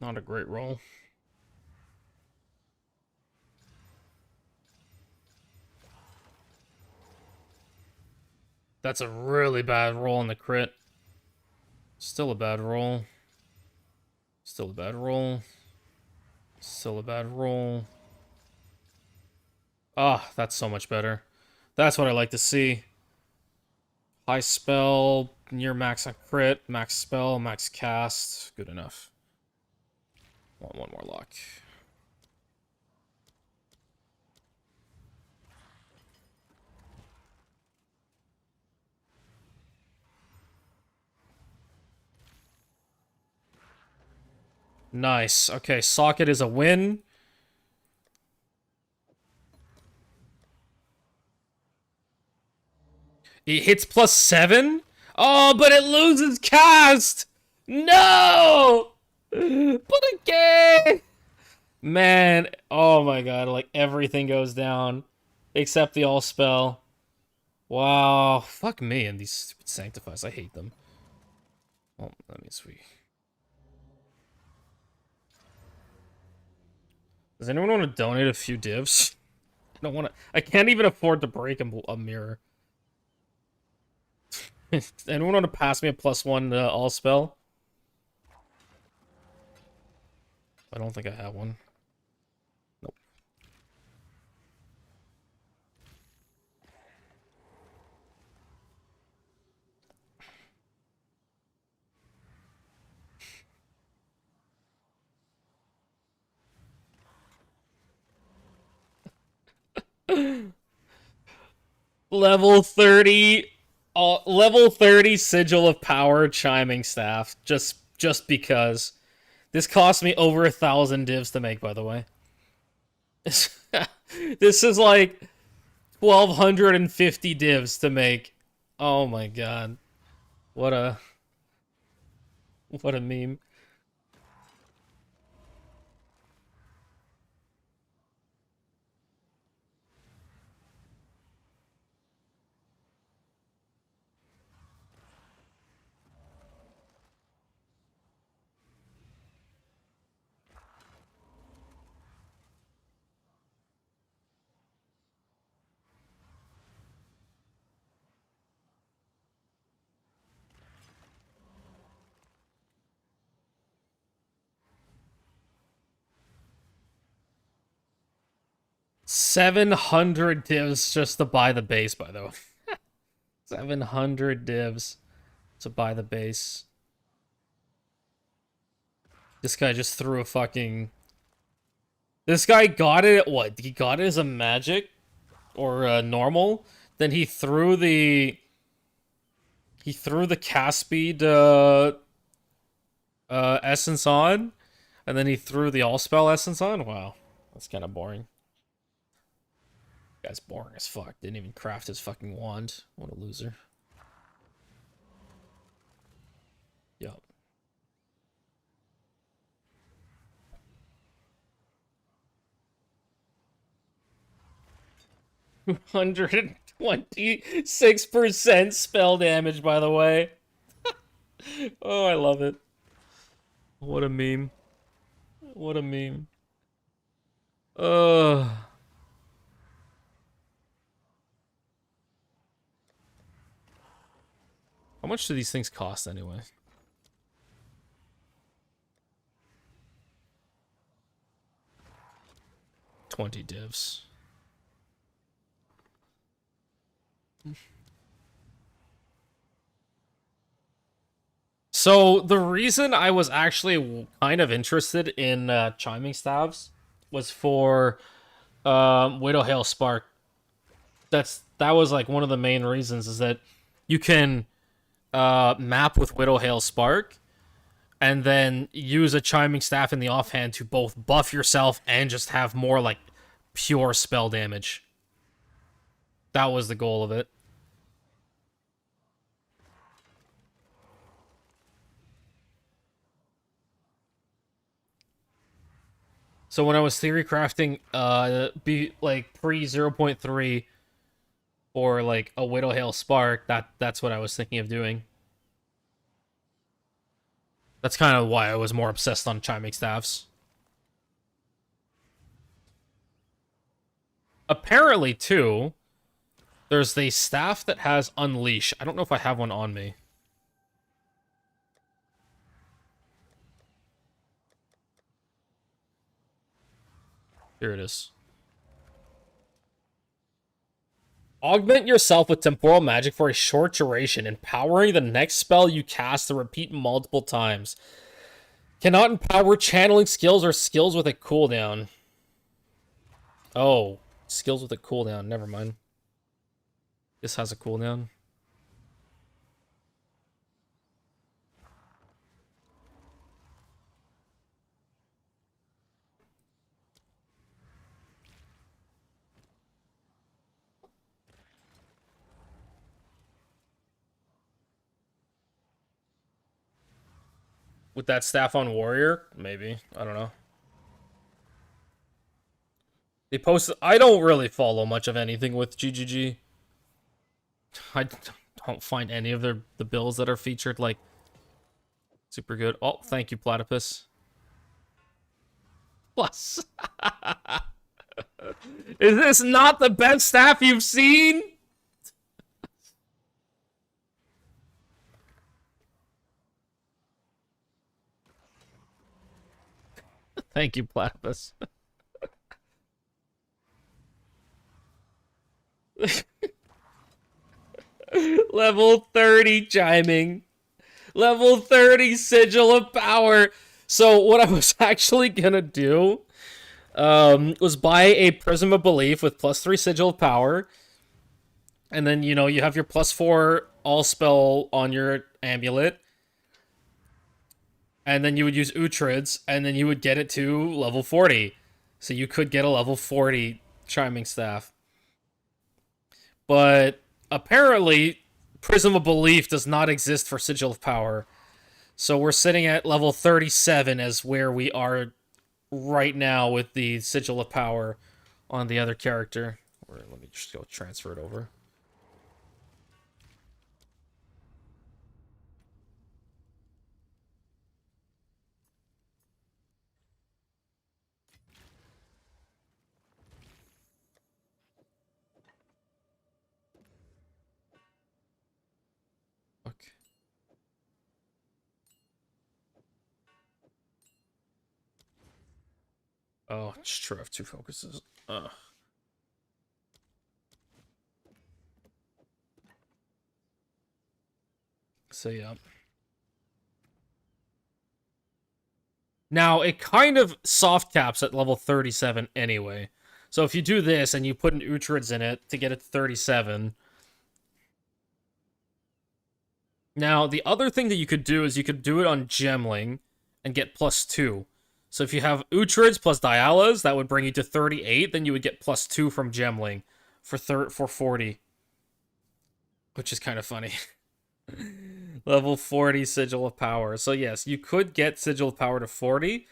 Not a great roll. That's a really bad roll on the crit. Still a bad roll. Still a bad roll. Still a bad roll. Ah, that's so much better. That's what I like to see. High spell, near max on crit, max spell, max cast. Good enough. Want one more luck. Nice. Okay, socket is a win. It hits +7? Oh, but it loses cast! No! But again! Man, oh my god, like everything goes down. Except the all spell. Wow. Fuck me and these stupid sanctifies. I hate them. Well, that means we... Does anyone want to donate a few divs? I don't want to... I can't even afford to break a mirror. Anyone want to pass me a +1 all spell? I don't think I have one. Nope. Level 30... level 30 Sigil of Power Chiming Staff. Just because. This cost me over 1,000 divs to make, by the way. This is like 1,250 divs to make. Oh my god. What a what a meme. $700 divs just to buy the base, by the way. 700 divs to buy the base. This guy just threw a fucking... This guy got it at what? He got it as a magic? Or normal? Then he threw the... He threw the cast speed essence on. And then he threw the all spell essence on? Wow. That's kind of boring. Guy's boring as fuck. Didn't even craft his fucking wand. What a loser. Yup. $126% spell damage, by the way. Oh, I love it. What a meme. What a meme. How much do these things cost anyway? $20 divs. So the reason I was actually kind of interested in chiming staves was for Widow Hail Spark. That was like one of the main reasons, is that you can map with Widow Hail Spark and then use a chiming staff in the offhand to both buff yourself and just have more like pure spell damage. That was the goal of it. So when I was theory crafting be like pre 0.3 or like a Widow Hail Spark, that's what I was thinking of doing. That's kind of why I was more obsessed on chiming staffs. Apparently, too, there's the staff that has Unleash. I don't know if I have one on me. Here it is. Augment yourself with temporal magic for a short duration, empowering the next spell you cast to repeat multiple times. Cannot empower channeling skills or skills with a cooldown. Oh, skills with a cooldown. Never mind. This has a cooldown. With that staff on warrior? Maybe. I don't know. They posted... I don't really follow much of anything with GGG. I don't find any of the builds that are featured, like, super good. Oh, thank you, Platypus. Plus. Is this not the best staff you've seen? Thank you, Platypus. Level 30 chiming. Level 30 sigil of power. So what I was actually gonna do was buy a Prism of Belief with +3 sigil of power. And then, you know, you have your +4 all spell on your amulet. And then you would use Uhtred's, and then you would get it to level 40. So you could get a level 40 chiming staff. But apparently, Prism of Belief does not exist for Sigil of Power. So we're sitting at level 37 as where we are right now with the Sigil of Power on the other character. Or let me just go transfer it over. Okay. Oh, it's true. I have two focuses. So yeah. Now it kind of soft caps at level 37 anyway. So if you do this and you put an Uhtred's in it to get it to 37. Now the other thing that you could do is you could do it on Gemling and get +2. So if you have Uhtred's plus Dialas, that would bring you to 38. Then you would get +2 from Gemling for 40, which is kind of funny. Level 40 Sigil of Power. So yes, you could get Sigil of Power to 40.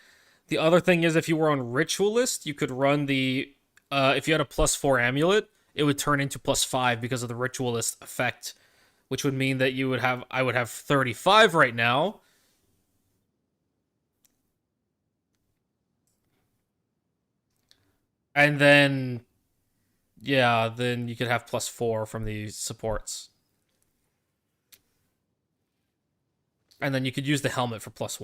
The other thing is if you were on Ritualist, you could run the... if you had a +4 amulet, it would turn into +5 because of the Ritualist effect, which would mean that you would have... I would have 35 right now. And then... yeah, then you could have +4 from the supports. And then you could use the helmet for +1.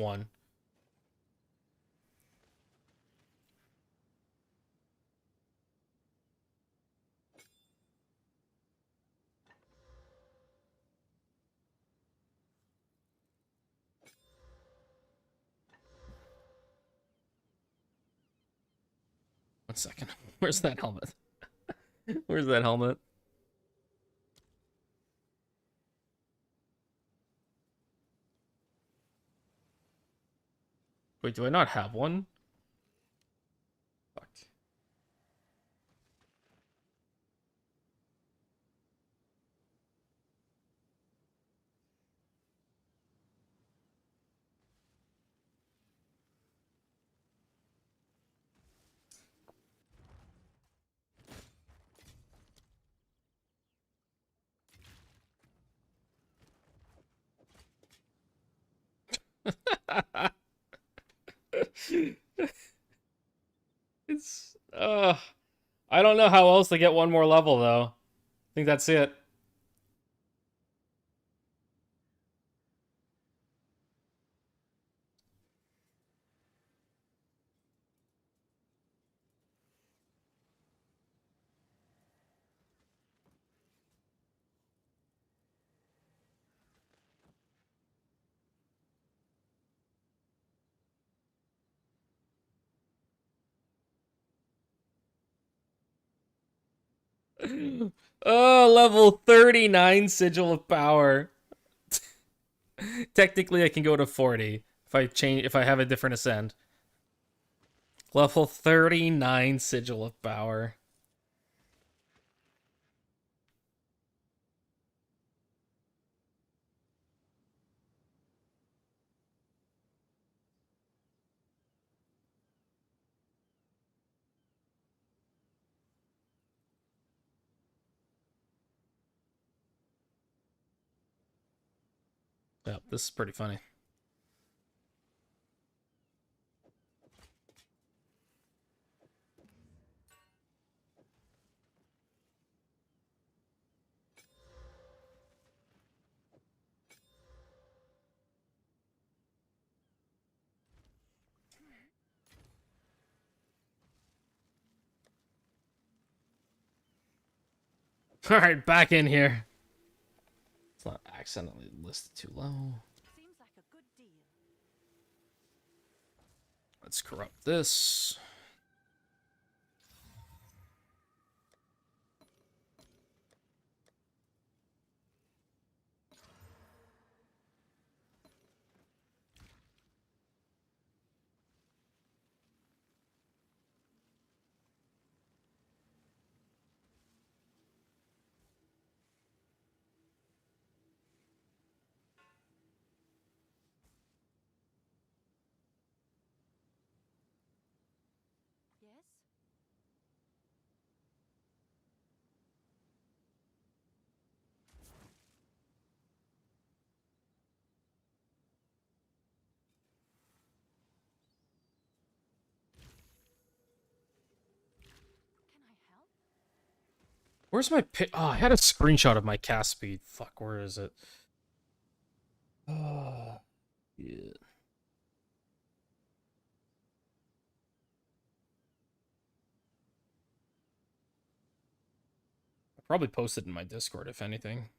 One second. Where's that helmet? Where's that helmet? Wait, do I not have one? Fuck. It's I don't know how else to get one more level though. I think that's it. Oh, level 39 Sigil of Power. Technically I can go to 40 if I have a different ascend. Level 39 Sigil of Power. Yeah, this is pretty funny. Alright, back in here. It's not accidentally listed too low. Seems like a good deal. Let's corrupt this. Where's my Oh, I had a screenshot of my cast speed. Fuck, where is it? Yeah. I probably posted in my Discord, if anything.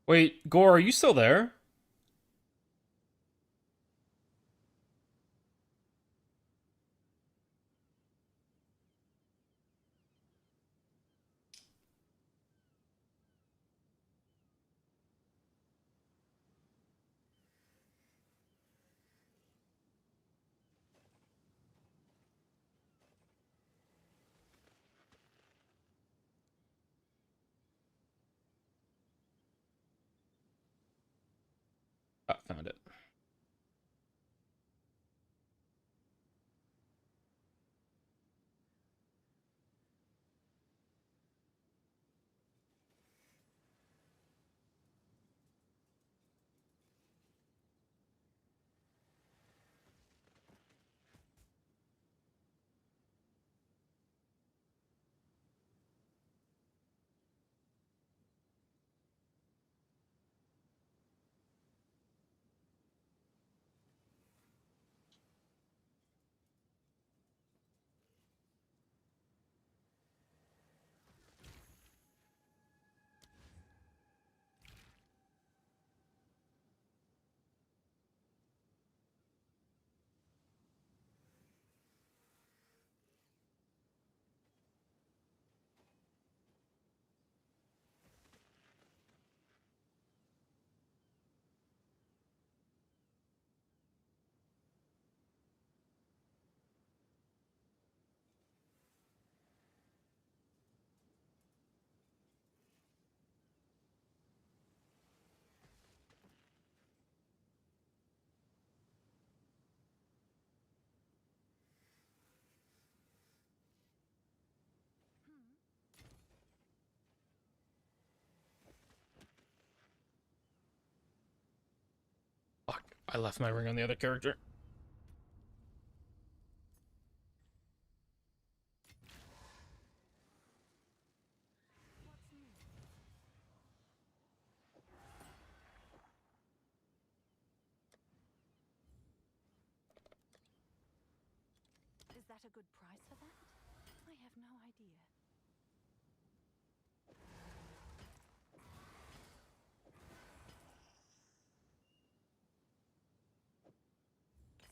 Wait, Gore, are you still there? Ah, found it. Fuck, I left my ring on the other character. What's new? Is that a good price for that? I have no idea.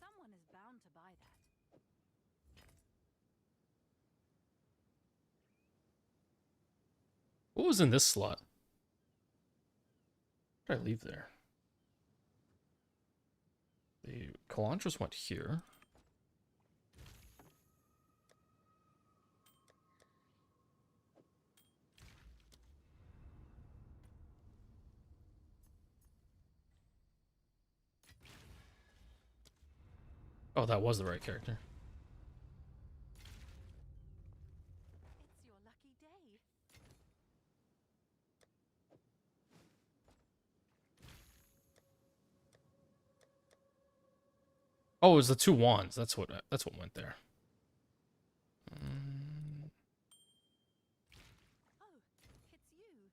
Someone is bound to buy that. What was in this slot? What did I leave there? The Calantras went here. Oh, that was the right character. It's your lucky day. Oh, it was the two wands. That's what went there. Oh, it's you.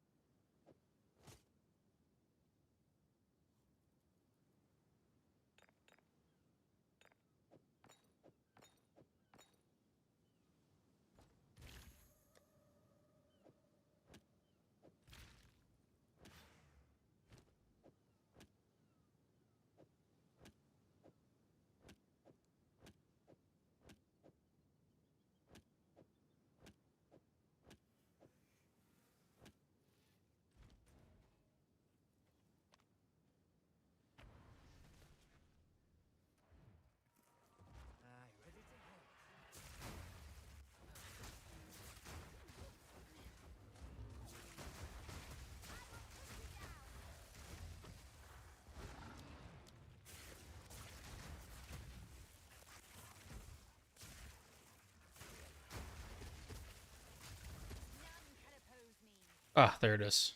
None can oppose me. Ah, there it is.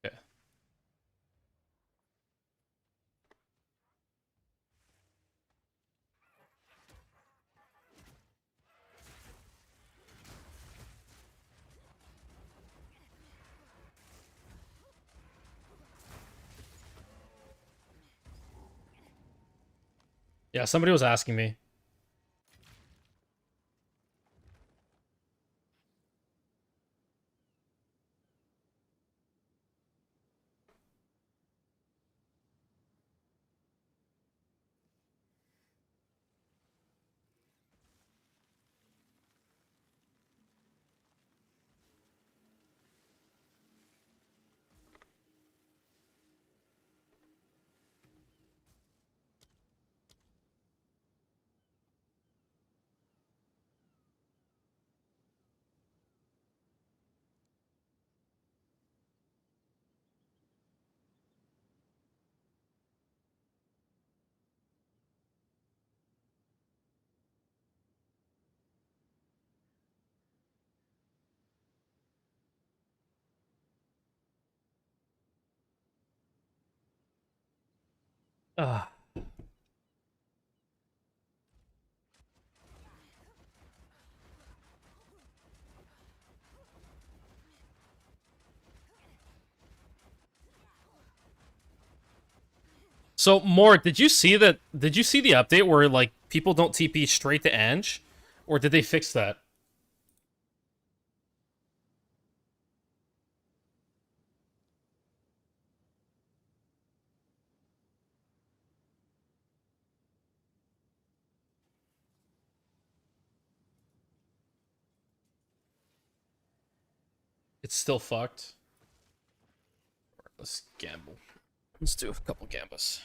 Yeah. Yeah, somebody was asking me. Ah. So, Mort, did you see that? Did you see the update where like people don't TP straight to Ange, or did they fix that? It's still fucked. Let's gamble. Let's do a couple gambas.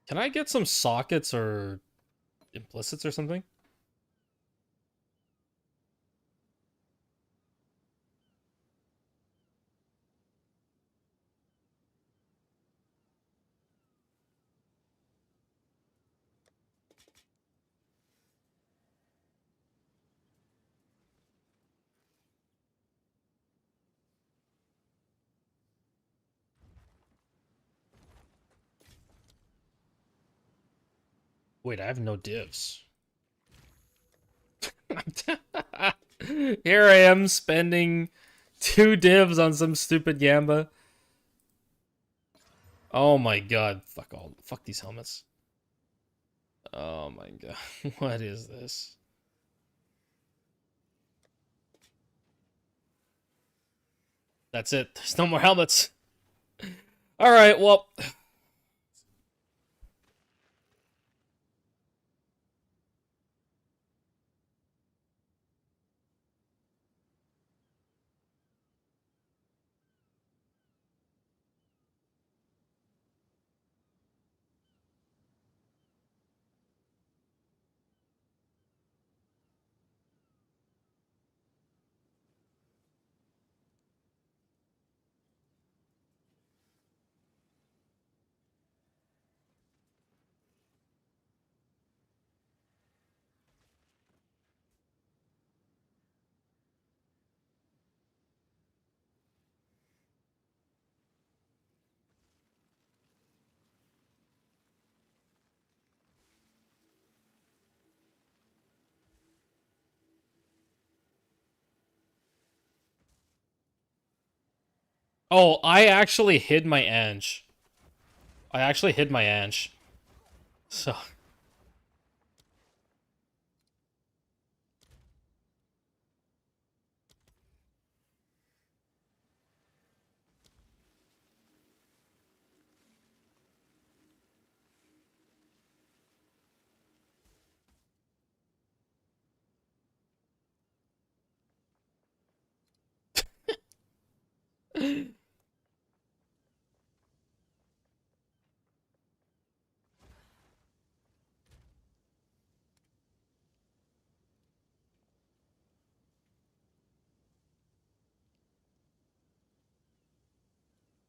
Can I get some sockets or implicits or something? Wait, I have no divs. Here I am spending 2 divs on some stupid gamba. Oh my god. Fuck these helmets. Oh my god. What is this? That's it. There's no more helmets. Alright, well. Oh, I actually hid my Ange. I actually hid my Ange. So.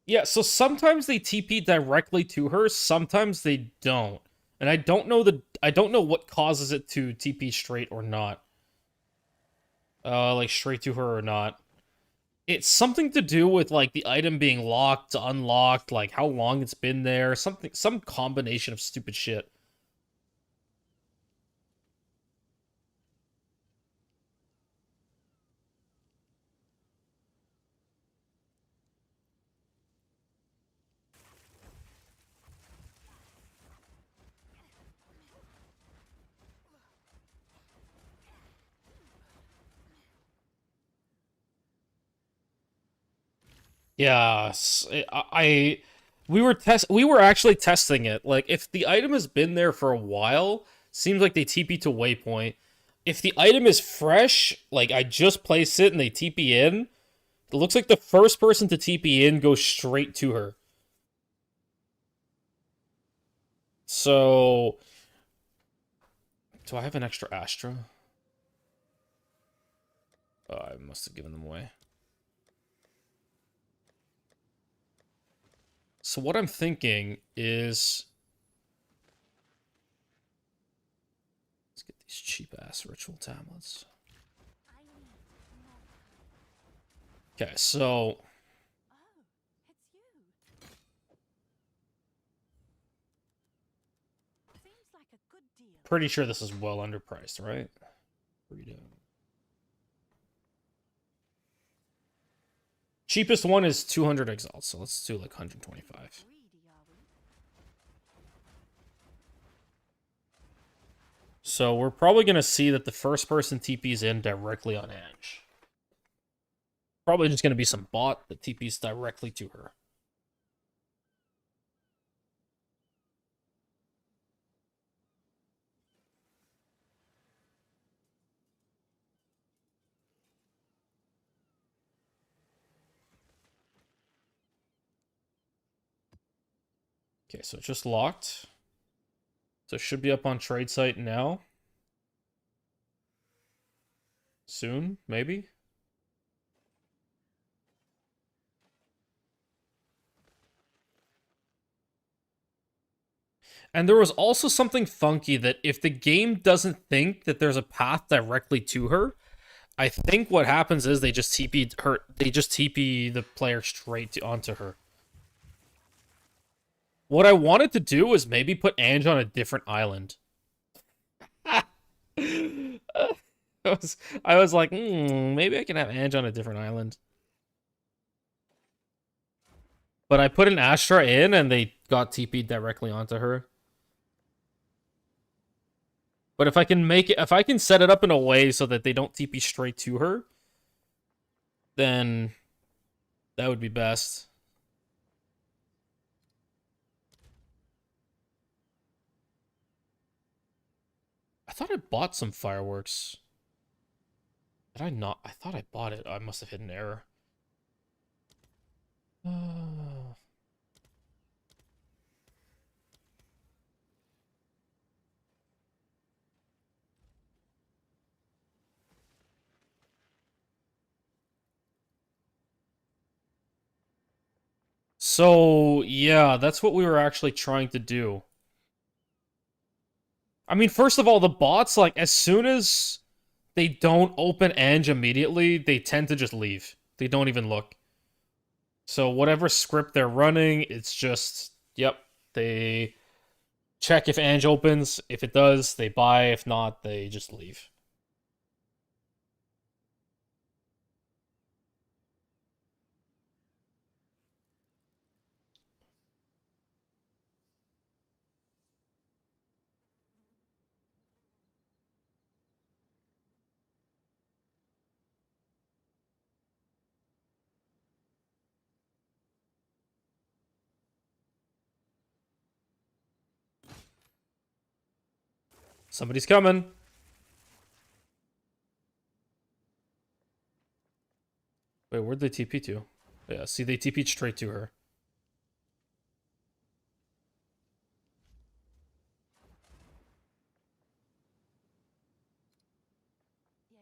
Yeah, so sometimes they TP directly to her, sometimes they don't. And I don't know what causes it to TP straight or not. Like straight to her or not. It's something to do with like the item being locked, unlocked, like how long it's been there, some combination of stupid shit. Yeah, we were actually testing it. Like if the item has been there for a while, seems like they TP to waypoint. If the item is fresh, like I just placed it and they TP in, it looks like the first person to TP in goes straight to her. So, do I have an extra Astra? Oh, I must have given them away. So what I'm thinking is, let's get these cheap ass ritual tablets. Okay, so Oh, it's you. Seems like a good deal. pretty sure this is well underpriced, right? Freedom. Cheapest one is 200 exalts, so let's do like 125. Greedy, are we? So we're probably going to see that the first person TP's in directly on Ange. Probably just going to be some bot that TP's directly to her. Okay, so it just locked. So it should be up on trade site now. Soon, maybe. And there was also something funky that if the game doesn't think that there's a path directly to her, I think what happens is they just TP her. They just TP the player onto her. What I wanted to do was maybe put Ange on a different island. I I was like, maybe I can have Ange on a different island. But I put an Astra in, and they got TP'd directly onto her. But if I can set it up in a way so that they don't TP straight to her, then that would be best. I thought I bought some fireworks. Did I not? I thought I bought it. I must have hit an error. So, yeah, that's what we were actually trying to do. I mean, first of all, the bots, like, as soon as they don't open Ange immediately, they tend to just leave. They don't even look. So, whatever script they're running, it's just, yep, they check if Ange opens. If it does, they buy. If not, they just leave. Somebody's coming. Wait, where'd they TP to? Yeah, see, they TP'd straight to her. Yes?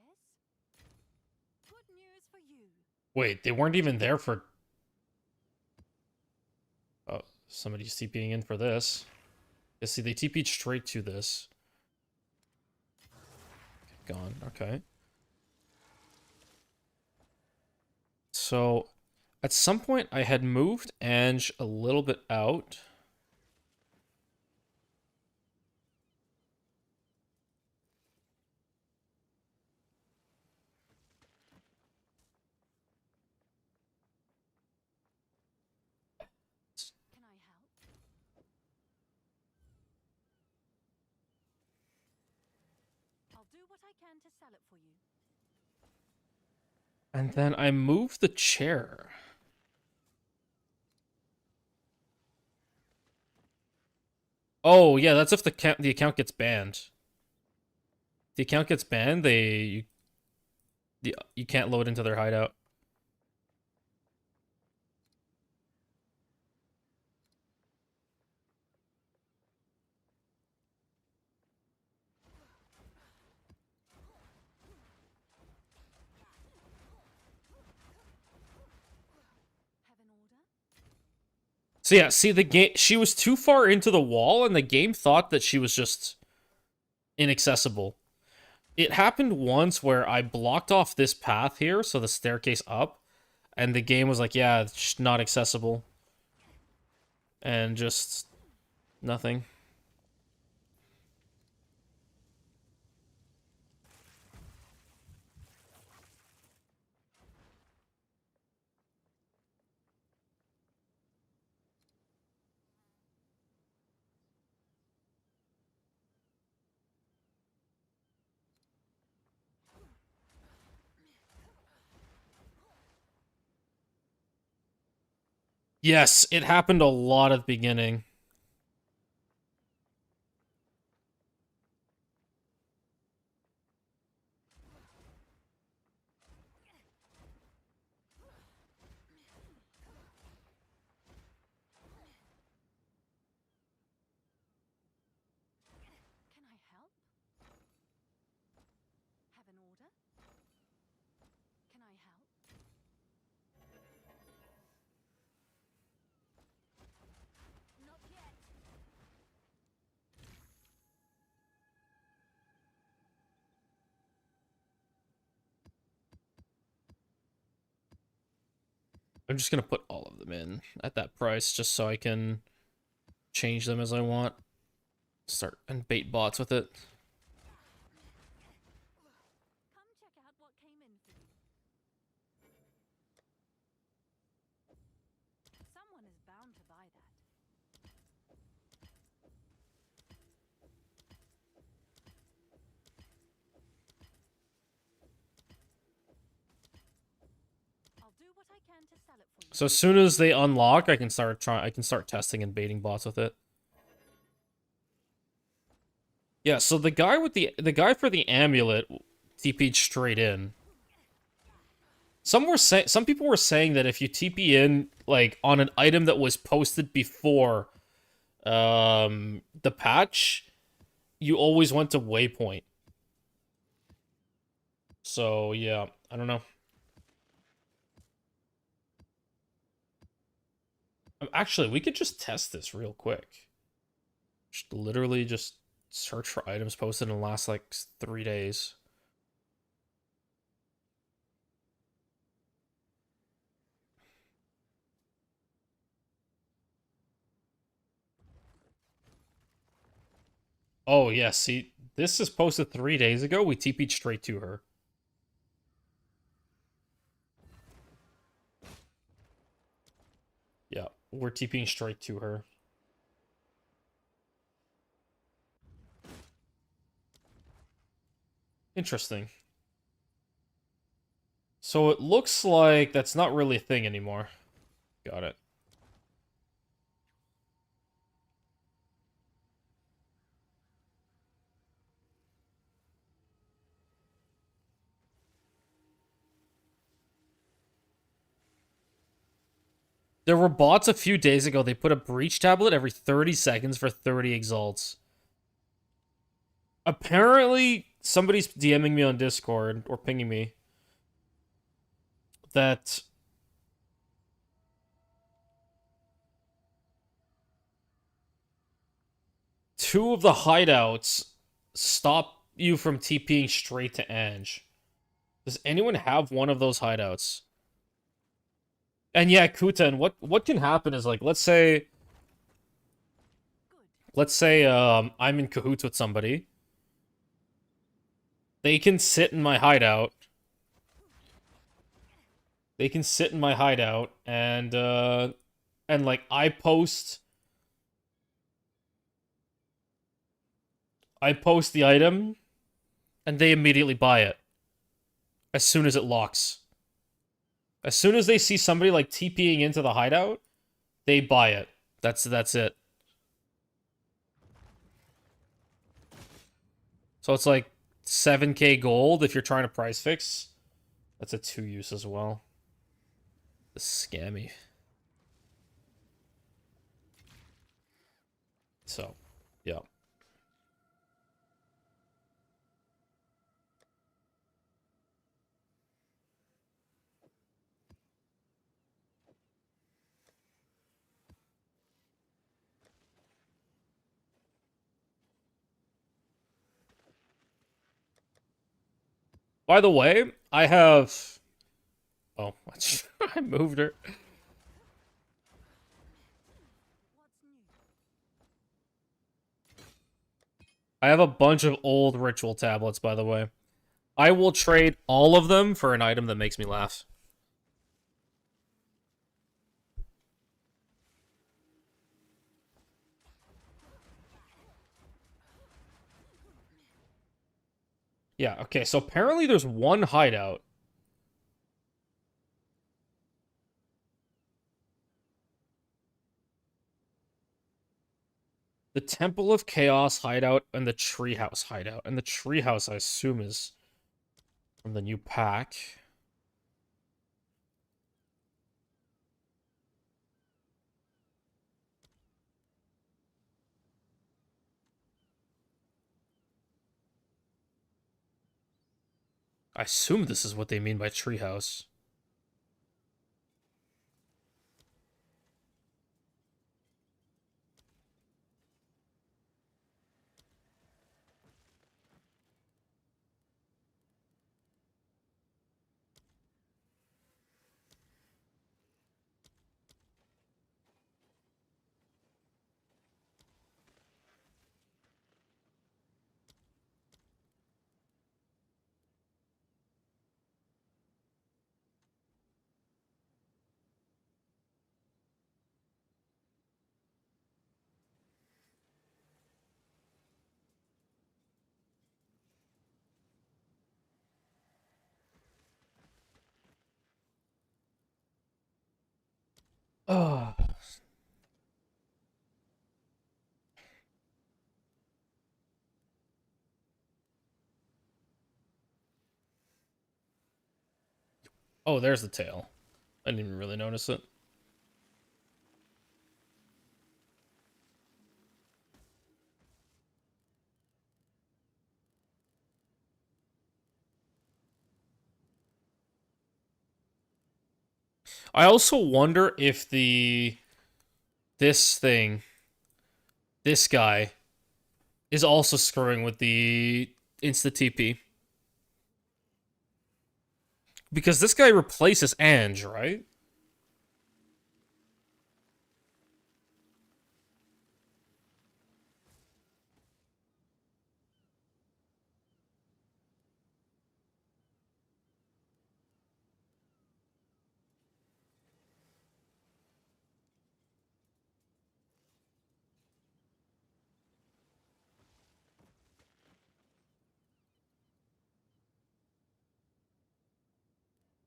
Good news for you. Wait, they weren't even there for... Somebody's TPing in for this. Yeah, see, they TP'd straight to this. Gone. Okay. So, at some point, I had moved Ange a little bit out. Can I help? I'll do what I can to sell it for you. And then I moved the chair. Oh, yeah, that's if the account gets banned. The account gets banned, you can't load into their hideout. Have an order? So yeah, see the game, she was too far into the wall and the game thought that she was just inaccessible. It happened once where I blocked off this path here, so the staircase up, and the game was like, yeah, it's not accessible. And just nothing. Yes, it happened a lot at the beginning. Can I help? Have an order? Can I help? Not yet. I'm just gonna put all of them in at that price just so I can change them as I want. Start and bait bots with it. Come check out what came in for you. Someone is bound to buy that. I'll do what I can to sell it for you. So as soon as they unlock, I can start testing and baiting bots with it. Yeah, so the guy with the guy for the amulet TP'd straight in. Some people were saying that if you TP in like on an item that was posted before the patch, you always went to waypoint. So yeah, I don't know. Actually, we could just test this real quick. Just literally just search for items posted in the last like 3 days. Oh yeah, see, this is posted 3 days ago. We TP'd straight to her. Yeah, we're TPing straight to her. Interesting. So it looks like that's not really a thing anymore. Got it. There were bots a few days ago. They put a breach tablet every 30 seconds for 30 exalts. Apparently, somebody's DMing me on Discord or pinging me that 2 of the hideouts stop you from TPing straight to Ange. Does anyone have one of those hideouts? And yeah, Kutan, what can happen is, like, let's say I'm in cahoots with somebody. They can sit in my hideout. They can sit in my hideout and like I post the item and they immediately buy it as soon as it locks. As soon as they see somebody like TPing into the hideout, they buy it. That's it. So it's like 7k gold if you're trying to price fix. That's a 2 use as well. The scammy. So, yeah. By the way, I have... Oh, I moved her. I have a bunch of old ritual tablets, by the way. I will trade all of them for an item that makes me laugh. Yeah, okay, so apparently there's one hideout. The Temple of Chaos hideout and the Treehouse hideout. And the Treehouse, I assume, is from the new pack. I assume this is what they mean by Treehouse. Oh. Oh, there's the tail. I didn't even really notice it. I also wonder if this guy, is also screwing with the insta TP. Because this guy replaces Ange, right?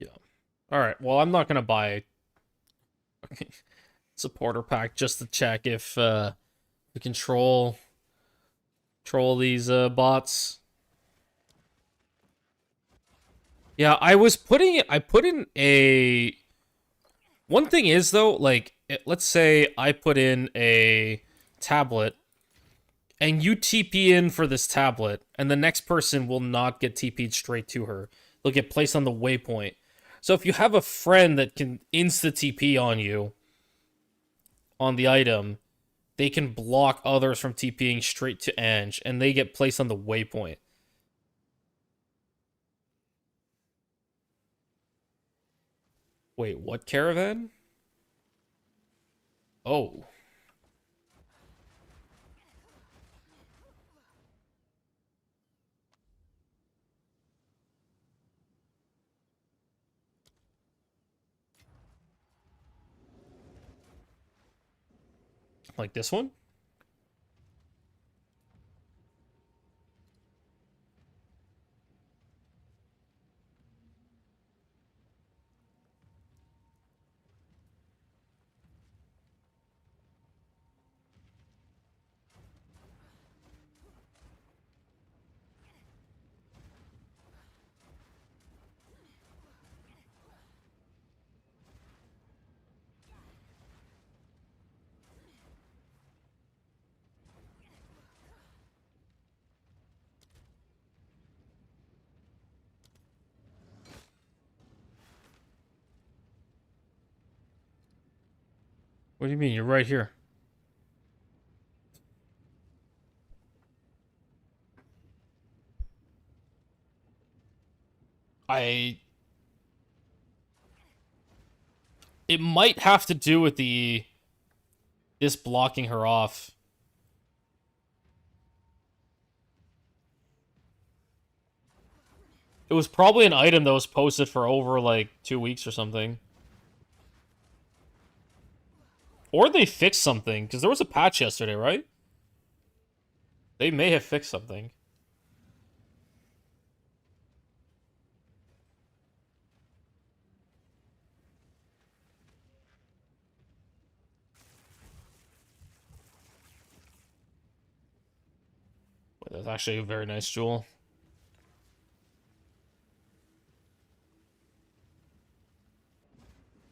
Yeah. Alright, well, I'm not gonna buy supporter pack just to check if we control these bots. Yeah, I put in a... One thing is, though, like, let's say I put in a tablet, and you TP in for this tablet, and the next person will not get TP'd straight to her. They'll get placed on the waypoint. So if you have a friend that can insta-TP on you, on the item, they can block others from TPing straight to Ange, and they get placed on the waypoint. Wait, what caravan? Oh. Like this one? What do you mean? You're right here. I... It might have to do with the... this blocking her off. It was probably an item that was posted for over, like, 2 weeks or something. Or they fixed something, because there was a patch yesterday, right? They may have fixed something. But that's actually a very nice jewel.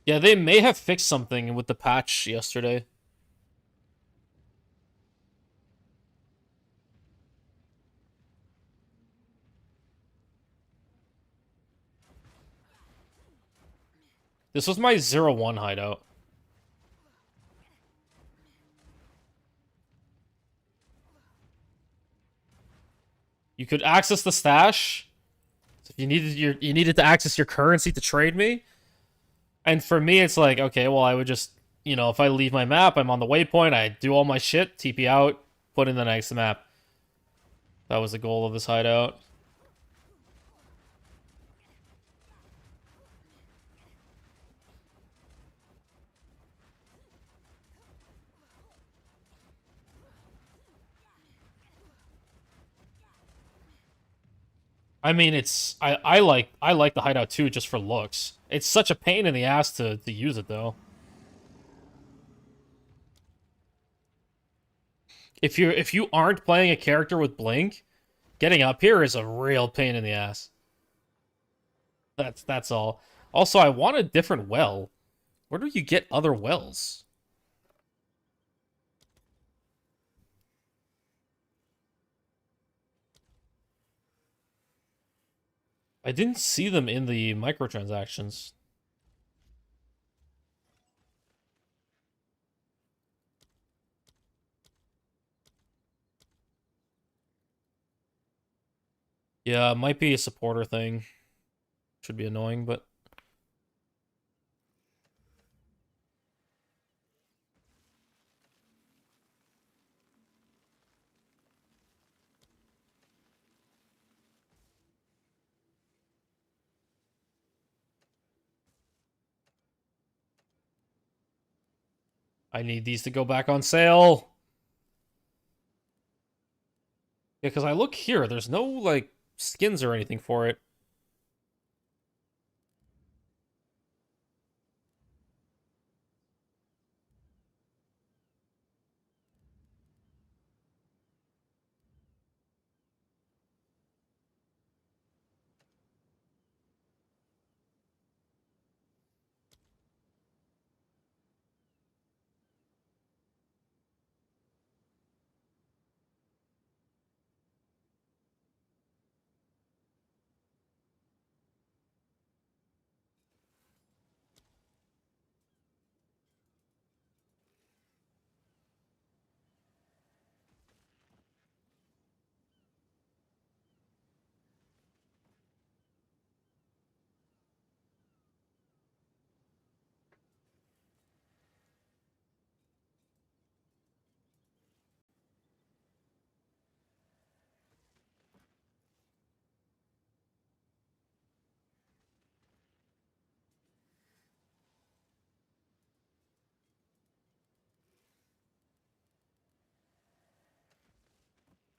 Yeah, they may have fixed something with the patch yesterday. This was my 0-1 hideout. You could access the stash. So if you needed to access your currency to trade me. And for me, it's like, okay, well, I would just, if I leave my map, I'm on the waypoint, I do all my shit, TP out, put in the next map. That was the goal of this hideout. I mean, I like the hideout too, just for looks. It's such a pain in the ass to use it though. If you aren't playing a character with Blink, getting up here is a real pain in the ass. That's all. Also, I want a different well. Where do you get other wells? I didn't see them in the microtransactions. Yeah, it might be a supporter thing. Should be annoying, but I need these to go back on sale. Yeah, because I look here, there's no, like, skins or anything for it.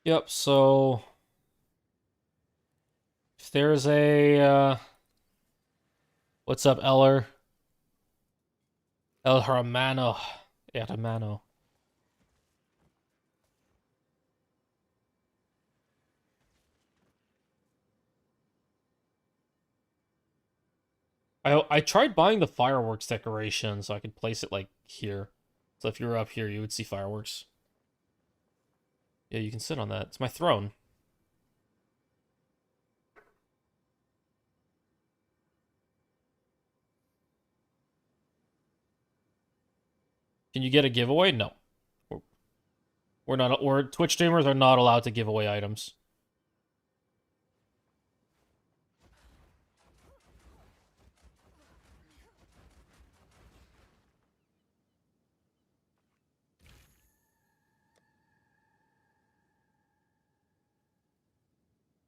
Yep, so if there's a what's up, Eller? El Hermano. Hermano. I tried buying the fireworks decoration so I could place it like here. So if you were up here, you would see fireworks. Yeah, you can sit on that. It's my throne. Can you get a giveaway? No. We're not. Or Twitch streamers are not allowed to give away items.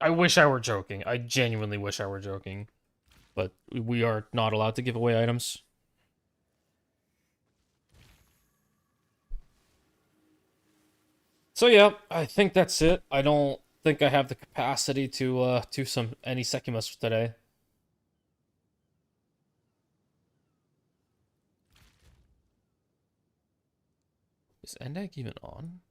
I wish I were joking. I genuinely wish I were joking. But we are not allowed to give away items. So yeah, I think that's it. I don't think I have the capacity to do any Sekhemas today. Is Endag even on?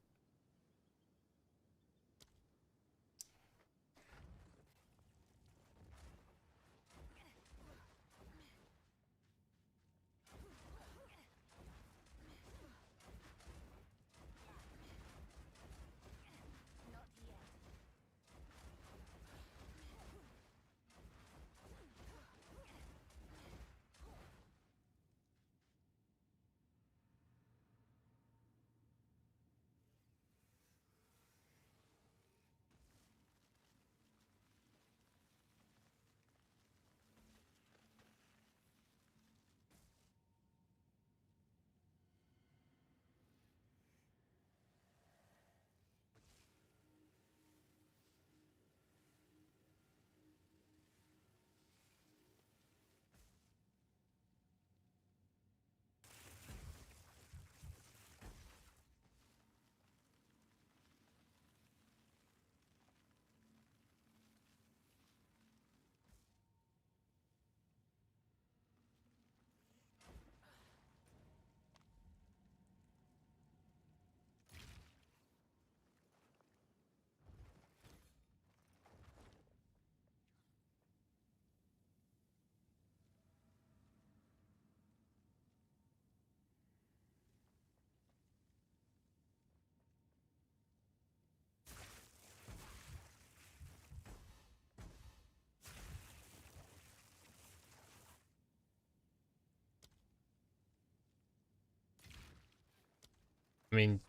I mean,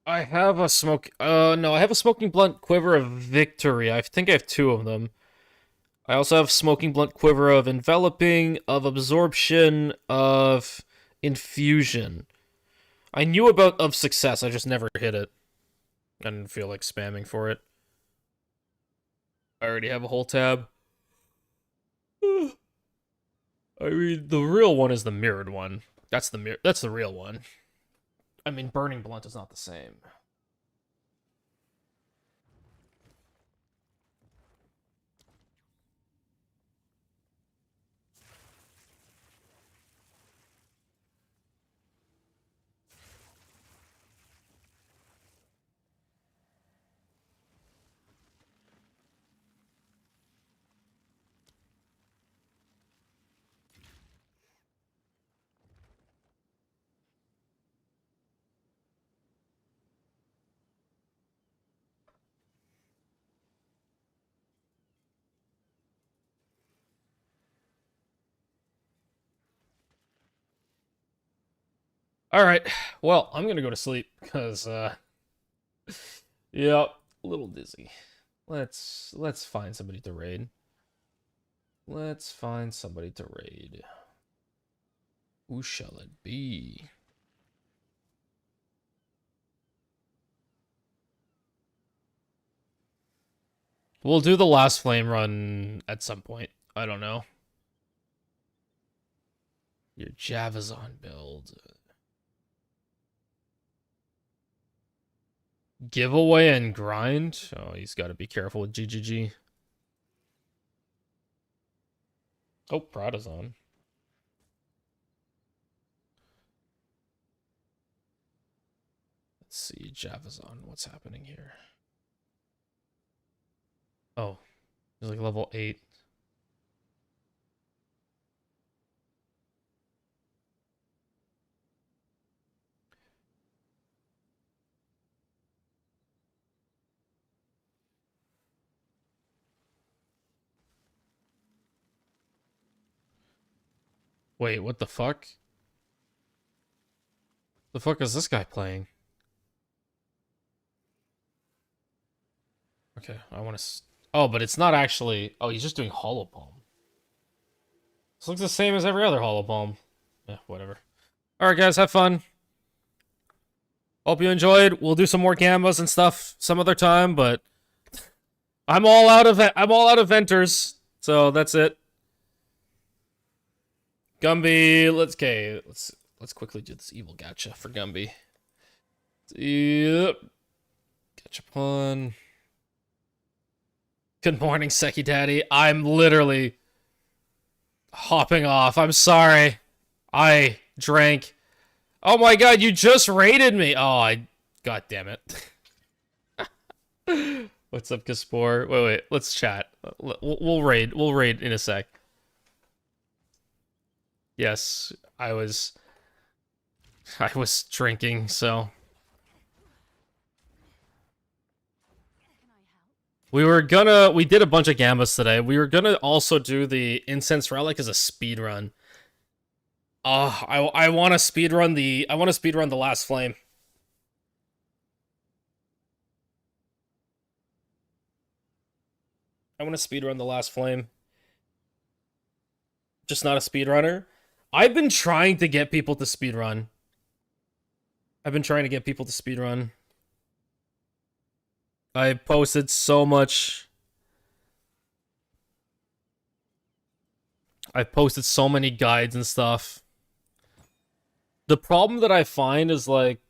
I have a smoke. No, I have a smoking blunt quiver of victory. I think I have two of them. I also have smoking blunt quiver of enveloping, of absorption, of infusion. I knew about of success. I just never hit it. I didn't feel like spamming for it. I already have a whole tab. I mean, the real one is the mirrored one. That's the real one. I mean, burning blunt is not the same. All right. Well, I'm gonna go to sleep because, yeah, a little dizzy. Let's find somebody to raid. Let's find somebody to raid. Who shall it be? We'll do the last flame run at some point. I don't know. Your Javazon build. Giveaway and grind? Oh, he's got to be careful with GGG. Oh, Prada's on. Let's see, Java's on. What's happening here? Oh, he's like level 8. Wait, what the fuck? The fuck is this guy playing? Okay, I want to... Oh, but it's not actually... Oh, he's just doing Hollow Palm. This looks the same as every other Hollow Palm. Yeah, whatever. Alright, guys, have fun. Hope you enjoyed. We'll do some more Gambas and stuff some other time, but... I'm all out of Venters, so that's it. Gumby, let's quickly do this evil gacha for Gumby. Yep. Gachapon. Good morning, Seki Daddy. I'm literally hopping off. I'm sorry. I drank. Oh my god, you just raided me. Oh, god damn it. What's up, Kaspor? Wait, let's chat. We'll raid. We'll raid in a sec. Yes, I was drinking, so we did a bunch of gambas today. We were gonna also do the Incense Relic as a speed run. I want to speed run the Last Flame. I want to speed run the Last Flame. Just not a speedrunner. I've been trying to get people to speedrun. I posted so much. I've posted so many guides and stuff. The problem that I find is, like,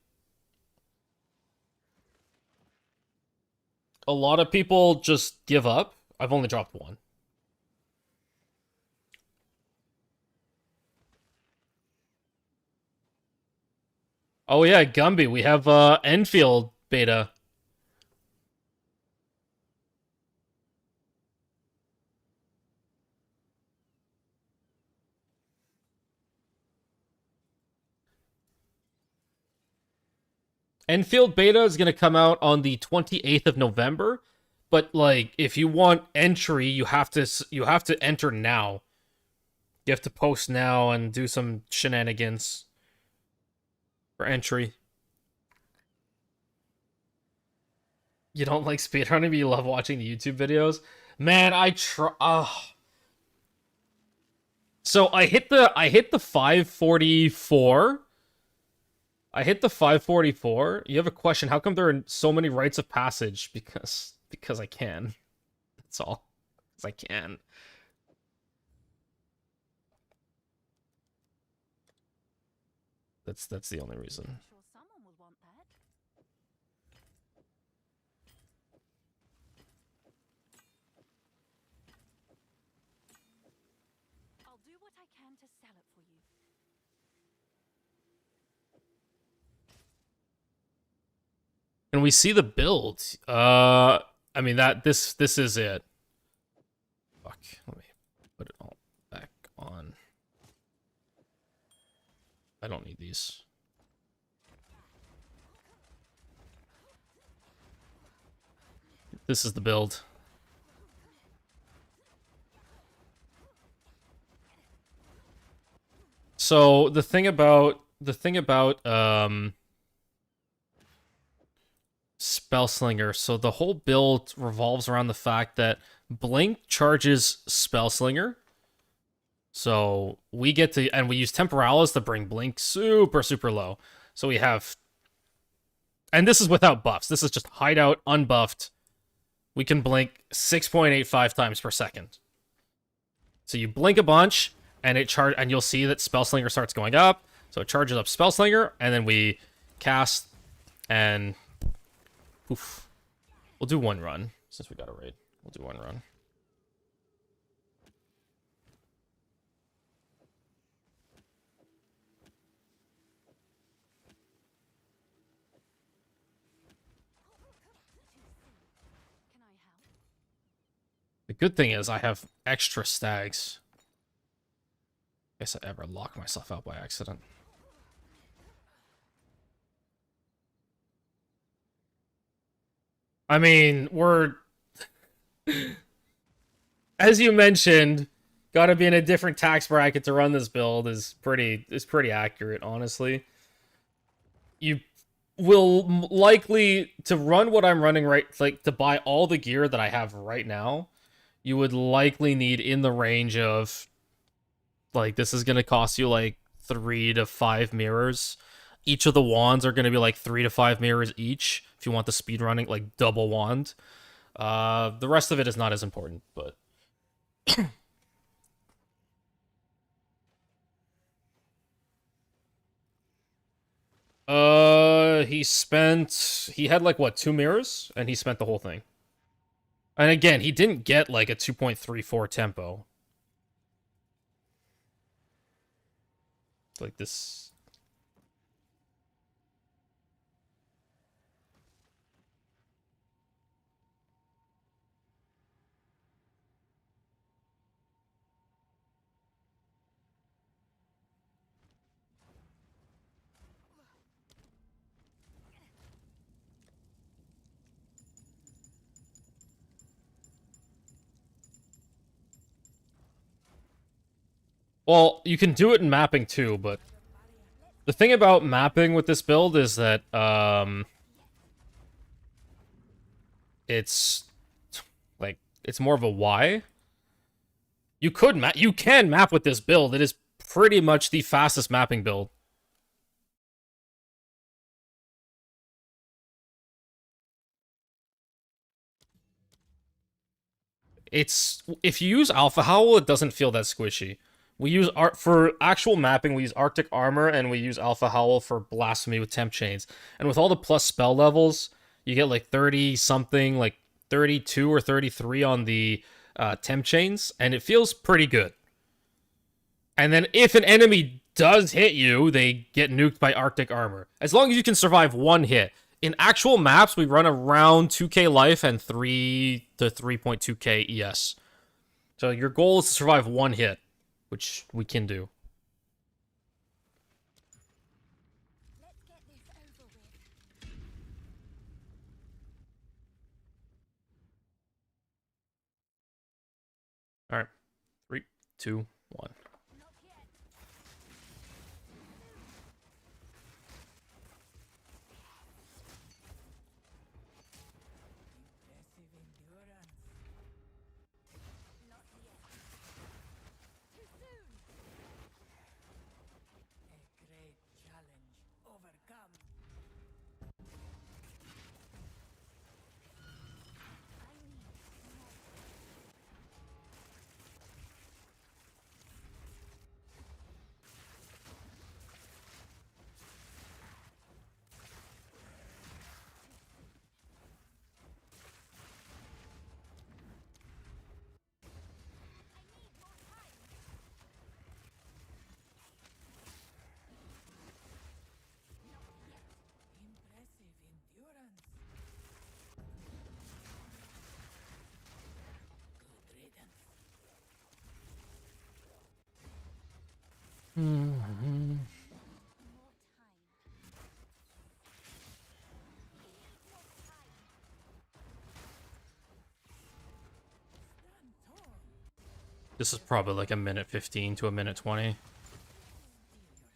a lot of people just give up. I've only dropped one. Oh yeah, Gumby, we have Enfield beta. Enfield beta is going to come out on the 28th of November, but like if you want entry, you have to enter now. You have to post now and do some shenanigans for entry. You don't like speedrunning, but you love watching the YouTube videos? Man, I try. So I hit the 544. I hit the 544. You have a question? How come there are so many rites of passage? Because I can. That's all. Because I can. That's the only reason. Sure someone will want that. I'll do what I can to sell it for you. And we see the build. I mean this is it. Fuck. Let me put it all back on. I don't need these. This is the build. So the thing about Spellslinger, so the whole build revolves around the fact that Blink charges Spellslinger. So we get to, and we use Temporalis to bring Blink super low. So we have, and this is without buffs. This is just hideout, unbuffed. We can blink 6.85 times per second. So you blink a bunch, and and you'll see that Spellslinger starts going up. So it charges up Spellslinger, and then we cast, and Poof. We'll do one run, since we got a raid. We'll do one run. Can I help? The good thing is I have extra stags. Guess I ever lock myself out by accident. I mean, we're... As you mentioned, gotta be in a different tax bracket to run this build is pretty accurate, honestly. You will likely, to run what I'm running right, like, to buy all the gear that I have right now, you would likely need in the range of, like, this is gonna cost you, like, 3 to 5 mirrors. Each of the wands are gonna be, like, 3 to 5 mirrors each, if you want the speed running, like, double wand. The rest of it is not as important, but... he had like what, 2 mirrors, and he spent the whole thing. And again, he didn't get like a 2.34 tempo. Like this. Well, you can do it in mapping too, but the thing about mapping with this build is that it's like it's more of a why. You can map with this build. It is pretty much the fastest mapping build. It's if you use Alpha Howl, it doesn't feel that squishy. We use for actual mapping. We use Arctic Armor and we use Alpha Howl for Blasphemy with Temp Chains. And with all the plus spell levels, you get like 30 something, like 32 or 33 on the Temp Chains, and it feels pretty good. And then if an enemy does hit you, they get nuked by Arctic Armor. As long as you can survive one hit. In actual maps, we run around 2k life and 3 to 3.2k ES. So your goal is to survive one hit, which we can do. Let's get this over with. All right, 3, 2, 1. Not yet. Not yet. Too soon. A great challenge overcome. I need more. Impressive endurance. Good riddance. More time. Stand tall. This is probably like a minute 15 to a minute 20. Steel yourself.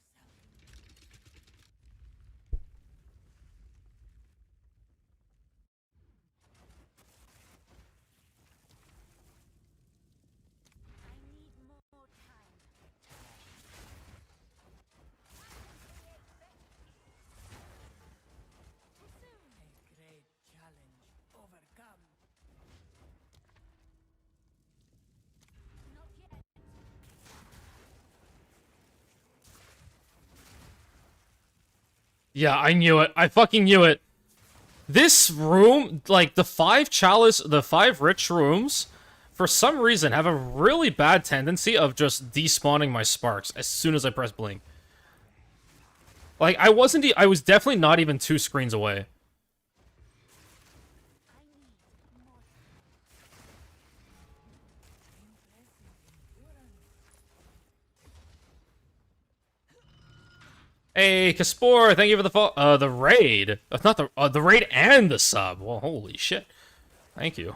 I need more time. Too soon. A great challenge overcome. Not yet. Yeah, I knew it. I fucking knew it. This room, like the 5 chalice, the 5 rich rooms, for some reason have a really bad tendency of just despawning my sparks as soon as I press blink. Like, I was definitely not even 2 screens away. Hey, Kaspor, thank you for the raid. Not the raid and the sub. Well, holy shit. Thank you.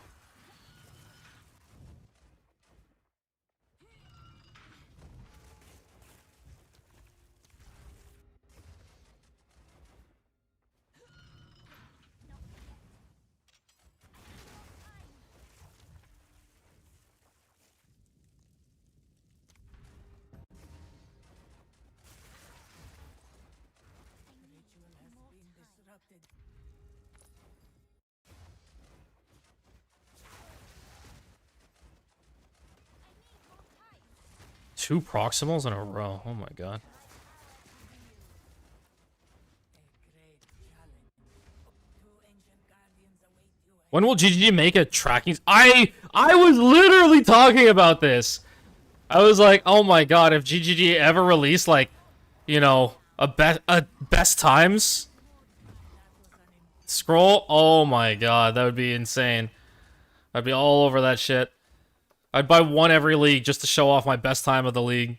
Ritual has been disrupted. 2 proximals in a row. Oh my god. A great challenge. Two ancient guardians await you. When will GGG make a tracking? I was literally talking about this. I was like, oh my god, if GGG ever released like, you know, a best times scroll, oh my god, that would be insane. I'd be all over that shit. I'd buy one every league just to show off my best time of the league.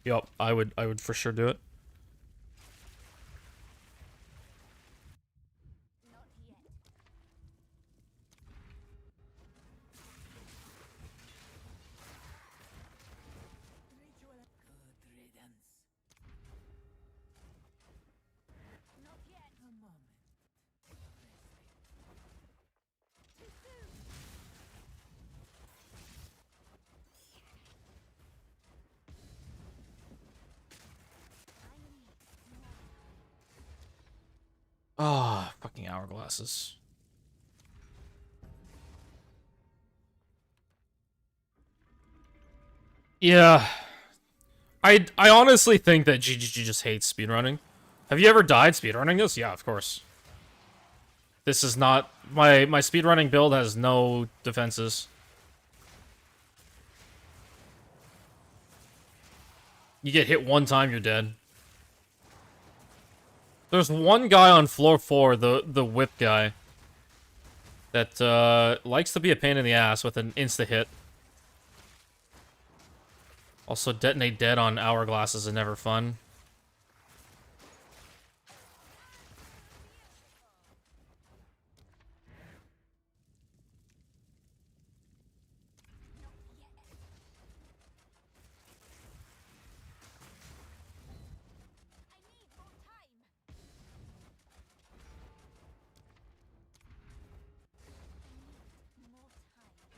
Yup, I would for sure do it. Ritual. Good riddance. Not yet. A moment. Ah, fucking hourglasses. Yeah. I honestly think that GGG just hates speedrunning. Have you ever died speedrunning this? Yeah, of course. This is not... My speedrunning build has no defenses. You get hit one time, you're dead. There's one guy on floor 4, the whip guy, that likes to be a pain in the ass with an insta-hit. Also, detonate dead on hourglasses is never fun. I need more time. I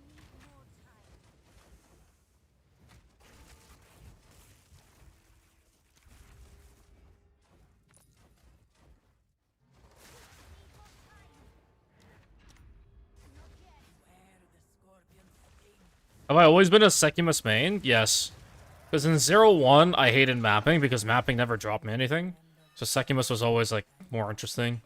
need more time. Too soon. I need more time. Not yet. Where the scorpions sting. Have I always been a Sekhemas main? Yes. Because in 0-1, I hated mapping because mapping never dropped me anything. So Sekhemas was always, like, more interesting.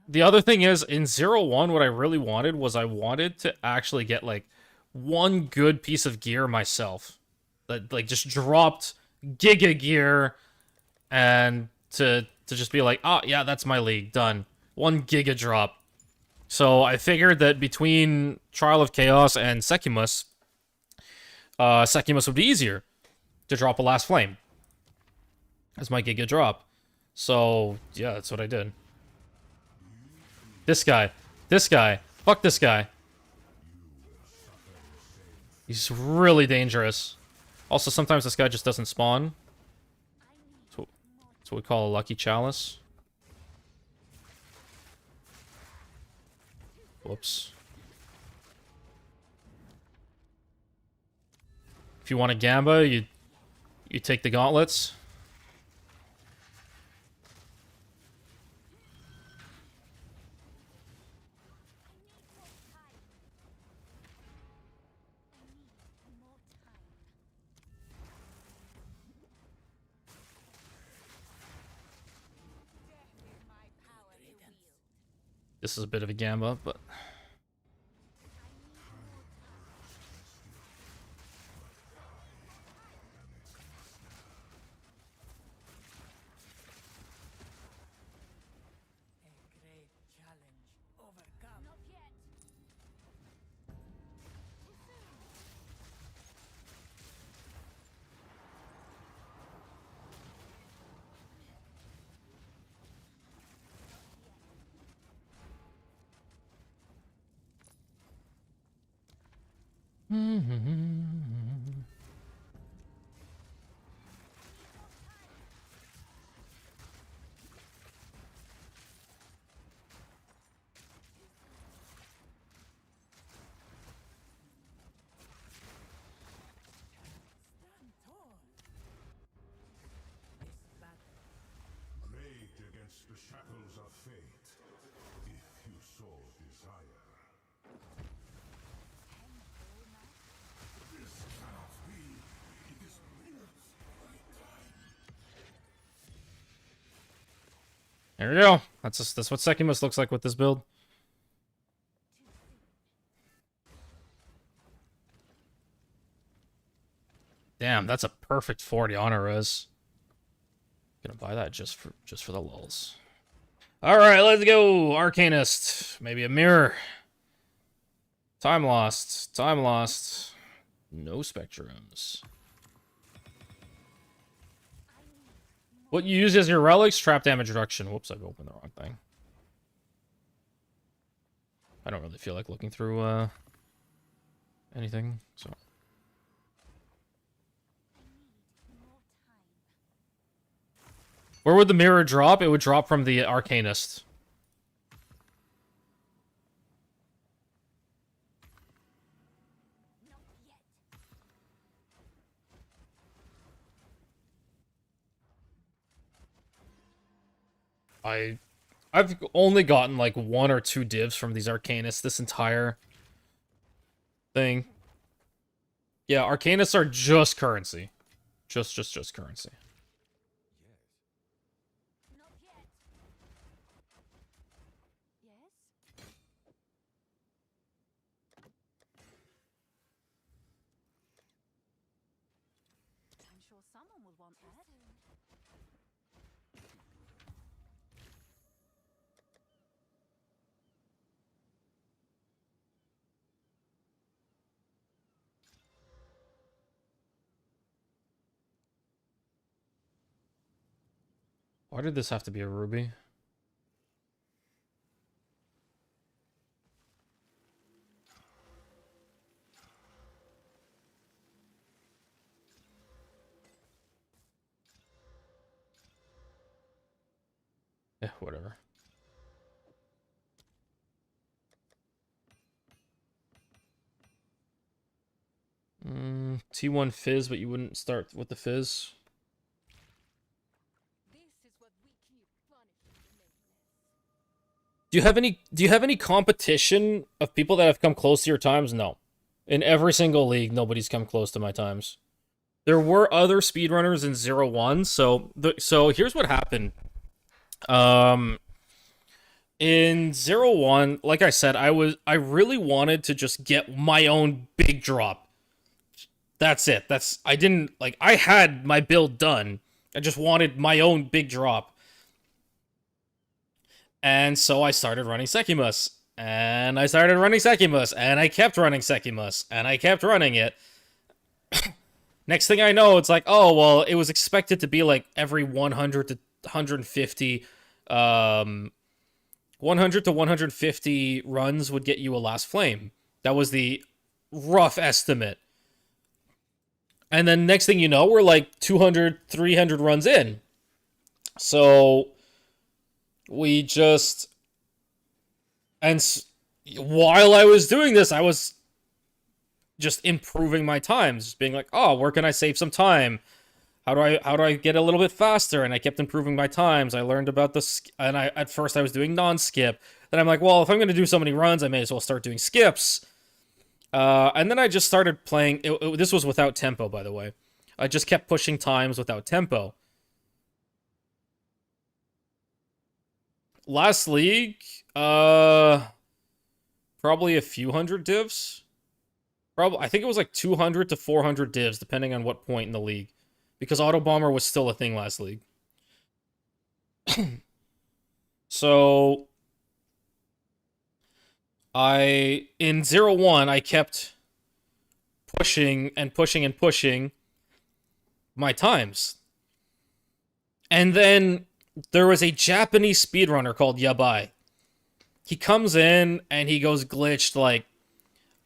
The other thing is, in 0-1, what I really wanted was I wanted to actually get, like, one good piece of gear myself. That, like, just dropped Giga gear and to just be like, oh, yeah, that's my league, done. One Giga drop. So I figured that between Trial of Chaos and Sekhemas, Sekhemas would be easier to drop a Last Flame as my Giga drop. So, yeah, that's what I did. This guy. Fuck this guy. He's really dangerous. Also, sometimes this guy just doesn't spawn. That's what we call a lucky chalice. Whoops. If you want a Gamba, you take the gauntlets. This is a bit of a gamba, but... A great challenge overcome. Not yet. Stand tall. This battle Great against the shackles of fate, if you so desire. This cannot be. It is minutes my time. There we go. That's what Sekhemas looks like with this build. Damn, that's a perfect 40 honor res. Gonna buy that just for the lulz. All right, let's go. Arcanist, maybe a mirror. Time lost. Time lost. No spectrums. What you use as your relics? Trap damage reduction. Whoops, I've opened the wrong thing. I don't really feel like looking through anything, so. Where would the mirror drop? It would drop from the Arcanist. Not yet. I've only gotten like 1 or 2 divs from these Arcanists this entire thing. Yeah, Arcanists are just currency. Just currency. Not yet. Yes? I'm sure someone will want that. Why did this have to be a ruby? Yeah, whatever. T1 fizz, but you wouldn't start with the fizz. This is what we keep punishing the nameless. Do you have any competition of people that have come close to your times? No. In every single league, nobody's come close to my times. There were other speedrunners in 0-1, so here's what happened. In 0-1, like I said, I really wanted to just get my own big drop. That's it. I had my build done. I just wanted my own big drop. And so I started running Sekhemas. And I started running Sekhemas. And I kept running Sekhemas. And I kept running it. Next thing I know, it's like, oh, well, it was expected to be like every 100 to 150, 100 to 150 runs would get you a last flame. That was the rough estimate. And then next thing you know, we're like 200, 300 runs in. So we just... And while I was doing this, I was just improving my times. Just being like, oh, where can I save some time? How do I get a little bit faster? And I kept improving my times. I learned about at first I was doing non-skip. Then I'm like, well, if I'm going to do so many runs, I may as well start doing skips. And then I just started playing. This was without tempo, by the way. I just kept pushing times without tempo. Last league, Uh, probably a few hundred divs. Probably, I think it was like 200 to 400 divs, depending on what point in the league, because Auto Bomber was still a thing last league. So in 0-1, I kept pushing and pushing and pushing my times. And then there was a Japanese speedrunner called Yabai. He comes in and he goes glitched like,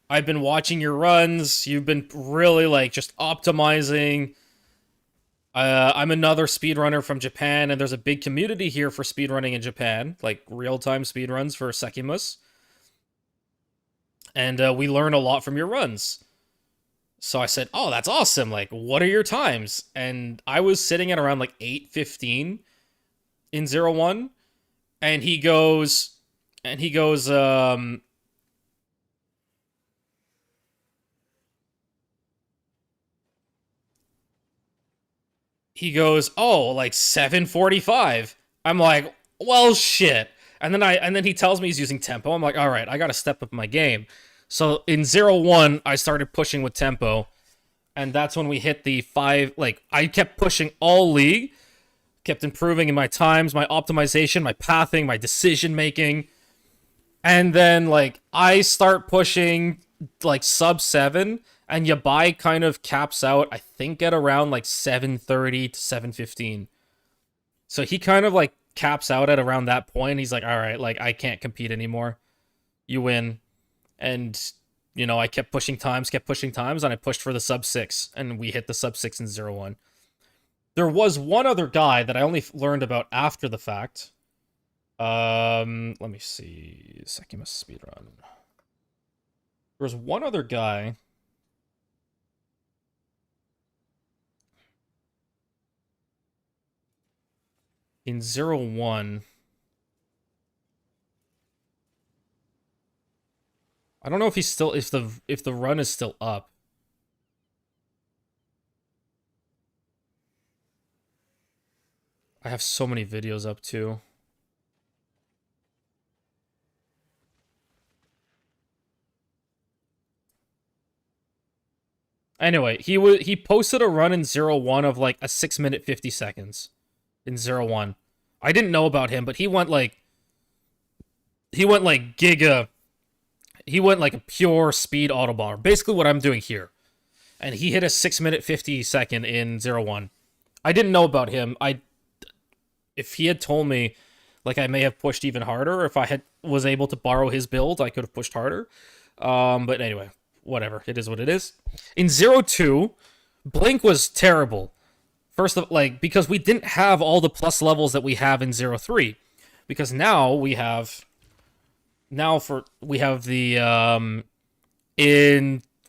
I've been watching your runs. You've been really like just optimizing. I'm another speedrunner from Japan, and there's a big community here for speedrunning in Japan, like real-time speedruns for Sekhemas. And we learn a lot from your runs. So I said, oh, that's awesome. Like, what are your times? And I was sitting at around like 8:15 in 0-1. And he goes, oh, like 7:45. I'm like, well, shit. And then he tells me he's using tempo. I'm like, all right, I got to step up my game. So in 0-1, I started pushing with tempo, and that's when we hit the 5. Like, I kept pushing all league, kept improving in my times, my optimization, my pathing, my decision making. And then like I start pushing like sub 7, and Yabai kind of caps out, I think, at around like 7:30 to 7:15. So he kind of like caps out at around that point. He's like, all right, like I can't compete anymore. You win. And I kept pushing times, and I pushed for the sub 6, and we hit the sub 6 in 0-1. There was one other guy that I only learned about after the fact. Let me see. Sekhemas speedrun. There was one other guy. In 0-1. I don't know if he's still if the run is still up. I have so many videos up too. Anyway, he posted a run in 0-1 of like a 6-minute 50 seconds in 0-1. I didn't know about him, but he went like giga. He went like a pure speed auto bomber. Basically what I'm doing here. And he hit a 6-minute 50 second in 0-1. I didn't know about him. If he had told me, like, I may have pushed even harder. If I was able to borrow his build, I could have pushed harder. But anyway, whatever. It is what it is. In 0-2, Blink was terrible. First of because we didn't have all the plus levels that we have in 0-3. Because now we have we have the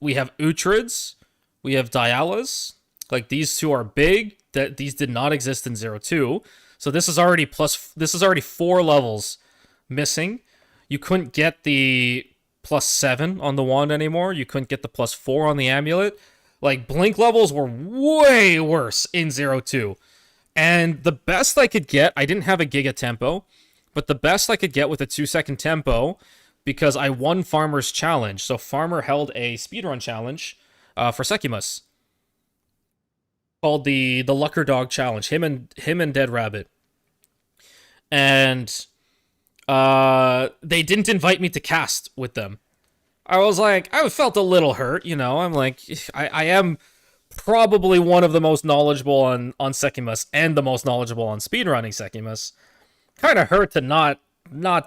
we have Utrids, we have Dialas. Like, these two are big. That these did not exist in 0-2. So this is already 4 levels missing. You couldn't get the +7 on the wand anymore. You couldn't get the +4 on the amulet. Like, Blink levels were way worse in 0-2. And the best I could get, I didn't have a Giga tempo, but the best I could get with a 2-second tempo, because I won Farmer's challenge. So Farmer held a speedrun challenge for Sekhemas called the Lucker Dog challenge. Him and Dead Rabbit. And they didn't invite me to cast with them. I was like, I felt a little hurt, I'm like, I am probably one of the most knowledgeable on Sekhemas and the most knowledgeable on speedrunning Sekhemas. Kind of hurt to not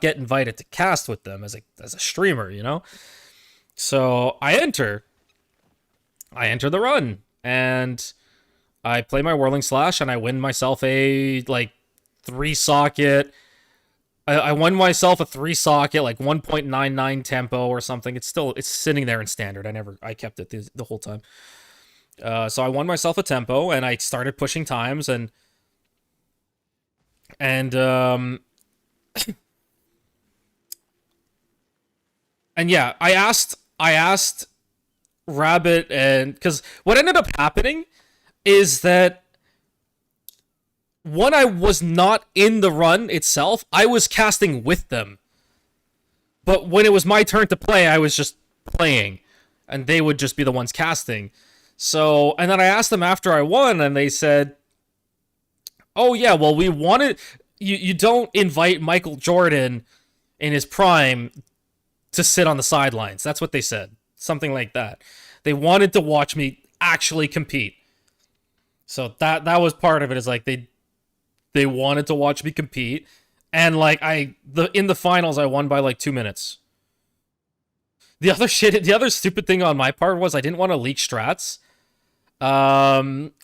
get invited to cast with them as a streamer, So I enter the run, and I play my Whirling Slash, and I win myself a 3-socket. I won myself a 3-socket, like 1.99 tempo or something. It's sitting there in standard. I kept it the whole time. So I won myself a tempo, and I started pushing times, and and yeah, I asked Rabbit, and because what ended up happening is that when I was not in the run itself, I was casting with them. But when it was my turn to play, I was just playing, and they would just be the ones casting. So, and then I asked them after I won, and they said, "Oh yeah, well we wanted you don't invite Michael Jordan in his prime to sit on the sidelines." That's what they said. Something like that. They wanted to watch me actually compete. So that was part of it, is like they wanted to watch me compete. And like in the finals I won by like 2 minutes. The other stupid thing on my part was I didn't want to leak strats. I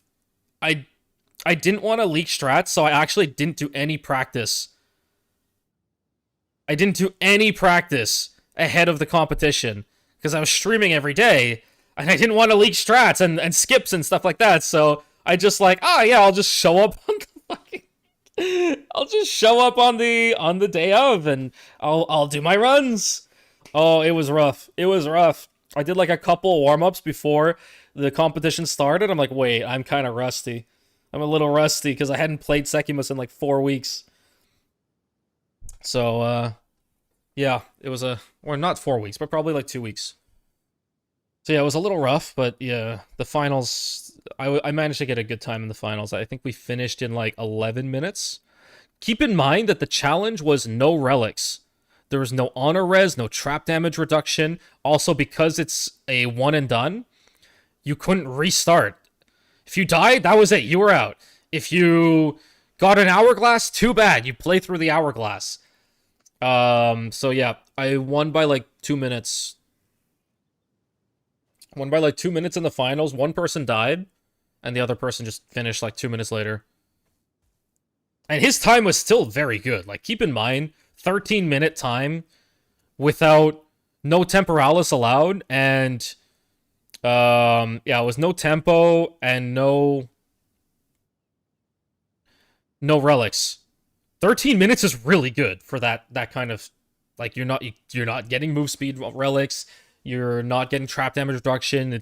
didn't want to leak strats, so I actually didn't do any practice. I didn't do any practice ahead of the competition because I was streaming every day, and I didn't want to leak strats and skips and stuff like that. So I just like, yeah, I'll just show up on the fucking, I'll just show up on the day of, and I'll do my runs. Oh, it was rough. It was rough. I did like a couple warm-ups before the competition started. I'm like, wait, I'm kind of rusty. I'm a little rusty because I hadn't played Sekhemas in like 4 weeks. So, yeah, it was or not 4 weeks, but probably like 2 weeks. So yeah, it was a little rough, but yeah, the finals, I managed to get a good time in the finals. I think we finished in like 11 minutes. Keep in mind that the challenge was no relics. There was no honor res, no trap damage reduction. Also, because it's a one and done, you couldn't restart. If you died, that was it. You were out. If you got an hourglass, too bad. You play through the hourglass. So yeah, I won by like 2 minutes. Won by like 2 minutes in the finals. One person died, and the other person just finished like 2 minutes later. And his time was still very good. Like, keep in mind, 13-minute time without no temporalis allowed, and yeah, it was no tempo and no relics. 13 minutes is really good for that kind of, like, you're not getting move speed relics, you're not getting trap damage reduction, you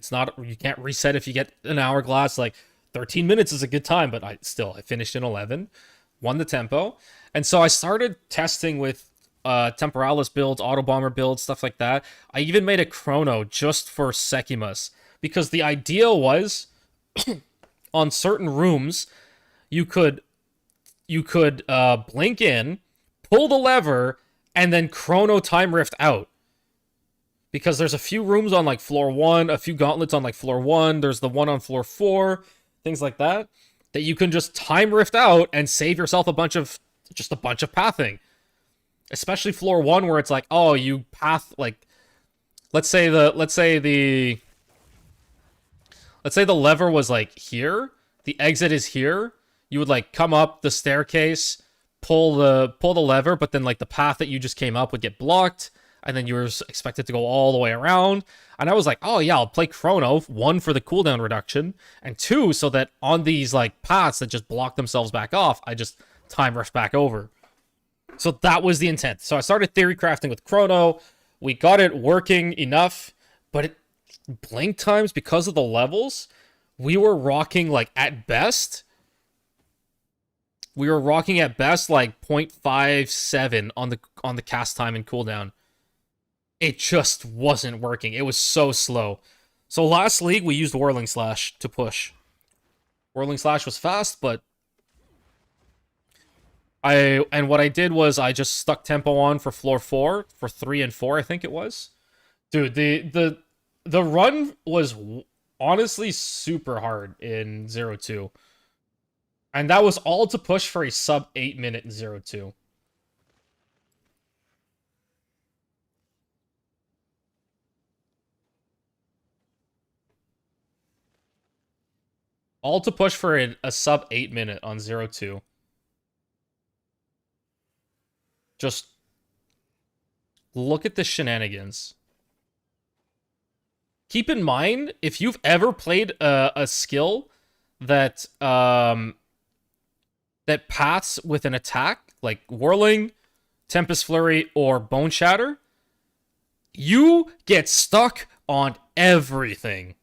can't reset if you get an hourglass. Like, 13 minutes is a good time, but I finished in 11, won the tempo. And so I started testing with temporalis builds, auto bomber builds, stuff like that. I even made a chrono just for Sekhemas, because the idea was on certain rooms you could blink in, pull the lever, and then chrono time rift out. Because there's a few rooms on like floor 1, a few gauntlets on like floor 1, there's the one on floor 4, things like that you can just time rift out and save yourself a bunch of pathing. Especially floor 1, where it's like, oh, you path, like, let's say the lever was like here, the exit is here, you would like come up the staircase, pull the lever, but then like the path that you just came up would get blocked, and then you were expected to go all the way around. And I was like, oh yeah, I'll play chrono, 1 for the cooldown reduction, and 2 so that on these like paths that just block themselves back off, I just time rush back over. So that was the intent. So I started theory crafting with chrono. We got it working enough, but blink times, because of the levels, we were rocking like at best like 0.57 on the cast time and cooldown. It just wasn't working. It was so slow. So last league we used Whirling Slash to push. Whirling Slash was fast, but what I did was I just stuck tempo on for floor 4, for 3 and 4, I think it was. Dude, the run was honestly super hard in 0-2. And that was all to push for a sub 8 minute in 0-2. All to push for a sub 8 minute on 0-2. Just look at the shenanigans. Keep in mind, if you've ever played a skill that that paths with an attack, like Whirling, Tempest Flurry, or Bone Shatter, you get stuck on everything.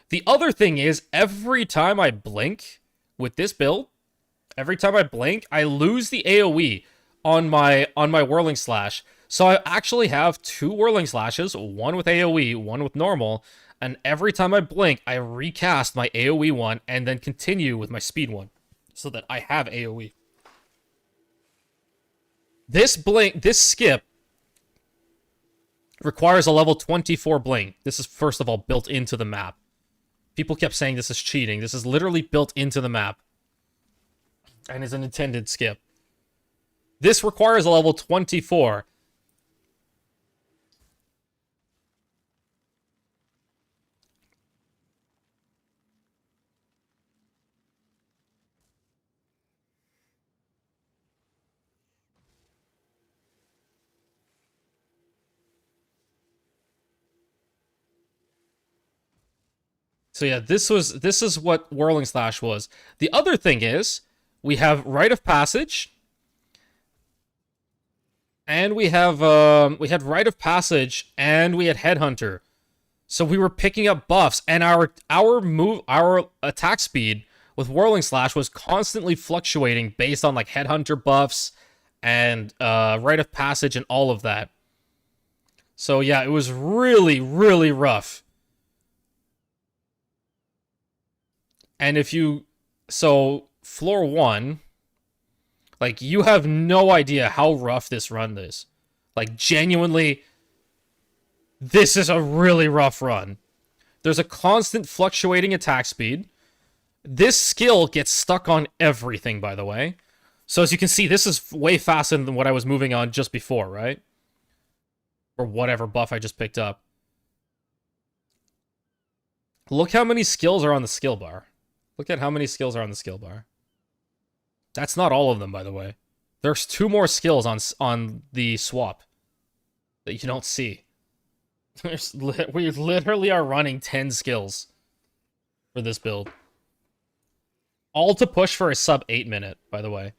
The other thing is, every time I blink with this build, I lose the AoE on my Whirling Slash. So I actually have 2 Whirling Slashes, one with AoE, one with normal, and every time I blink, I recast my AoE one and then continue with my speed one, so that I have AoE. This skip requires a level 24 blink. This is, first of all, built into the map. People kept saying this is cheating. This is literally built into the map. And is an intended skip. This requires a level 24. So yeah, this is what Whirling Slash was. The other thing is, we have Rite of Passage, and we had Rite of Passage, and we had Headhunter. So we were picking up buffs, and our attack speed with Whirling Slash was constantly fluctuating based on like Headhunter buffs and Rite of Passage and all of that. So yeah, it was really, really rough. And so floor 1, like, you have no idea how rough this run is. Like, genuinely, this is a really rough run. There's a constant fluctuating attack speed. This skill gets stuck on everything, by the way. So as you can see, this is way faster than what I was moving on just before, right? Or whatever buff I just picked up. Look how many skills are on the skill bar. Look at how many skills are on the skill bar. That's not all of them, by the way. There's 2 more skills on the swap that you don't see. We literally are running 10 skills for this build. All to push for a sub 8 minute, by the way.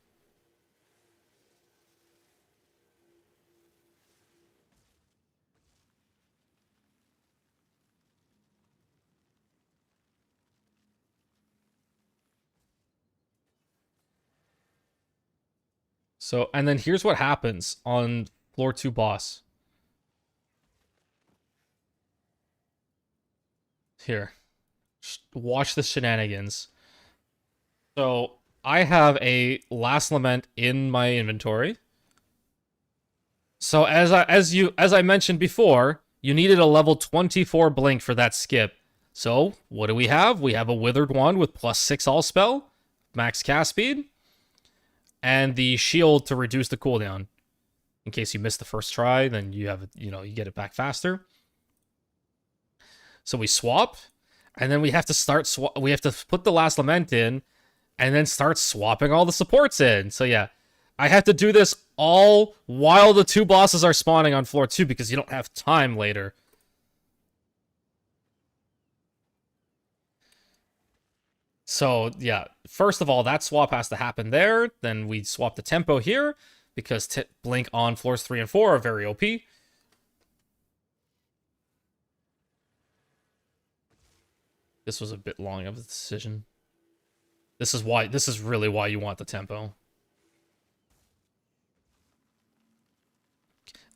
So, and then here's what happens on floor 2 boss. Here. Watch the shenanigans. So, I have a Last Lament in my inventory. So, as I mentioned before, you needed a level 24 blink for that skip. So, what do we have? We have a Withered Wand with +6 all spell, max cast speed, and the shield to reduce the cooldown. In case you missed the first try, then you have, you get it back faster. So we swap, and then we have to we have to put the Last Lament in, and then start swapping all the supports in. So yeah, I have to do this all while the 2 bosses are spawning on floor 2 because you don't have time later. So, yeah, first of all, that swap has to happen there. Then we swap the tempo here, because Blink on floors 3 and 4 are very OP. This was a bit long of a decision. This is really why you want the tempo.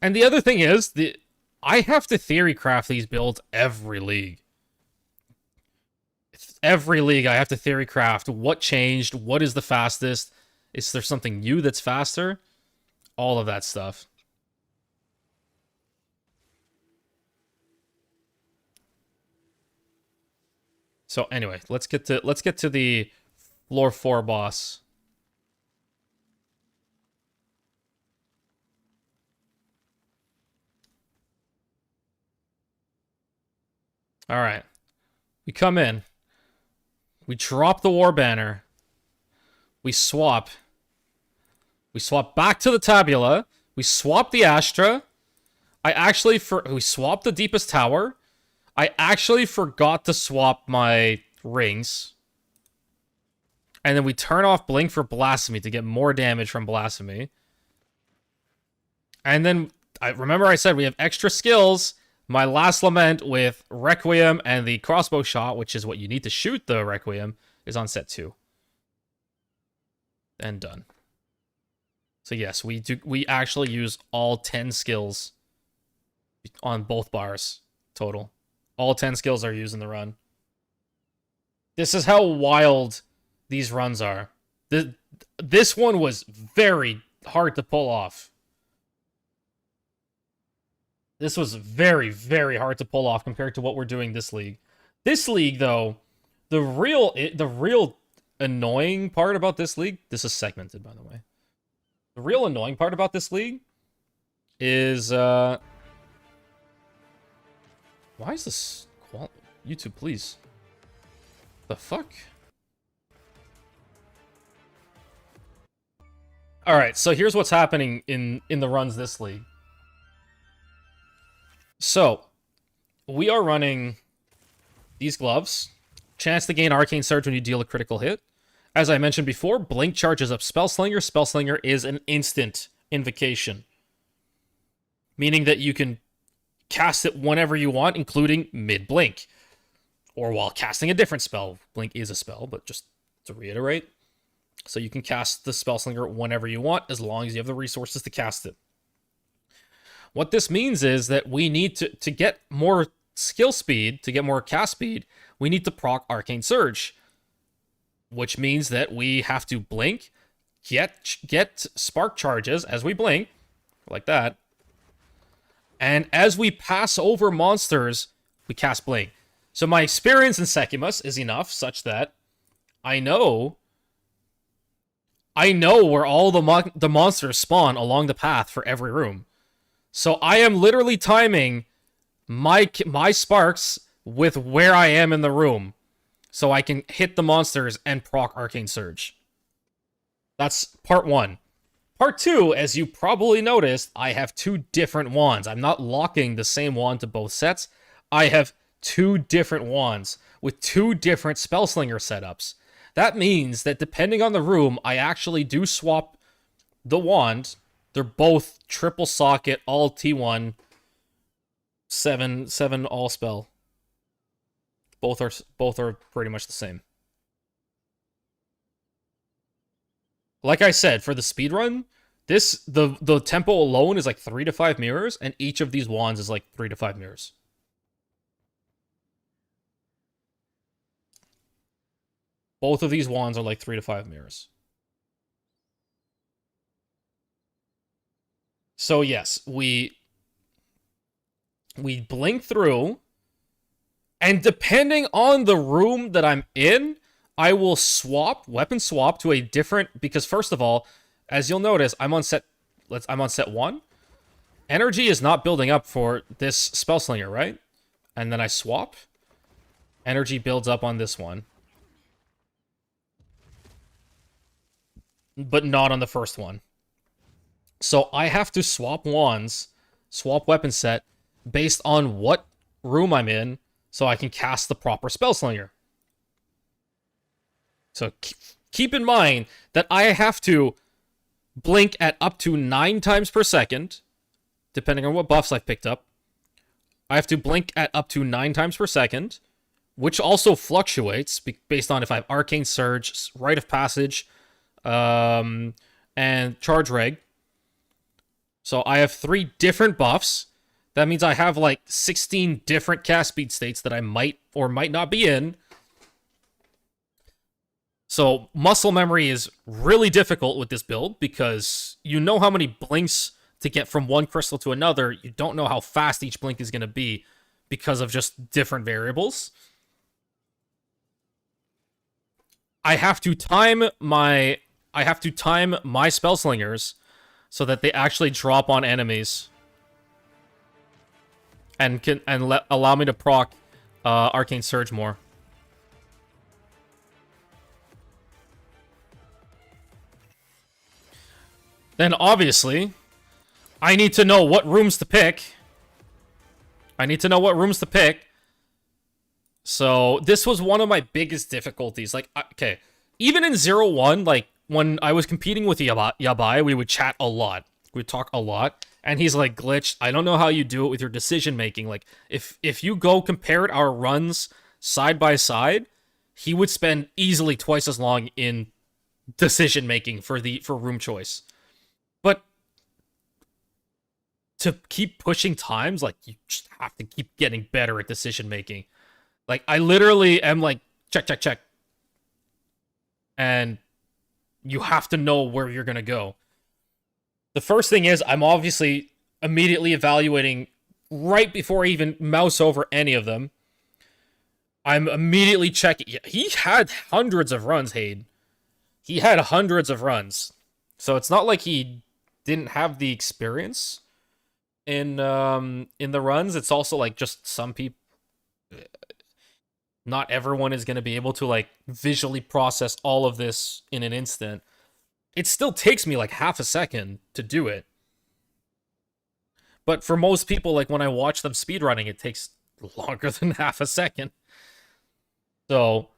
And the other thing is, I have to theory craft these builds every league. Every league I have to theory craft what changed, what is the fastest, is there something new that's faster, all of that stuff. So anyway, let's get to the floor 4 boss. All right. We come in. We drop the war banner. We swap. We swap back to the tabula. We swap the Astra. We swapped the deepest tower. I actually forgot to swap my rings. And then we turn off Blink for Blasphemy to get more damage from Blasphemy. And then, remember I said we have extra skills. My Last Lament with Requiem and the crossbow shot, which is what you need to shoot the Requiem, is on set 2. And done. So yes, we actually use all 10 skills on both bars total. All 10 skills are used in the run. This is how wild these runs are. This one was very hard to pull off. This was very, very hard to pull off compared to what we're doing this league. This league, though, the real annoying part about this league, this is segmented, by the way. The real annoying part about this league is, why is this YouTube, please. The fuck? Alright, so here's what's happening in the runs this league. So, we are running these gloves. Chance to gain Arcane Surge when you deal a critical hit. As I mentioned before, Blink charges up Spellslinger. Spellslinger is an instant invocation. Meaning that you can cast it whenever you want, including mid-blink. Or while casting a different spell. Blink is a spell, but just to reiterate. So you can cast the Spellslinger whenever you want, as long as you have the resources to cast it. What this means is that we need to get more skill speed, to get more cast speed, we need to proc Arcane Surge. Which means that we have to blink, get spark charges as we blink, like that. And as we pass over monsters, we cast blink. So my experience in Sekhemas is enough such that I know where all the monsters spawn along the path for every room. So I am literally timing my sparks with where I am in the room, so I can hit the monsters and proc Arcane Surge. That's part 1. Part 2, as you probably noticed, I have 2 different wands. I'm not locking the same wand to both sets. I have 2 different wands with 2 different Spellslinger setups. That means that depending on the room, I actually do swap the wand. They're both triple socket, all T1, 7 all spell. Both are pretty much the same. Like I said, for the speedrun, the tempo alone is like 3 to 5 mirrors, and each of these wands is like 3 to 5 mirrors. Both of these wands are like 3 to 5 mirrors. So yes, we blink through, and depending on the room that I'm in, I will weapon swap to a different, because first of all, as you'll notice, I'm on set 1. Energy is not building up for this Spellslinger, right? And then I swap. Energy builds up on this one. But not on the first one. So I have to swap wands, swap weapon set, based on what room I'm in, so I can cast the proper Spellslinger. So keep in mind that I have to blink at up to 9 times per second, depending on what buffs I've picked up. I have to blink at up to 9 times per second, which also fluctuates based on if I have Arcane Surge, Rite of Passage, and Charge Reg. So I have 3 different buffs. That means I have like 16 different cast speed states that I might or might not be in. So muscle memory is really difficult with this build because you know how many blinks to get from one crystal to another. You don't know how fast each blink is going to be because of just different variables. I have to time my Spellslingers so that they actually drop on enemies and allow me to proc Arcane Surge more. Then obviously, I need to know what rooms to pick. So this was one of my biggest difficulties. Like, okay, even in 0-1, like when I was competing with Yabai, we would chat a lot. We'd talk a lot. And he's like, Glitch, I don't know how you do it with your decision making. Like, if you go compare our runs side by side, he would spend easily twice as long in decision making for room choice. to keep pushing times, like, you just have to keep getting better at decision making. Like, I literally am like, check, check, check. And you have to know where you're going to go. The first thing is, I'm obviously immediately evaluating right before I even mouse over any of them. I'm immediately checking. He had hundreds of runs, Hayden. He had hundreds of runs. So it's not like he didn't have the experience in the runs. It's also like just some people, not everyone is going to be able to like visually process all of this in an instant. It still takes me like half a second to do it. But for most people, like when I watch them speedrunning, it takes longer than half a second. So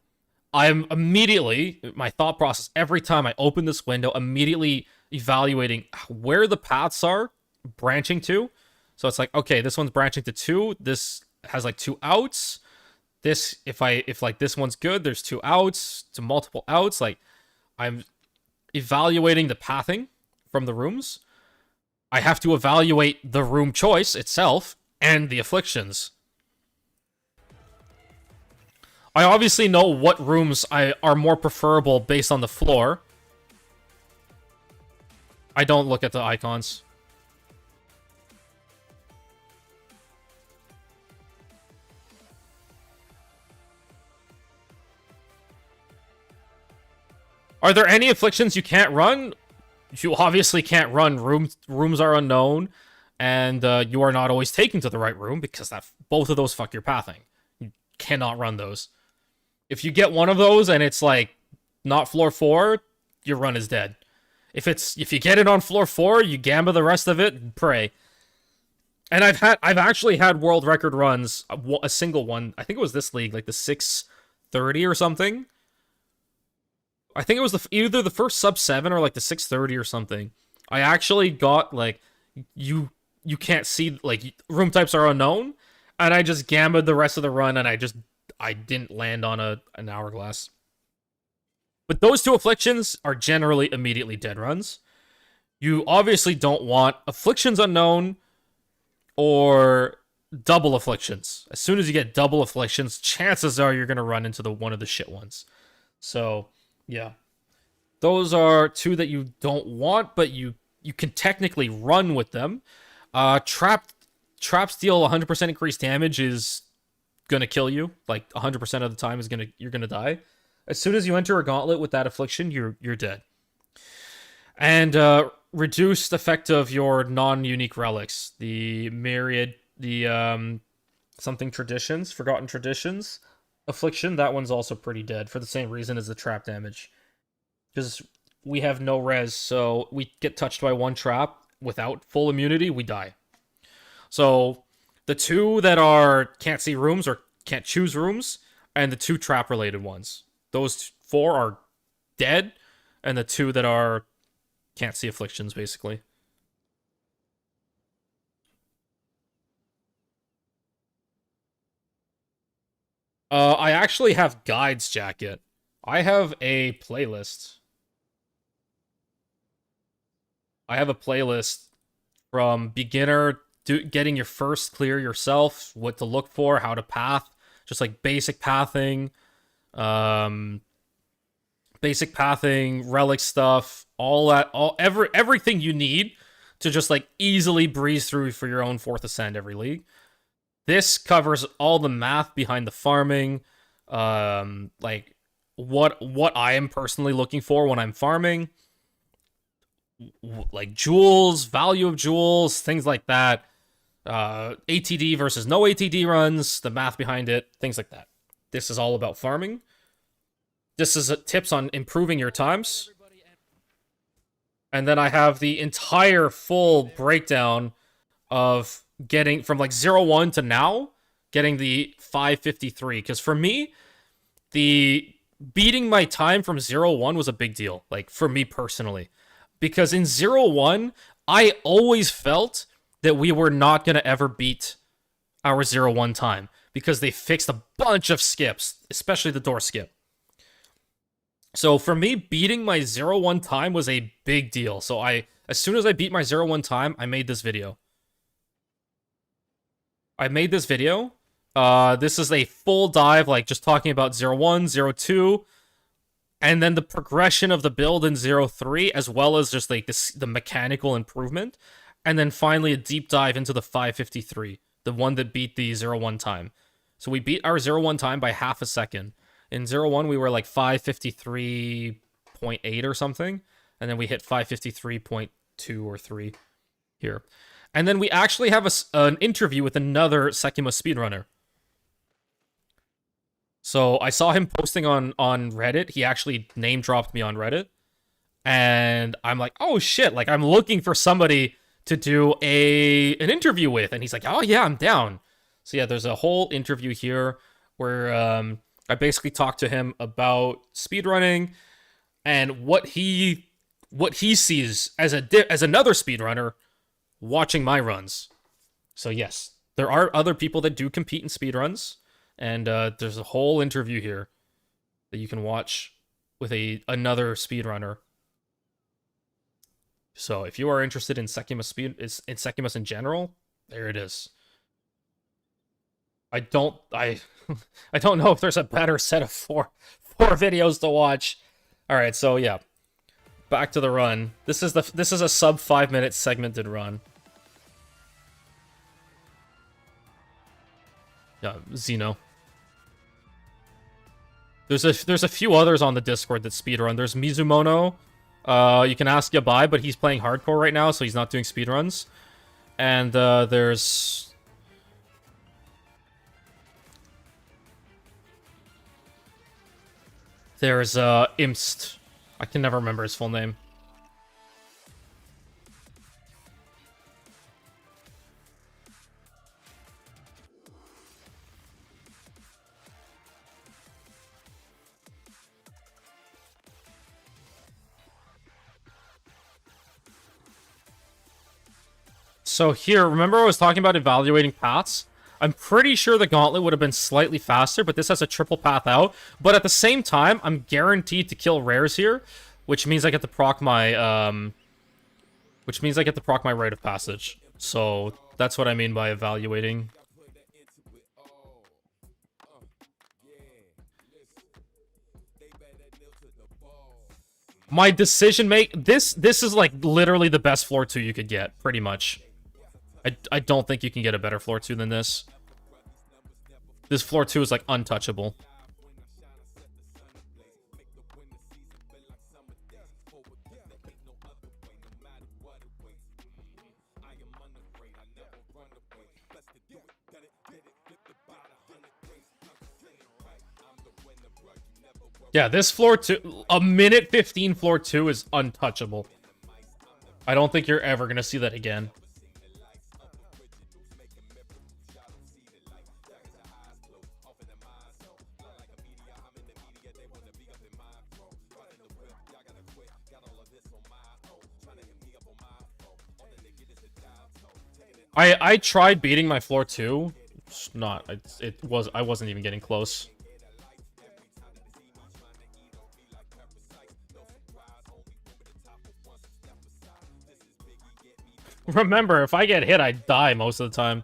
I'm immediately, my thought process, every time I open this window, immediately evaluating where the paths are branching to. So it's like, okay, this one's branching to 2. This has like 2 outs. This, if like this one's good, there's 2 outs to multiple outs. Like, I'm evaluating the pathing from the rooms. I have to evaluate the room choice itself and the afflictions. I obviously know what rooms are more preferable based on the floor. I don't look at the icons. Are there any afflictions you can't run? You obviously can't run. Rooms are unknown, and you are not always taken to the right room because both of those fuck your pathing. You cannot run those. If you get one of those and it's like not floor 4, your run is dead. If you get it on floor 4, you gamba the rest of it and pray. And I've actually had world record runs, a single one. I think it was this league, like the 630 or something. I think it was either the first sub 7 or like the 630 or something. I actually got like you can't see, like, room types are unknown, and I just gambled the rest of the run, and I didn't land on an hourglass. But those 2 afflictions are generally immediately dead runs. You obviously don't want afflictions unknown or double afflictions. As soon as you get double afflictions, chances are you're gonna run into one of the shit ones. So yeah, those are 2 that you don't want, but you can technically run with them. Traps deal 100% increased damage is gonna kill you. Like 100% of the time you're gonna die. As soon as you enter a gauntlet with that affliction, you're dead. And reduced effect of your non-unique relics, the myriad, the something traditions, forgotten traditions affliction. That one's also pretty dead for the same reason as the trap damage, because we have no res, so we get touched by one trap without full immunity, we die. So the 2 that can't see rooms or can't choose rooms, and the 2 trap related ones, those 4 are dead, and the 2 that can't see afflictions, basically. I actually have guides, Jacket. I have a playlist. I have a playlist from beginner to getting your first clear yourself, what to look for, how to path, just like basic pathing, relic stuff, everything you need to just like easily breeze through for your own 4th ascend every league. This covers all the math behind the farming, like what I am personally looking for when I'm farming, like jewels, value of jewels, things like that. ATD versus no ATD runs, the math behind it, things like that. This is all about farming. This is tips on improving your times. And then I have the entire full breakdown of getting from like 0-1 to now, getting the 553. Because for me, the beating my time from 0-1 was a big deal, like for me personally. Because in 0-1, I always felt that we were not going to ever beat our 0-1 time, because they fixed a bunch of skips, especially the door skip. So for me, beating my 0-1 time was a big deal. So as soon as I beat my 0-1 time, I made this video. I made this video. This is a full dive, like just talking about 01, 02, and then the progression of the build in 03, as well as just like the mechanical improvement, and then finally a deep dive into the 553, the one that beat the 01 time. So we beat our 01 time by half a second. In 01, we were like 553.8 or something, and then we hit 553.2 or 3 here. And then we actually have an interview with another Sekhemas speedrunner. So I saw him posting on Reddit. He actually name dropped me on Reddit. And I'm like, oh shit, like I'm looking for somebody to do an interview with. And he's like, oh yeah, I'm down. So yeah, there's a whole interview here where I basically talked to him about speedrunning and what he sees as another speedrunner watching my runs. So yes, there are other people that do compete in speedruns. And there's a whole interview here that you can watch with another speedrunner. So if you are interested in Sekhemas in general, there it is. I don't know if there's a better set of four videos to watch. All right, so yeah, back to the run. This is a sub 5 minute segmented run. Yeah, Xeno. There's a few others on the Discord that speedrun. There's Mizumono. You can ask Yabai, but he's playing hardcore right now, so he's not doing speedruns. And there's Imst. I can never remember his full name. So here, remember I was talking about evaluating paths? I'm pretty sure the gauntlet would have been slightly faster, but this has a triple path out. But at the same time, I'm guaranteed to kill rares here, which means I get to proc my rite of passage. So that's what I mean by evaluating. My decision this is like literally the best floor 2 you could get, pretty much. I don't think you can get a better floor 2 than this. This floor 2 is like untouchable. Yeah, this floor 2, a minute 15 floor 2 is untouchable. I don't think you're ever gonna see that again. I tried beating my floor 2. It's not. I wasn't even getting close. Remember, if I get hit, I die most of the time.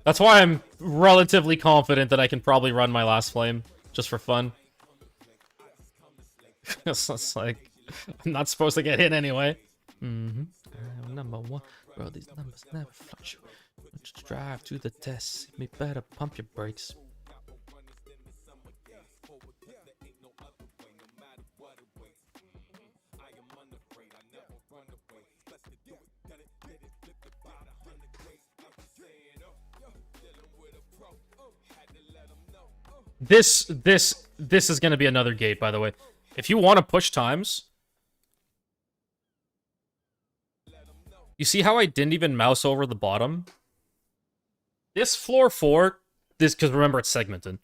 That's why I'm relatively confident that I can probably run my last flame, just for fun. It's like, I'm not supposed to get hit anyway. Number one, bro, these numbers never fluctuate. Just drive to the test. You better pump your brakes. This is gonna be another gate, by the way. If you want to push times, you see how I didn't even mouse over the bottom? This floor 4, because remember it's segmented.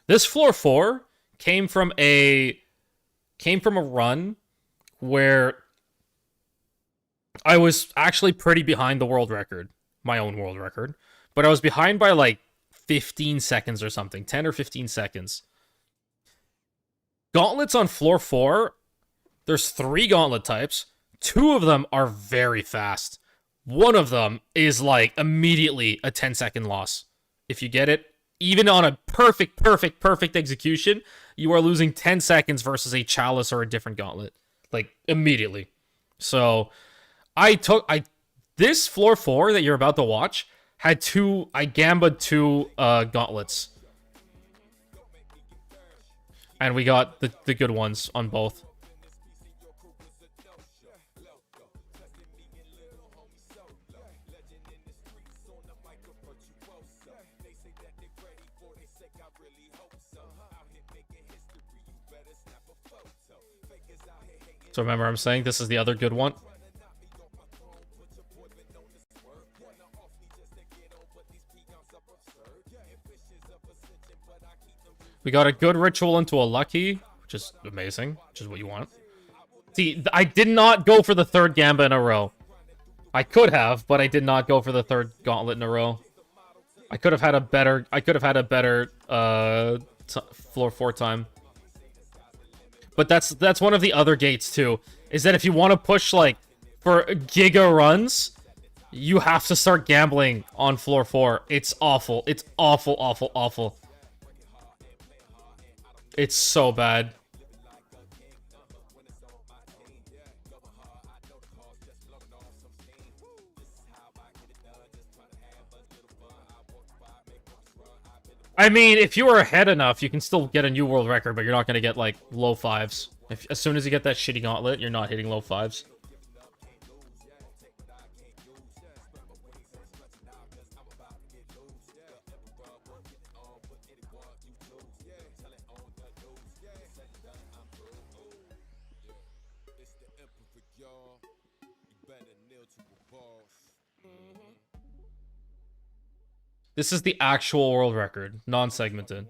This floor 4 came from a run where I was actually pretty behind the world record, my own world record, but I was behind by like 15 seconds or something, 10 or 15 seconds. Gauntlets on floor 4, there's 3 gauntlet types. 2 of them are very fast. One of them is like immediately a 10-second loss. If you get it, even on a perfect execution, you are losing 10 seconds versus a chalice or a different gauntlet. Like immediately. So I this floor 4 that you're about to watch had I gamba'd 2 gauntlets. And we got the good ones on both. So remember, I'm saying this is the other good one. We got a good ritual into a lucky, which is amazing, which is what you want. See, I did not go for the 3rd Gamba in a row. I could have, but I did not go for the 3rd gauntlet in a row. I could have had a better floor 4 time. But that's one of the other gates too. Is that if you want to push like for giga runs, you have to start gambling on floor 4. It's awful. It's awful. It's so bad. I mean, if you were ahead enough, you can still get a new world record, but you're not going to get, like, low 5s. As soon as you get that shitty gauntlet, you're not hitting low 5s. This is the actual world record, non-segmented.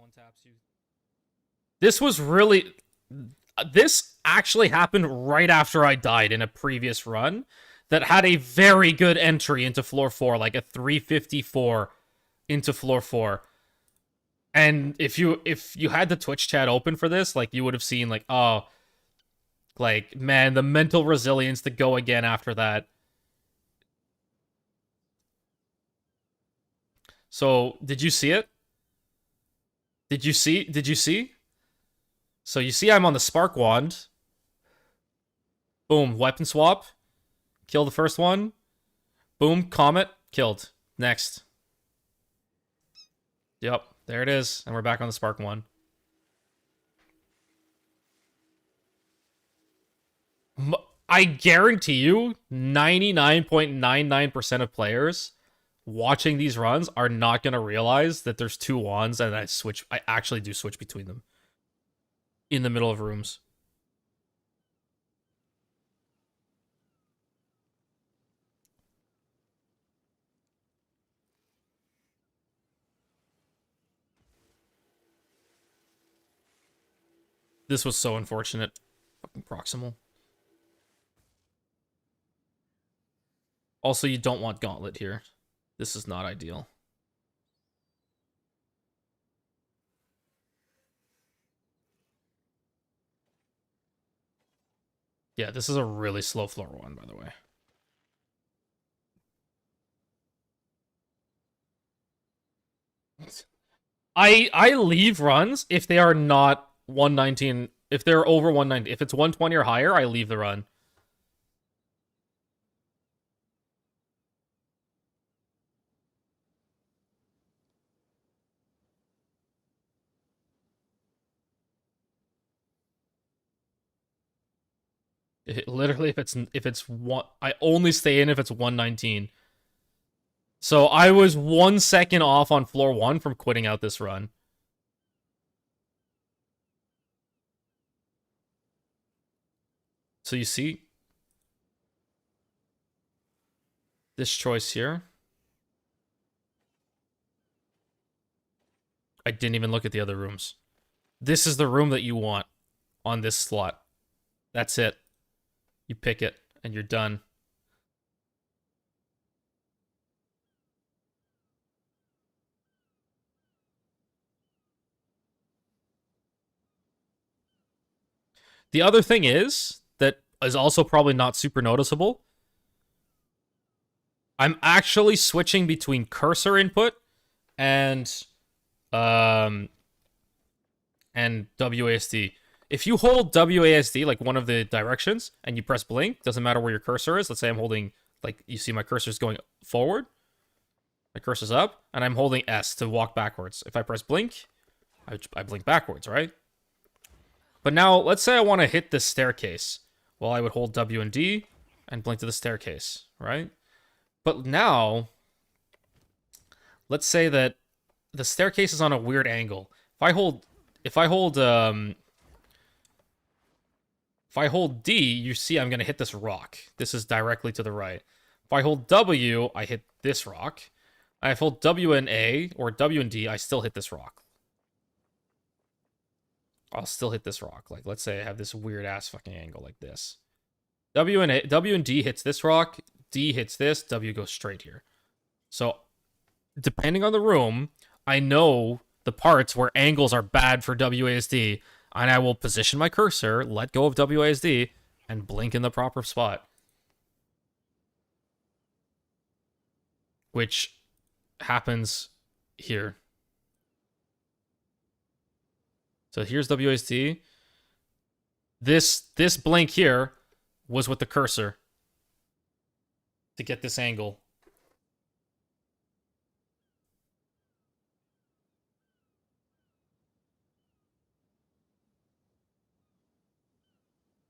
This was really... This actually happened right after I died in a previous run that had a very good entry into floor 4, like a 354 into floor 4. And if you had the Twitch chat open for this, like, you would have seen, like, oh, like, man, the mental resilience to go again after that. So, did you see it? Did you see? So you see I'm on the Spark Wand. Boom, weapon swap. Kill the first one. Boom, Comet. Killed. Next. Yep, there it is. And we're back on the Spark Wand. I guarantee you, 99.99% of players watching these runs are not going to realize that there's 2 wands and I actually do switch between them in the middle of rooms. This was so unfortunate. Fucking proximal. Also, you don't want Gauntlet here. This is not ideal. Yeah, this is a really slow floor 1, by the way. I leave runs if they are not 119. If they're over 190. If it's 120 or higher, I leave the run. Literally, if it's one, I only stay in if it's 119. So I was 1 second off on floor 1 from quitting out this run. So you see this choice here. I didn't even look at the other rooms. This is the room that you want on this slot. That's it. You pick it, and you're done. The other thing is, that is also probably not super noticeable. I'm actually switching between cursor input and um and WASD. If you hold WASD, like one of the directions, and you press blink, doesn't matter where your cursor is. Let's say I'm holding, like, you see my cursor's going forward, my cursor's up, and I'm holding S to walk backwards. If I press blink, I blink backwards, right? But now, let's say I want to hit this staircase. Well, I would hold W and D and blink to the staircase, right? But now, let's say that the staircase is on a weird angle. If I hold D, you see I'm going to hit this rock. This is directly to the right. If I hold W, I hit this rock. If I hold W and A, or W and D, I still hit this rock. I'll still hit this rock. Like, let's say I have this weird-ass fucking angle like this. W and D hits this rock, D hits this, W goes straight here. So, depending on the room, I know the parts where angles are bad for WASD, and I will position my cursor, let go of WASD, and blink in the proper spot. Which happens here. So here's WASD. This blink here was with the cursor to get this angle.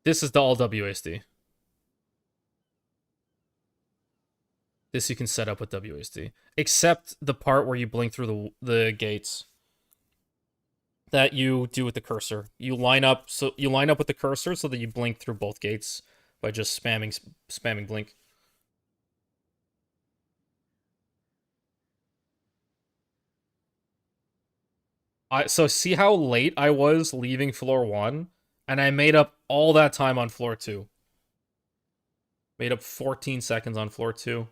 This is the all WASD. This you can set up with WASD. Except the part where you blink through the gates. That you do with the cursor. You line up with the cursor so that you blink through both gates by just spamming blink. So see how late I was leaving floor 1? And I made up all that time on floor 2. Made up 14 seconds on floor 2.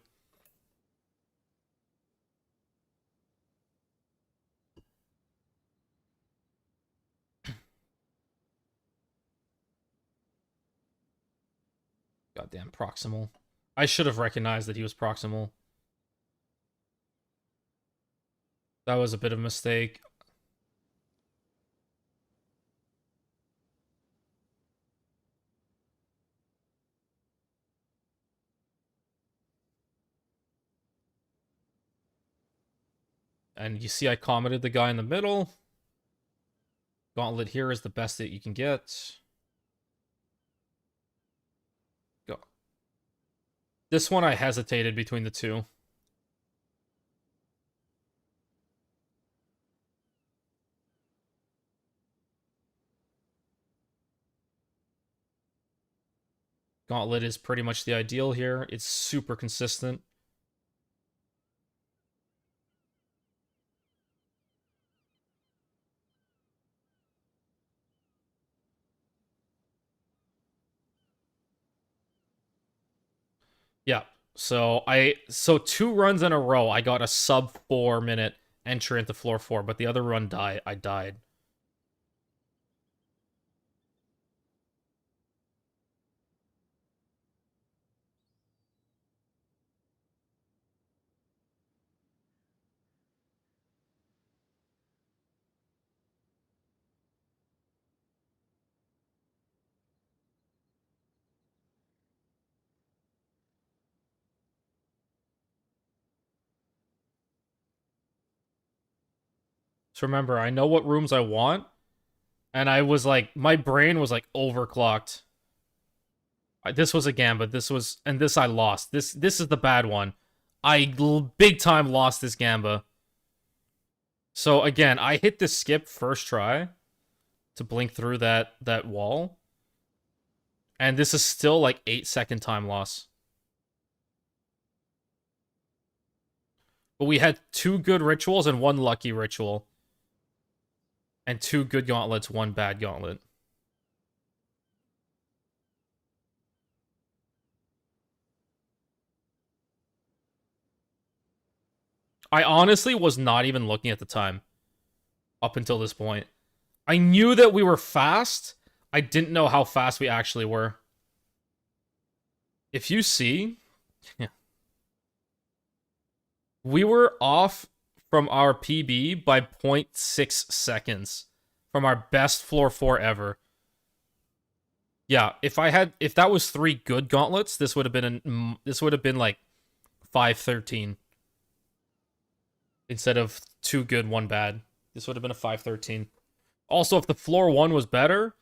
Goddamn proximal. I should have recognized that he was proximal. That was a bit of a mistake. And you see I commented the guy in the middle. Gauntlet here is the best that you can get. Go. This one I hesitated between the two. Gauntlet is pretty much the ideal here. It's super consistent. Yeah. So 2 runs in a row, I got a sub 4-minute entry into floor 4, but the other run I died. So remember, I know what rooms I want, and I was like, my brain was like overclocked. This was a gambit. This I lost. This is the bad one. I big time lost this gamba. So again, I hit the skip first try to blink through that wall. And this is still like 8-second time loss. But we had 2 good rituals and 1 lucky ritual. And 2 good gauntlets, 1 bad gauntlet. I honestly was not even looking at the time up until this point. I knew that we were fast. I didn't know how fast we actually were. If you see... Yeah. We were off from our PB by 0.6 seconds from our best floor 4 ever. Yeah, if that was 3 good gauntlets, this would have been like 513 instead of 2 good, 1 bad. This would have been a 513. Also, if the floor 1 was better,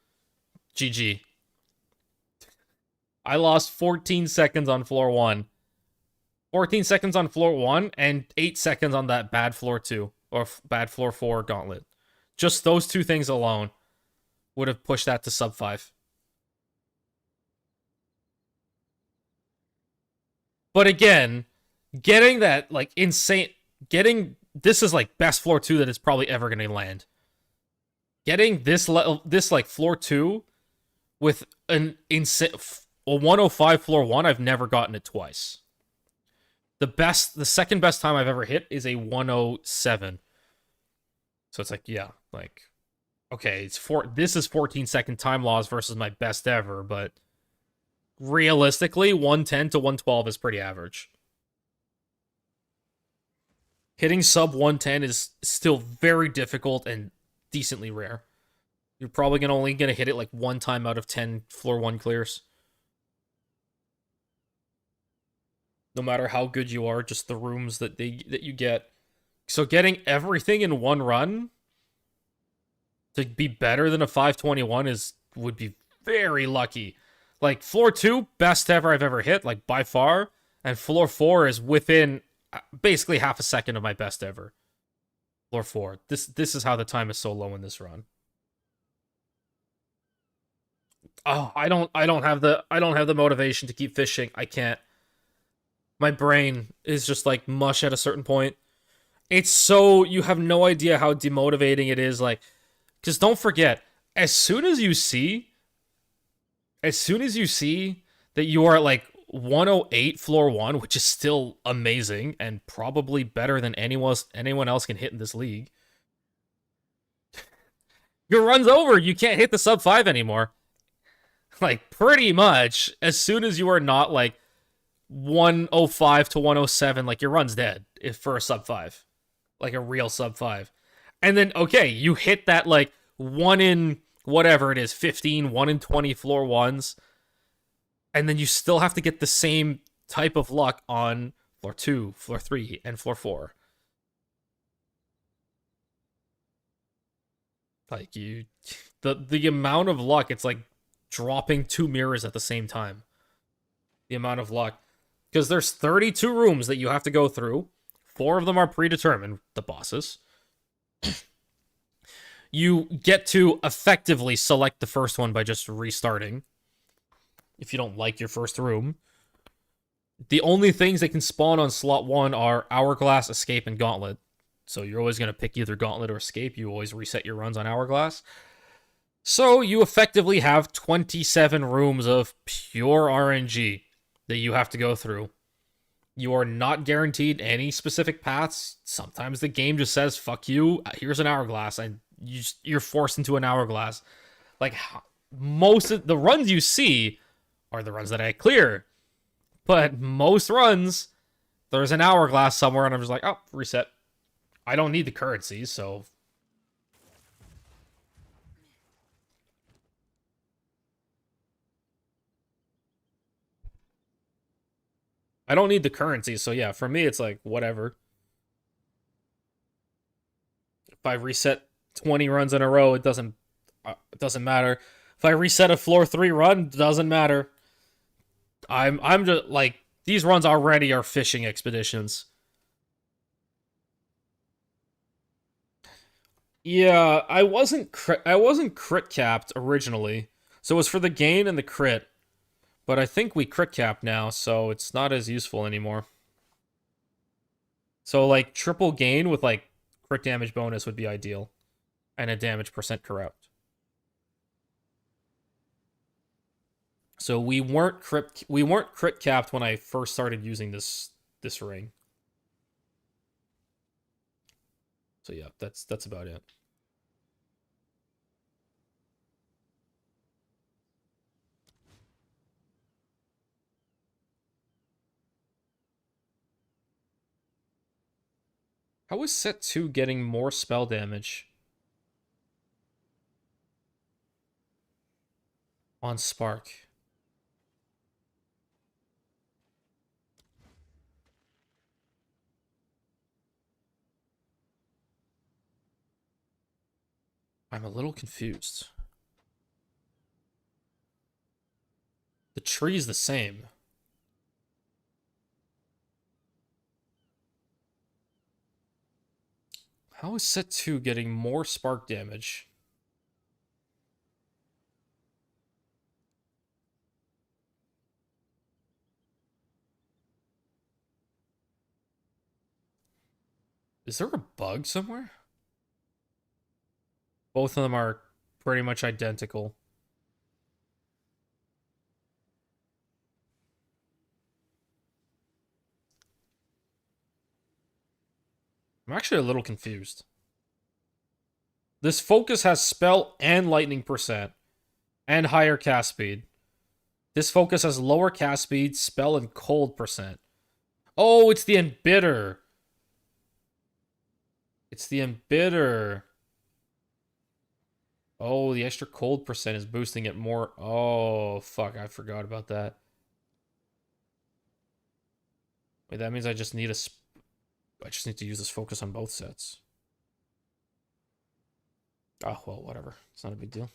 GG. I lost 14 seconds on floor 1. 14 seconds on floor 1 and 8 seconds on that bad floor 2 or bad floor 4 gauntlet. Just those 2 things alone would have pushed that to sub 5. But again, getting that like insane this is like best floor 2 that it's probably ever going to land. Getting this like floor 2 with an insane a 105 floor 1, I've never gotten it twice. The second best time I've ever hit is a 107. So it's like, yeah, like, okay, this is 14-second time loss versus my best ever, but realistically, 110 to 112 is pretty average. Hitting sub 110 is still very difficult and decently rare. You're probably only gonna hit it like 1 time out of 10 floor 1 clears. No matter how good you are, just the rooms that you get. So getting everything in one run to be better than a 521 would be very lucky. Like floor 2, best ever I've ever hit, like by far, and floor 4 is within basically half a second of my best ever. Floor 4. This is how the time is so low in this run. Oh, I don't have the motivation to keep fishing. I can't. My brain is just like mush at a certain point. It's so, you have no idea how demotivating it is. Like, because don't forget, as soon as you see that you are at like 108 floor 1, which is still amazing and probably better than anyone else can hit in this league, your run's over. You can't hit the sub 5 anymore. Like, pretty much, as soon as you are not like 105 to 107, like, your run's dead if for a sub 5. Like a real sub 5. And then, okay, you hit that like 1 in whatever it is, 15, 1 in 20 floor 1s. And then you still have to get the same type of luck on floor 2, floor 3, and floor 4. Like, the amount of luck, it's like dropping 2 mirrors at the same time. The amount of luck. Because there's 32 rooms that you have to go through. 4 of them are predetermined, the bosses. You get to effectively select the first one by just restarting. If you don't like your first room. The only things that can spawn on slot 1 are Hourglass, Escape, and Gauntlet. So you're always going to pick either Gauntlet or Escape. You always reset your runs on Hourglass. So you effectively have 27 rooms of pure RNG that you have to go through. You are not guaranteed any specific paths. Sometimes the game just says, fuck you, here's an Hourglass, and you're forced into an Hourglass. Like, most of the runs you see are the runs that I clear. But most runs, there's an Hourglass somewhere, and I'm just like, oh, reset. I don't need the currencies, so... I don't need the currency, so yeah, for me, it's like, whatever. If I reset 20 runs in a row, it doesn't matter. If I reset a floor 3 run, doesn't matter. I'm just, like, these runs already are fishing expeditions. Yeah, I wasn't crit capped originally, so it was for the gain and the crit. But I think we crit capped now, so it's not as useful anymore. So, like, triple gain with, like, crit damage bonus would be ideal. And a damage percent corrupt. So we weren't crit capped when I first started using this ring. So yeah, that's about it. How is set 2 getting more spell damage on Spark? I'm a little confused. The tree's the same. How is set 2 getting more spark damage? Is there a bug somewhere? Both of them are pretty much identical. I'm actually a little confused. This focus has spell and lightning percent, and higher cast speed. This focus has lower cast speed, spell, and cold percent. Oh, it's the embitter. It's the embitter. Oh, the extra cold percent is boosting it more. Oh, fuck, I forgot about that. Wait, that means I just need to use this focus on both sets. Oh, well, whatever. It's not a big deal.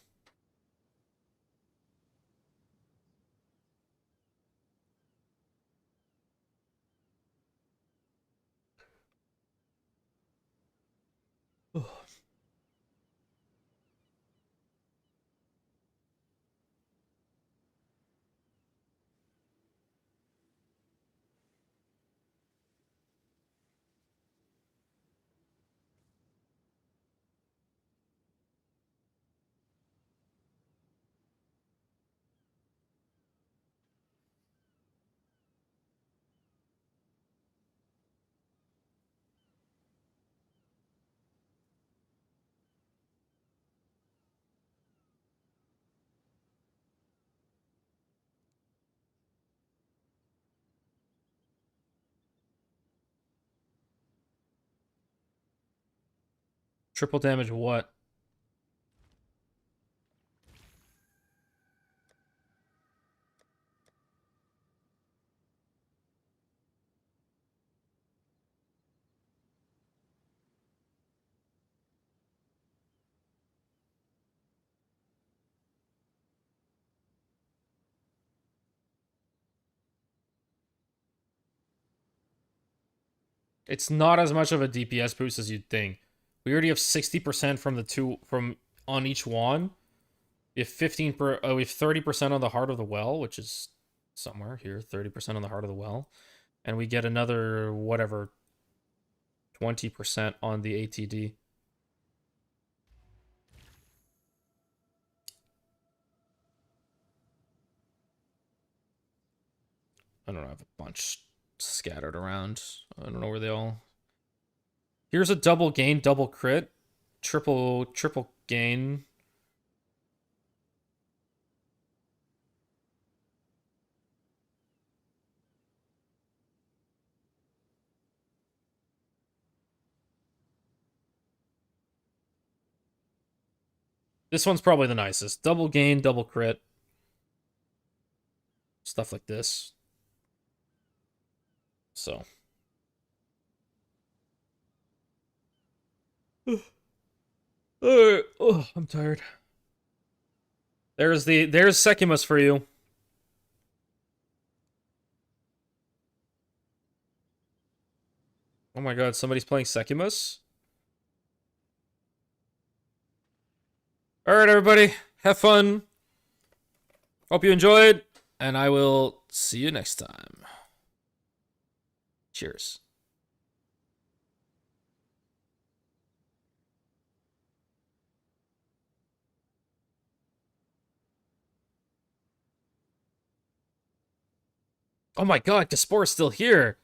Triple damage what? It's not as much of a DPS boost as you'd think. We already have 60% from the two from on each wand. We have 30% on the Heart of the Well, which is somewhere here, 30% on the Heart of the Well. And we get another whatever 20% on the ATD. I don't know, I have a bunch scattered around. I don't know where they all. Here's a double gain, double crit, triple gain. This one's probably the nicest. Double gain, double crit. Stuff like this. So. Oh, I'm tired. There's Sekhemas for you. Oh my god, somebody's playing Sekhemas? Alright, everybody. Have fun. Hope you enjoyed. And I will see you next time. Cheers. Oh my god, Gaspor's still here.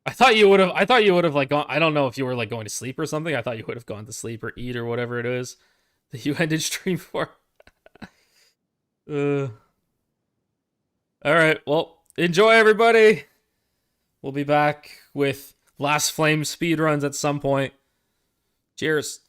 I thought you would have like gone. I don't know if you were like going to sleep or something. I thought you would have gone to sleep or eat or whatever it is that you ended stream for. All right. Well, Enjoy, everybody. We'll be back with Last Flame speedruns at some point. Cheers.